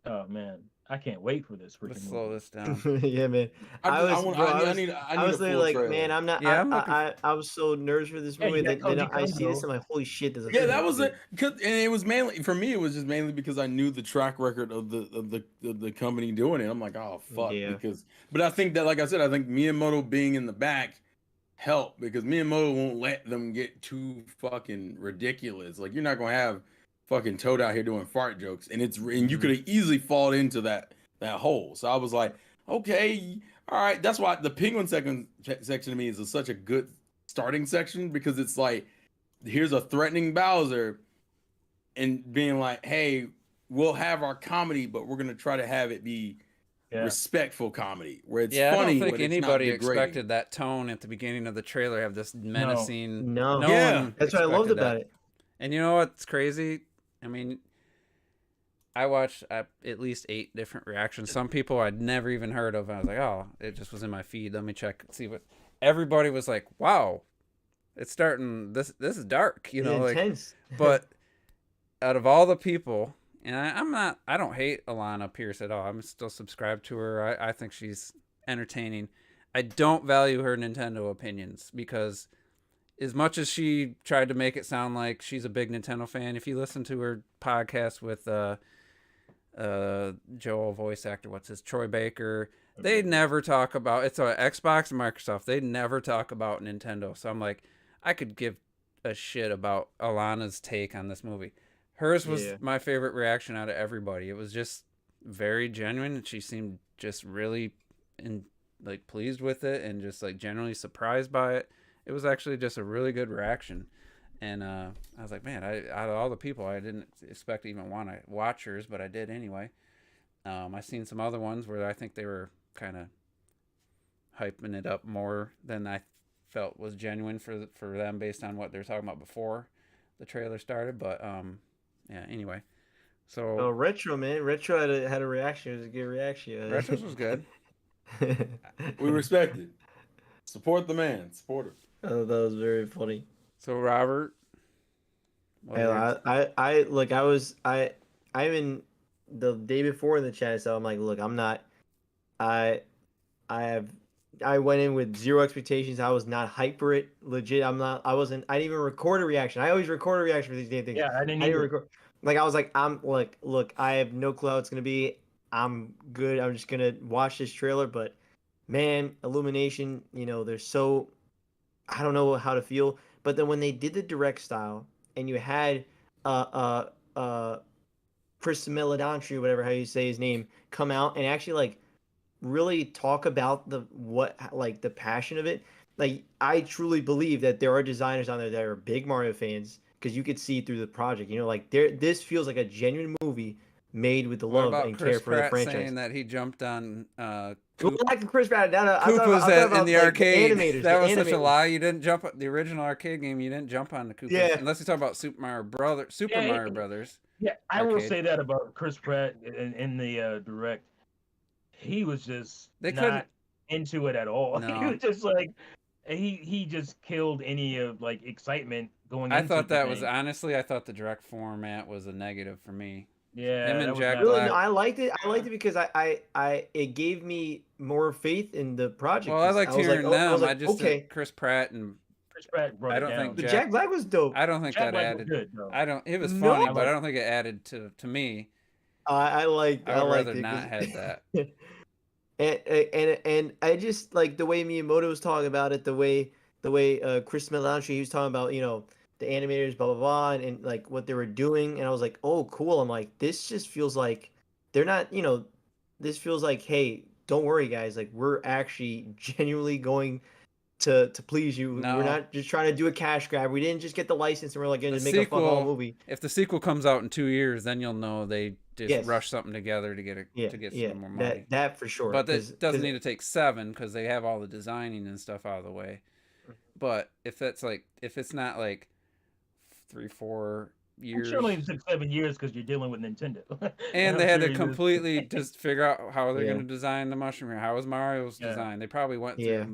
Oh man, I can't wait for this let's freaking slow movie. this down. Yeah, man. I need I was a literally full like, trailer. man, I'm not. Yeah, I'm looking I was so nervous for this Yeah, you movie. got Then Koji I see this, Kondo. I'm like, holy shit! There's a Yeah, freaking that was movie. it. And it was mainly for me. It was just mainly because I knew the track record of the company doing it. I'm like, oh fuck, Yeah. But I think that, like I said, I think Miyamoto being in the back helped because Miyamoto won't let them get too fucking ridiculous. Like you're not gonna have fucking Toad out here doing fart jokes, and you could have easily fallen into that hole. So I was like, okay, all right, that's why the Penguin section to me is such a good starting section, because it's like, here's a threatening Bowser and being like, hey, we'll have our comedy, but we're gonna try to have it be respectful comedy where it's Yeah, funny. I don't think but it's anybody not degrading. expected that tone at the beginning of the trailer. Have this menacing. No. Yeah. one That's what I loved expected about that. it. And you know what's crazy? I mean, I watched at least 8 different reactions. Some people I'd never even heard of. I was like, oh, it just was in my feed. Let me check, see what. Everybody was like, wow, it's starting. This is dark, you know, like. Intense. But out of all the people, and I don't hate Alana Pierce at all. I'm still subscribed to her. I think she's entertaining. I don't value her Nintendo opinions, because as much as she tried to make it sound like she's a big Nintendo fan, if you listen to her podcast with Joel voice actor, what's his, Troy Baker, they never talk about, it's a Xbox and Microsoft, they never talk about Nintendo. So I'm like, I could give a shit about Alana's take on this movie. Hers was my favorite reaction out of everybody. It was just very genuine, and she seemed just really pleased with it, and just like generally surprised by it. It was actually just a really good reaction. And I was like, man, out of all the people, I didn't expect to even want to watch hers, but I did anyway. I've seen some other ones where I think they were kind of hyping it up more than I felt was genuine for them based on what they were talking about before the trailer started. But yeah, anyway. So Retro, man. Retro had a reaction. It was a good reaction. Retro's was good. We respect it. Support the man. Support him. Oh, that was very funny. So Robert, I'm in the day before in the chat, so I'm like, look, I'm not, I went in with zero expectations. I was not hyped for it. Legit, I didn't even record a reaction. I always record a reaction for these damn things. Yeah, I didn't record. Like, I was like, look, I have no clue how it's gonna be. I'm good. I'm just gonna watch this trailer, but man, Illumination, they're so, I don't know how to feel. But then when they did the direct style, and you had Chris Melodantri, whatever how you say his name, come out and actually like really talk about the passion of it. Like, I truly believe that there are designers on there that are big Mario fans, because you could see through the project. This feels like a genuine movie made with the love and care for the franchise. Saying that he jumped on like Chris Pratt. Koopas in the arcade. That was such a animators. lie. You didn't jump the original arcade game. You didn't jump on the Koopas. Yeah. Unless you talk about Super Mario Brothers. Yeah, I will arcade. say that about Chris Pratt in the direct. He was just not into it at all. No. He was just like, he just killed any of like excitement going. I thought that was honestly, I thought the direct format was a negative for me. Yeah, him and Jack Really, Black. no, I liked it. I liked it because it gave me more faith in the project. Well, I liked hearing them. I just okay. think Chris Pratt brought I it don't down. think But Jack Black was dope. I don't think Jack that Black added. was good, though. It was No. funny, but I don't think it added to me. I liked I would liked rather it not have that. and I just like the way Miyamoto was talking about it, the way Chris Melanchi, he was talking about, the animators, blah blah blah, and like what they were doing, and I was like, oh cool. I'm like, this just feels like they're not, this feels like, hey, don't worry guys, like we're actually genuinely going to please you. No. We're not just trying to do a cash grab. We didn't just get the license and we're like going to make a fuck sequel- all movie. If the sequel comes out in 2 years, then you'll know they just Yes. rush something together to get some more money. That for sure. But it doesn't need to take 7 because they have all the designing and stuff out of the way. But if it's not like 3-4 years, I'm sure only took 7 years because you're dealing with Nintendo. and they had to completely just figure out how they're Yeah. going to design the mushroom here. How was Mario's design? They probably went through. Yeah.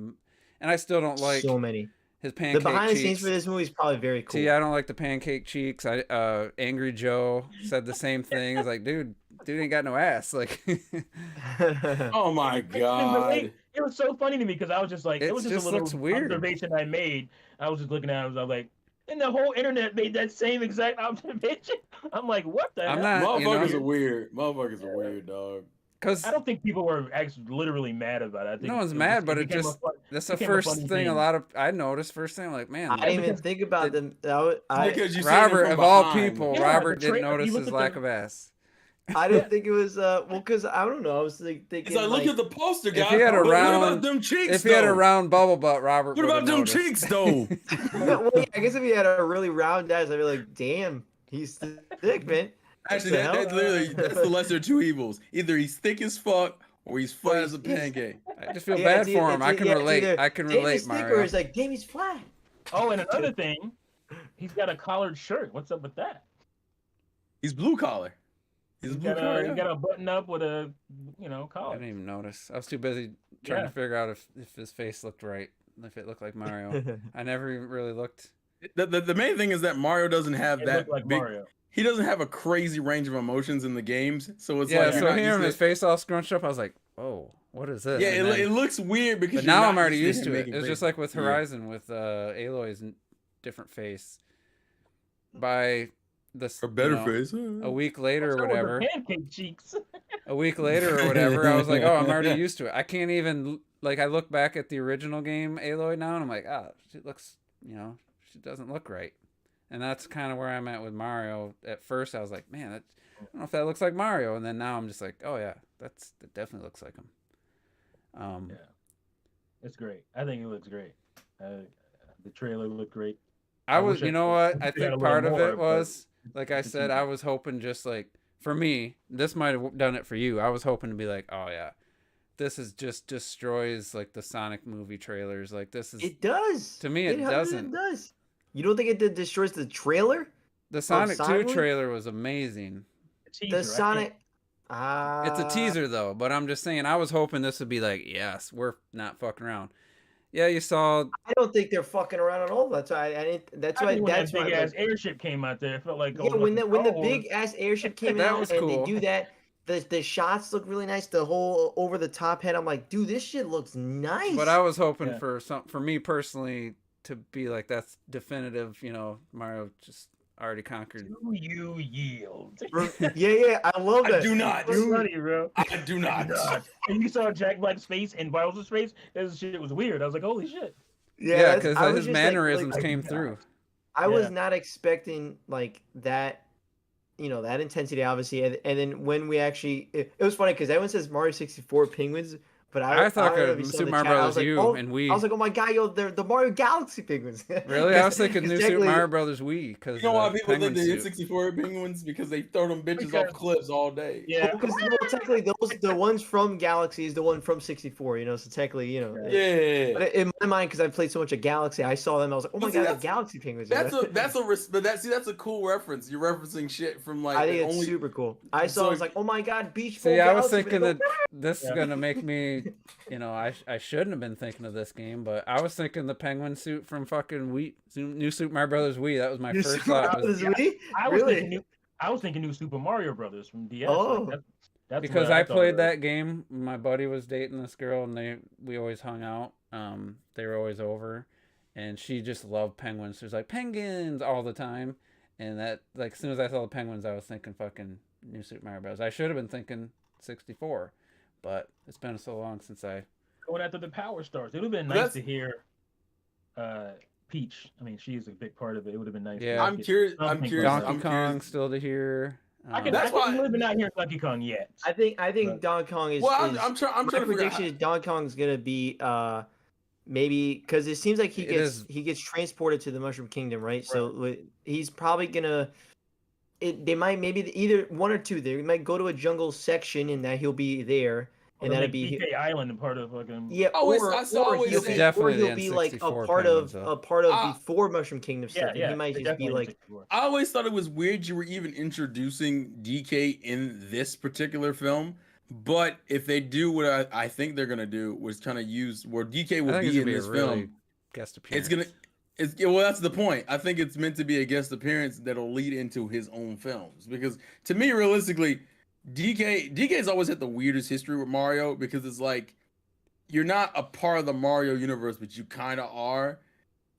And I still don't like so many. his pancake The behind the cheeks. scenes for this movie is probably very cool. See, I don't like the pancake cheeks. Angry Joe said the same thing. It's like, dude ain't got no ass. Like, Oh my god. It was so funny to me because I was just like, it was just a looks little weird. observation I made. I was just looking at it. I was like, and the whole internet made that same exact observation. I'm like, what the I'm hell? not. Motherfuckers are weird. Motherfuckers are weird, dog. Because I don't think people were actually literally mad about it. I think no one's it was mad, but became that's the became a first funny thing thing. I noticed. First thing, I'm like, man, I didn't even think about them. Because you seen it Robert from of all behind. people, Yeah, Robert the didn't trailer, you notice look his at lack the- of ass. I didn't think it was well, because I don't know. I was thinking It's like, look at the poster, guys. If he had a What round, about them cheeks? if he had a though? round bubble butt, Robert. What about would've them noticed. cheeks, though? well, yeah, I guess if he had a really round ass, I'd be like, damn, he's thick, man. Actually, the that's hell? literally that's the lesser of two evils. Either he's thick as fuck or he's flat as a he's- pancake. I just feel Yeah, bad it's for either- him. I it's can either- relate. I can relate, Jamie's thick Mario. or it's like Jamie's flat. Oh, and another thing, he's got a collared shirt. What's up with that? He's blue collar. He's He blue got collar. a, yeah. he got a button up with a, I collar. didn't even notice. I was too busy trying to figure out if his face looked right, if it looked like Mario. I never even really looked. The main thing is that Mario doesn't have It that looked like big. Mario. He doesn't have a crazy range of emotions in the games, so it's Yeah, like you're so not hearing used his to- face all scrunched up, I was like, "Oh, what is this?" Yeah, And then- it looks weird because. but you're now not I'm already used him to it. making It's just faces. like with Yeah. Horizon, with Aloy's different face. By this, A better you know, face. a week later or What's up with the whatever. pancake cheeks. A week later or whatever, I was like, "Oh, I'm already used to it." I can't even like. I look back at the original game Aloy now, and I'm like, "Ah, she looks, she doesn't look right." And that's kind of where I'm at with Mario. At first, I was like, "Man, I don't know if that looks like Mario," and then now I'm just like, "Oh yeah, that definitely looks like him." Yeah, it's great. I think it looks great. The trailer looked great. I was, wish I- you know what? I wish I had think a part little of more, it but was, like I it's said, I was hoping just like, for me, this might have done it for you. I was hoping to be like, oh yeah, this is just destroys like the Sonic movie trailers. Like this is, It does. To me, it 100% doesn't. does. You don't think it destroys the trailer? the Sonic 2 Sonic movie? trailer was amazing. Teaser, The Sonic. It's a teaser though, but I'm just saying, I was hoping this would be like, yes, we're not fucking around. Yeah, you saw. I don't think they're fucking around at all. That's why I didn't. That's why. When That's that why. big ass Like, airship came out there, it felt like yeah, when the big ass airship came That out was and cool. they do that, the shots look really nice. The whole over the top head. I'm like, dude, this shit looks nice. But I was hoping Yeah. for me personally to be like, that's definitive. Mario just already conquered. Do you yield? yeah, I love I that. do not. It's funny, bro. I do not. And you saw Jack Black's face and Bowser's face. That shit was weird. I was like, holy shit. Yeah, that's- because I was his just, like, mannerisms like, came through. I was Yeah. not expecting like that, that intensity, obviously. And then when we actually, it was funny because everyone says Mario 64 penguins, but I thought don't know if you saw Super the Mario chat, I was Brothers like, U oh, and Wii. I was like, oh my god, yo, they're the Mario Galaxy penguins. Really? I was thinking 'Cause New Super technically- Mario Brothers Wii because You know why people think penguin they hit suit. 64 penguins? Because they throw them bitches Because- off cliffs all day. Yeah. Because technically, the ones from Galaxy is the one from 64. So technically, Yeah. But in my mind, because I played so much of Galaxy, I saw them. I was like, oh my But see, god, that's- the Galaxy penguins. That's a cool reference. You're referencing shit from like I think the it's only super cool. I saw. I was like, oh my god, Beach Ball. See, I was Galaxy, thinking man, that this is Yeah. gonna make me, I shouldn't have been thinking of this game, but I was thinking the penguin suit from fucking New Super Mario Brothers Wii. That was my You first saw thought. this Was, Wii? I was Really? thinking New Super Mario Brothers from DS. Oh. That's because what I thought played it was. that game. My buddy was dating this girl, and we always hung out. They were always over, and she just loved penguins. She was like penguins all the time, and that like as soon as I saw the penguins, I was thinking fucking New Super Mario Bros. I should have been thinking 64, but it's been so long since I. Going after the Power Stars. It would have been But nice that's- to hear Peach. I mean, she's a big part of it. It would have been nice. Yeah. to I'm get curious. I'm something curious. from Donkey I'm Kong curious. still to hear. I can, That's I can why- live and not hear Donkey Kong yet. I think But- Donkey Kong is. Well, I'm is trying. I'm my trying to figure prediction out. is Donkey Kong's gonna be maybe because it seems like he It gets is- he gets transported to the Mushroom Kingdom, right? So he's probably gonna. They might maybe either one or two. They might go to a jungle section and that he'll be there, and that'd be DK Island and part of fucking. yeah. Always- Or, I saw or always he'll say- be, Definitely or the he'll be like a N64 part penguins, of Ah. before Mushroom Kingdom Yeah, stuff. and yeah. he might they just be definitely like. take it. I always thought it was weird you were even introducing DK in this particular film. But if they do what I think they're gonna do, was kind of use where DK I will think it's be gonna in be a this really film. guest appearance. Well, that's the point. I think it's meant to be a guest appearance that'll lead into his own films. Because to me, realistically, DK's always had the weirdest history with Mario because it's like you're not a part of the Mario universe, but you kind of are.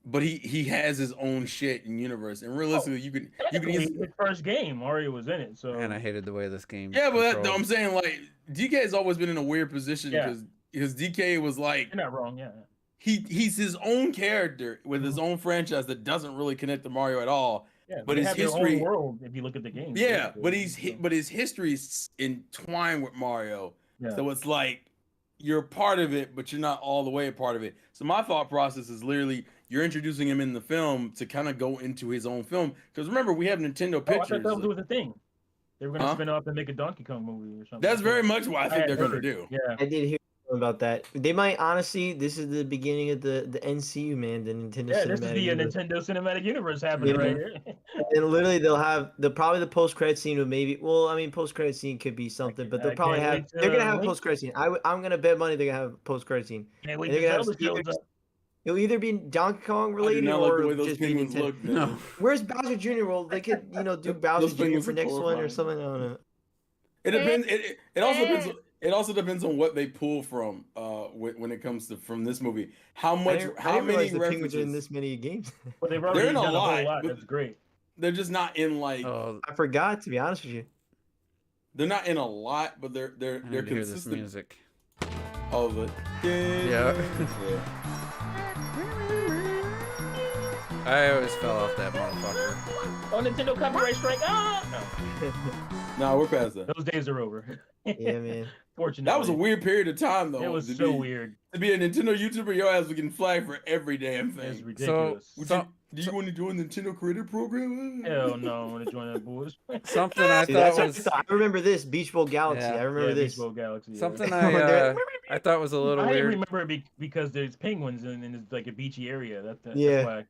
But he has his own shit in universe, and realistically, you can His first game, Mario was in it. So And I hated the way this game. yeah, but controlled. I'm saying like DK has always been in a weird position Yeah. because DK was like you're not wrong. Yeah. he's his own character with his own franchise that doesn't really connect to Mario at all. Yeah, But they his have their history, own world if you look at the games. yeah, but basically. but his history is entwined with Mario. Yeah. So it's like you're part of it, but you're not all the way a part of it. So my thought process is literally you're introducing him in the film to kind of go into his own film. Because remember, we have Nintendo Oh, I thought Pictures. that was a thing. They were gonna Huh? spin off and make a Donkey Kong movie or something. That's very much what I think they're gonna heard. do. Yeah. I did hear about that. They might honestly. This is the beginning of the NCU, man. The Nintendo Yeah, Cinematic this is the Universe. Nintendo Cinematic Universe happening Yeah. right here. And literally, they'll have probably the post credit scene. Or maybe, well, I mean, post credit scene could be something, but they'll probably can't have. wait They're gonna to have a Link. post credit scene. I'm gonna bet money they're gonna have a post credit scene. Can't wait And they're till gonna have Zelda shows up. It'll either be Donkey Kong I do related not like the way or those just be penguins Nintendo. look. man. No. Where's Bowser Jr.? Well, they could, do Those Bowser Jr. penguins for are next one or horrifying. something. I don't know. It depends. It also depends. It also depends on what they pull from. When it comes to from this movie, how much, I didn't many realize the penguins are in references. this many games. But they've They're already in a done a whole lot, lot. but- That's great. They're just not in like. Oh, I forgot, to be honest with you. They're not in a lot, but they're I need to hear this consistent. music. Oh, the Yeah. I always fell off that motherfucker. Oh, Nintendo copyright strike! Ah! No, No, we're past that. those days are over. Yeah, man. Fortunately, That was a weird period of time, though. It was to so be, weird. To be a Nintendo YouTuber, your ass was getting flagged for every damn It's thing. ridiculous. Do you want to join the Nintendo Creator Program? Hell no, I want to join that boys. Something I See, thought that's was I remember this Beach Bowl Galaxy. Yeah. I remember this. Beach Bowl Galaxy. Yeah. something They're- I thought was a little I weird. remember it because there's penguins and it's like a beachy area. Yeah. That's why.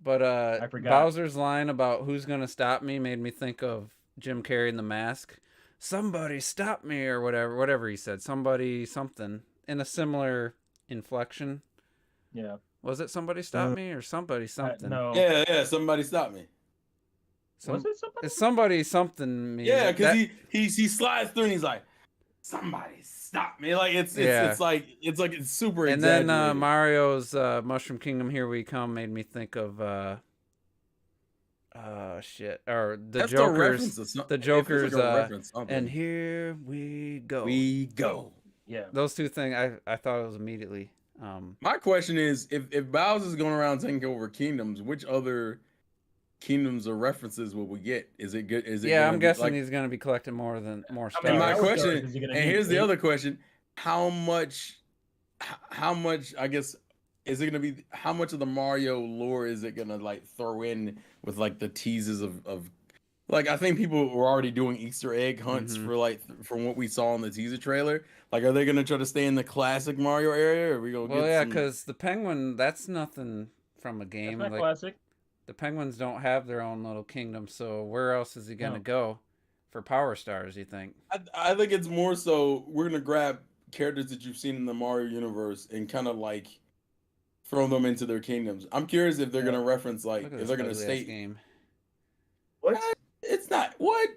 But I forgot. Bowser's line about who's gonna stop me made me think of Jim Carrey in The Mask. Somebody stop me or whatever he said. Somebody something in a similar inflection. Yeah. Was it somebody stop me or somebody something? No. Yeah. Somebody stop me. Was it somebody? It's somebody something. Yeah, because that- he slides through and he's like, somebody stop me. Like it's like it's super. And then exaggerated. Mario's Mushroom Kingdom Here We Come made me think of shit, or the That's still a Joker's reference to some- the it feels Joker's like a reference to something. and here we go. we go. Yeah. Those two things I thought it was immediately My question is, if Bowser's going around taking over kingdoms, which other kingdoms or references will we get? Is it good? Is it? yeah, gonna I'm be, guessing like, he's gonna be collecting more mean, stars. And my Star question, Wars, is he gonna and need here's the 8? other question: how much? I guess is it gonna be? How much of the Mario lore is it gonna like throw in with like the teases of like I think people were already doing Easter egg hunts Mhm. for like from what we saw in the teaser trailer. Like, are they gonna try to stay in the classic Mario area, or are we gonna Well, get yeah, some... because the penguin, that's nothing from a That's game. not Like classic. the penguins don't have their own little kingdom, so where else is he gonna No. go for power stars? You think? I think it's more so we're gonna grab characters that you've seen in the Mario universe and kind of like throw them into their kingdoms. I'm curious if they're gonna reference like Look at if this they're gonna ugly-ass state game. What? it's not what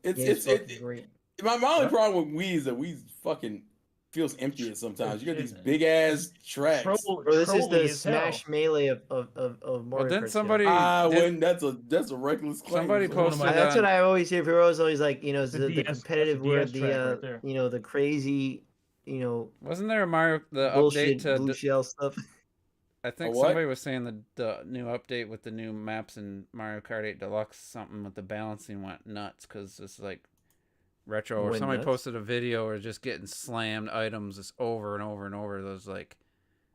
it's Yeah, fucking it, great. my only Huh? problem with Wii is that Wii fucking feels empty at sometimes. You got these It's- big ass tracks. Troll, Bro, this is trolly the as hell. Smash Melee of Mario didn't Kart somebody- series. Did- That's a reckless claim. Somebody One of posted my- That's on- what I always hear. People are always like, it's The the DS competitive that's a where DS track right there. the crazy, Wasn't there a Mario the bullshit update to blue shell stuff. I think what? somebody was saying the new update with the new maps in Mario Kart 8 Deluxe, something with the balancing went nuts because it's like retro. Or Went somebody nuts? posted a video or just getting slammed items just over and over and over. Those like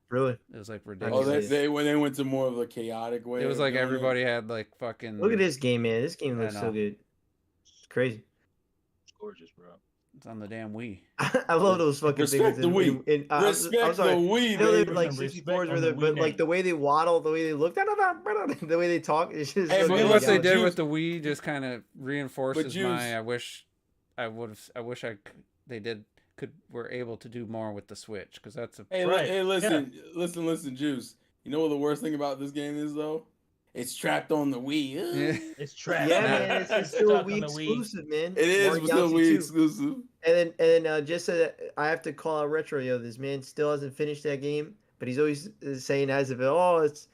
Really? it was like Oh, ridiculous. they when they went to more of a chaotic way. It was of like doing everybody had like fucking. Look at this game, man. This game I looks so know. good. It's crazy. It's gorgeous, bro. It's on the damn Wii. I love those fucking Respect things. the Wii. I'm Respect sorry. the Wii, I know they're baby. like Respect 64s on where the they're, but Wii like name. the way they waddle, the way they look, the way they talk, it's just Hey, so but good. What they listen, did Juice- with the Wii just kind of reinforces Juice- my. I wish they were able to do more with the Switch because that's a. Hey, Right. hey, listen, Juice. You know what the worst thing about this game is though? It's trapped on the Wii. Yeah. It's trash. Yeah, man, it's still a Stuck on Wii the exclusive, man. It is Mario still Galaxy Wii 2. exclusive. And then just so that I have to call out Retro, this man still hasn't finished that game, but he's always saying as if it's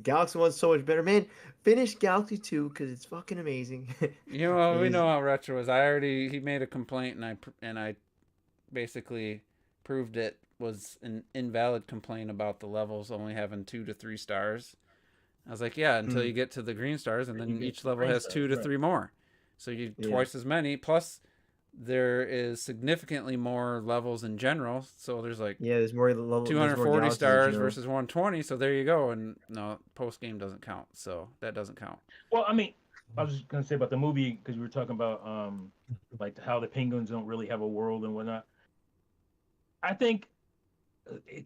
Galaxy 1's so much better. Man, finish Galaxy 2 because it's fucking amazing. You know, we is- know how retro is. He made a complaint, and I basically proved it was an invalid complaint about the levels only having 2 to 3 stars. I was like, yeah, until you get to the green stars, and You then get each to level green has stars, 2 to right. 3 more. So you twice as many. Plus, there is significantly more levels in general. So there's like there's more level. There's more 240 galaxies in stars general. versus 120. So there you go. And no, post game doesn't count. So that doesn't count. Well, I mean, I was just gonna say about the movie because we were talking about like how the penguins don't really have a world and whatnot. I think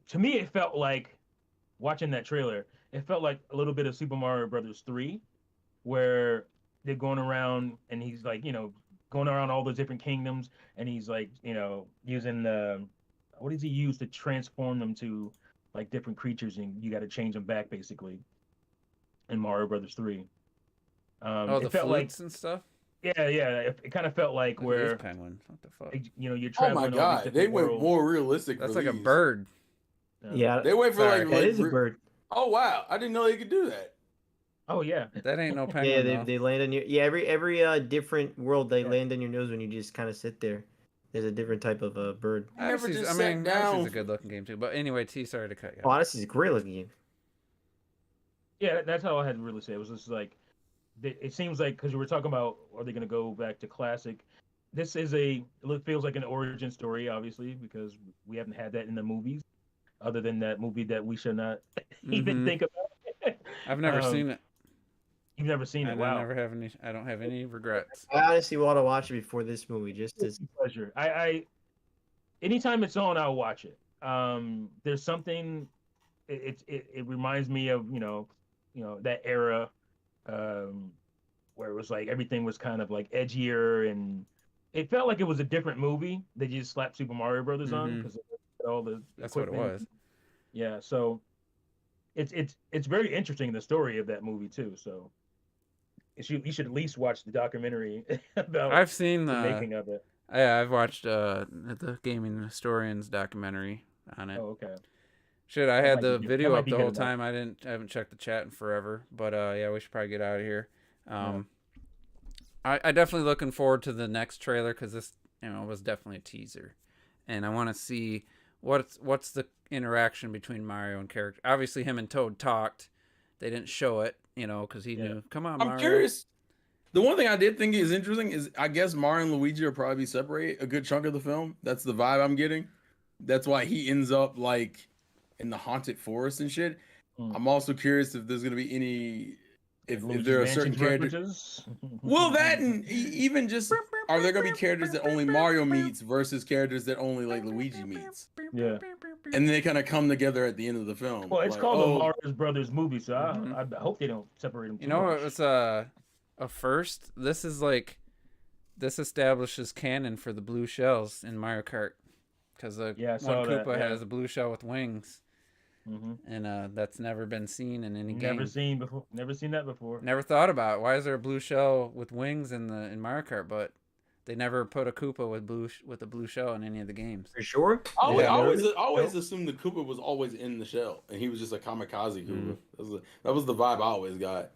to me it felt like watching that trailer. It felt like a little bit of Super Mario Brothers 3, where they're going around and he's like, going around all those different kingdoms, and he's like, using the what does he use to transform them to like different creatures, and you got to change them back basically in Mario Brothers 3. Oh, the It felt like, flutes and stuff? yeah, it kind of felt like Look at this where penguin. What the fuck? you're Oh my traveling all these god, different they went worlds. more realistic. That's for like a these. bird. Yeah, They went for Sorry. that is a bird. Oh wow, I didn't know they could do that. Oh yeah, That ain't no Yeah, penguin, they, though. they land on your every different world they Yeah. land on your nose when you just kind of sit there. There's a different type of bird. I never Odyssey's- just I mean, sat down. Odyssey's a good looking game, too. But anyway, T, sorry to cut you Oh, off. Odyssey's a great looking game. yeah. That's all I had to really say. It was just like, it seems like because we were talking about are they going to go back to classic. This is it feels like an origin story, obviously, because we haven't had that in the movies, other than that movie that we should not even Mhm. think about. I've never seen it. You've never seen it? I Wow. never have any. I don't have any regrets. I honestly want to watch it before this movie, just to. It's a pleasure. I anytime it's on, I'll watch it. There's something. It reminds me of that era, where it was like everything was kind of like edgier, and it felt like it was a different movie. They just slapped Super Mario Brothers on Mhm. because all the That's what it equipment. was. Yeah, so it's very interesting, the story of that movie too. So you should at least watch the documentary about I've seen the the. making of it. Yeah, I've watched the Gaming Historians documentary on it. Oh, okay. Shit, I That had might the be good. video That might up be the good whole enough. time. I haven't checked the chat in forever, but yeah, we should probably get out of here. I definitely looking forward to the next trailer because this was definitely a teaser, and I want to see what's the interaction between Mario and character. Obviously, him and Toad talked. They didn't show it, because he knew. Come on, Mario. I'm curious. The one thing I did think is interesting is I guess Mario and Luigi will probably be separated a good chunk of the film. That's the vibe I'm getting. That's why he ends up like in the haunted forest and shit. I'm also curious if there's gonna be any if there are certain characters. Well, that and even just are there gonna be characters that only Mario meets versus characters that only like Luigi meets? Yeah. And they kind of come together at the end of the film. Well, it's Like, called the oh, Mario Brothers movie, so I hope they don't separate them. You know, it was a first. This establishes canon for the blue shells in Mario Kart, because one Koopa has a blue shell with wings, and that's never been seen in any game. Never seen that before. Never thought about it. Why is there a blue shell with wings in Mario Kart? But they never put a Koopa with a blue shell in any of the games. For sure. I always assumed the Koopa was always in the shell, and he was just a kamikaze Koopa. That was the vibe I always got.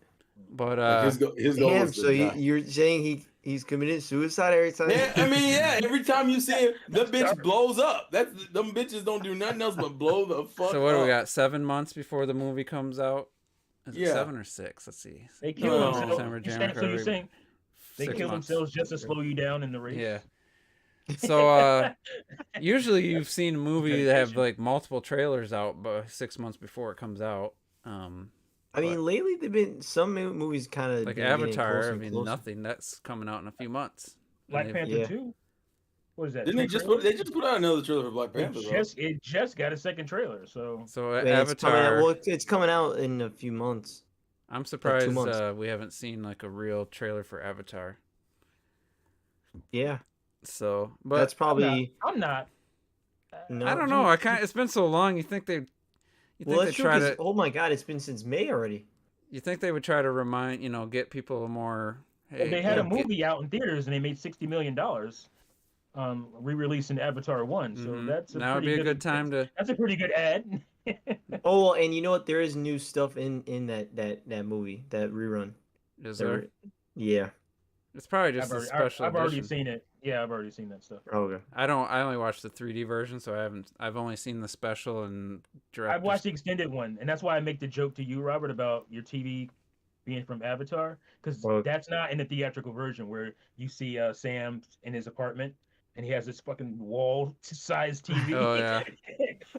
But his goal was so you're saying he's committed suicide every time? Yeah, I mean, yeah. Every time you see him, the bitch blows up. Them bitches don't do nothing else but blow the fuck up. So what do we got? 7 months before the movie comes out? Is it 7 or 6? Let's see. They kill themselves. December, So January, you're saying they 6 kill months. themselves just to slow you down in the race? Yeah. So usually you've seen a movie that have like multiple trailers out, but 6 months before it comes out. I mean, lately they've been some movies kind of like Avatar. I mean, nothing that's coming out in a few months. Black Panther 2. What is that? Didn't they just put out another trailer for Black Panther? It just got a second trailer. So Avatar. It's coming out in a few months. I'm surprised we haven't seen like a real trailer for Avatar. Yeah. So, but that's probably. I'm not. No, I don't know. It's been so long. You think they? That's true. Oh my god, it's been since May already. You think they would try to remind, get people more? Hey, well, they had a movie out in theaters and they made $60 million, re-releasing Avatar 1. So that's now would be a good time to. That's a pretty good ad. Oh, and you know what? There is new stuff in that movie, that rerun. Is there? Yeah. It's probably just the special I've already edition. seen it. Yeah, I've already seen that stuff. Oh, okay. I only watched the 3D version, so I've only seen the special and I've watched the extended one, and that's why I make the joke to you, Robert, about your TV being from Avatar, because Well, that's not in the theatrical version where you see Sam in his apartment and he has this fucking wall-sized TV, Oh yeah,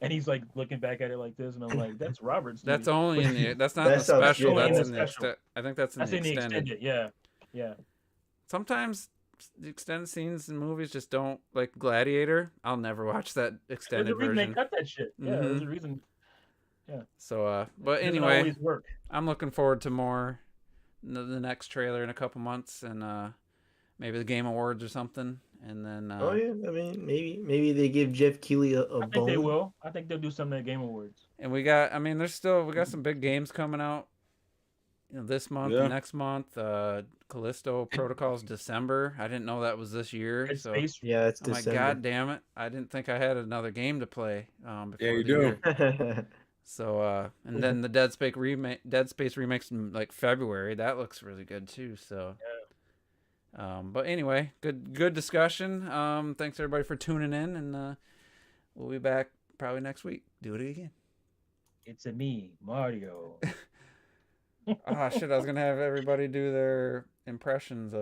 and he's like looking back at it like this, and I'm like, that's Robert's TV. that's only in the. That's not That in the sounds special. good. Only in That's the in the special. I think that's in That's the in the extended. extended. Yeah, yeah. Sometimes the extended scenes in movies just don't, like Gladiator. I'll never watch that There's extended a reason they version. cut that shit. Yeah, there's a reason. So, but It doesn't anyway, always work. I'm looking forward to more. The next trailer in a couple months, and maybe the Game Awards or something, and then. oh yeah, I mean, maybe they give Jeff Keighley a I think bone. they will. I think they'll do something at Game Awards. And we got we got some big games coming out. This month, Yeah. next month. Callisto Protocol's December. I didn't know that was this year. Dead So. Space. Yeah, it's Oh my December. god damn it! I didn't think I had another game to play. Before Yeah, you the do. year. So and then the Dead Space remakes in like February. That looks really good too. So but anyway, good discussion. Thanks everybody for tuning in, and we'll be back probably next week. Do it again. It's a me, Mario. Ah shit! I was gonna have everybody do their impressions of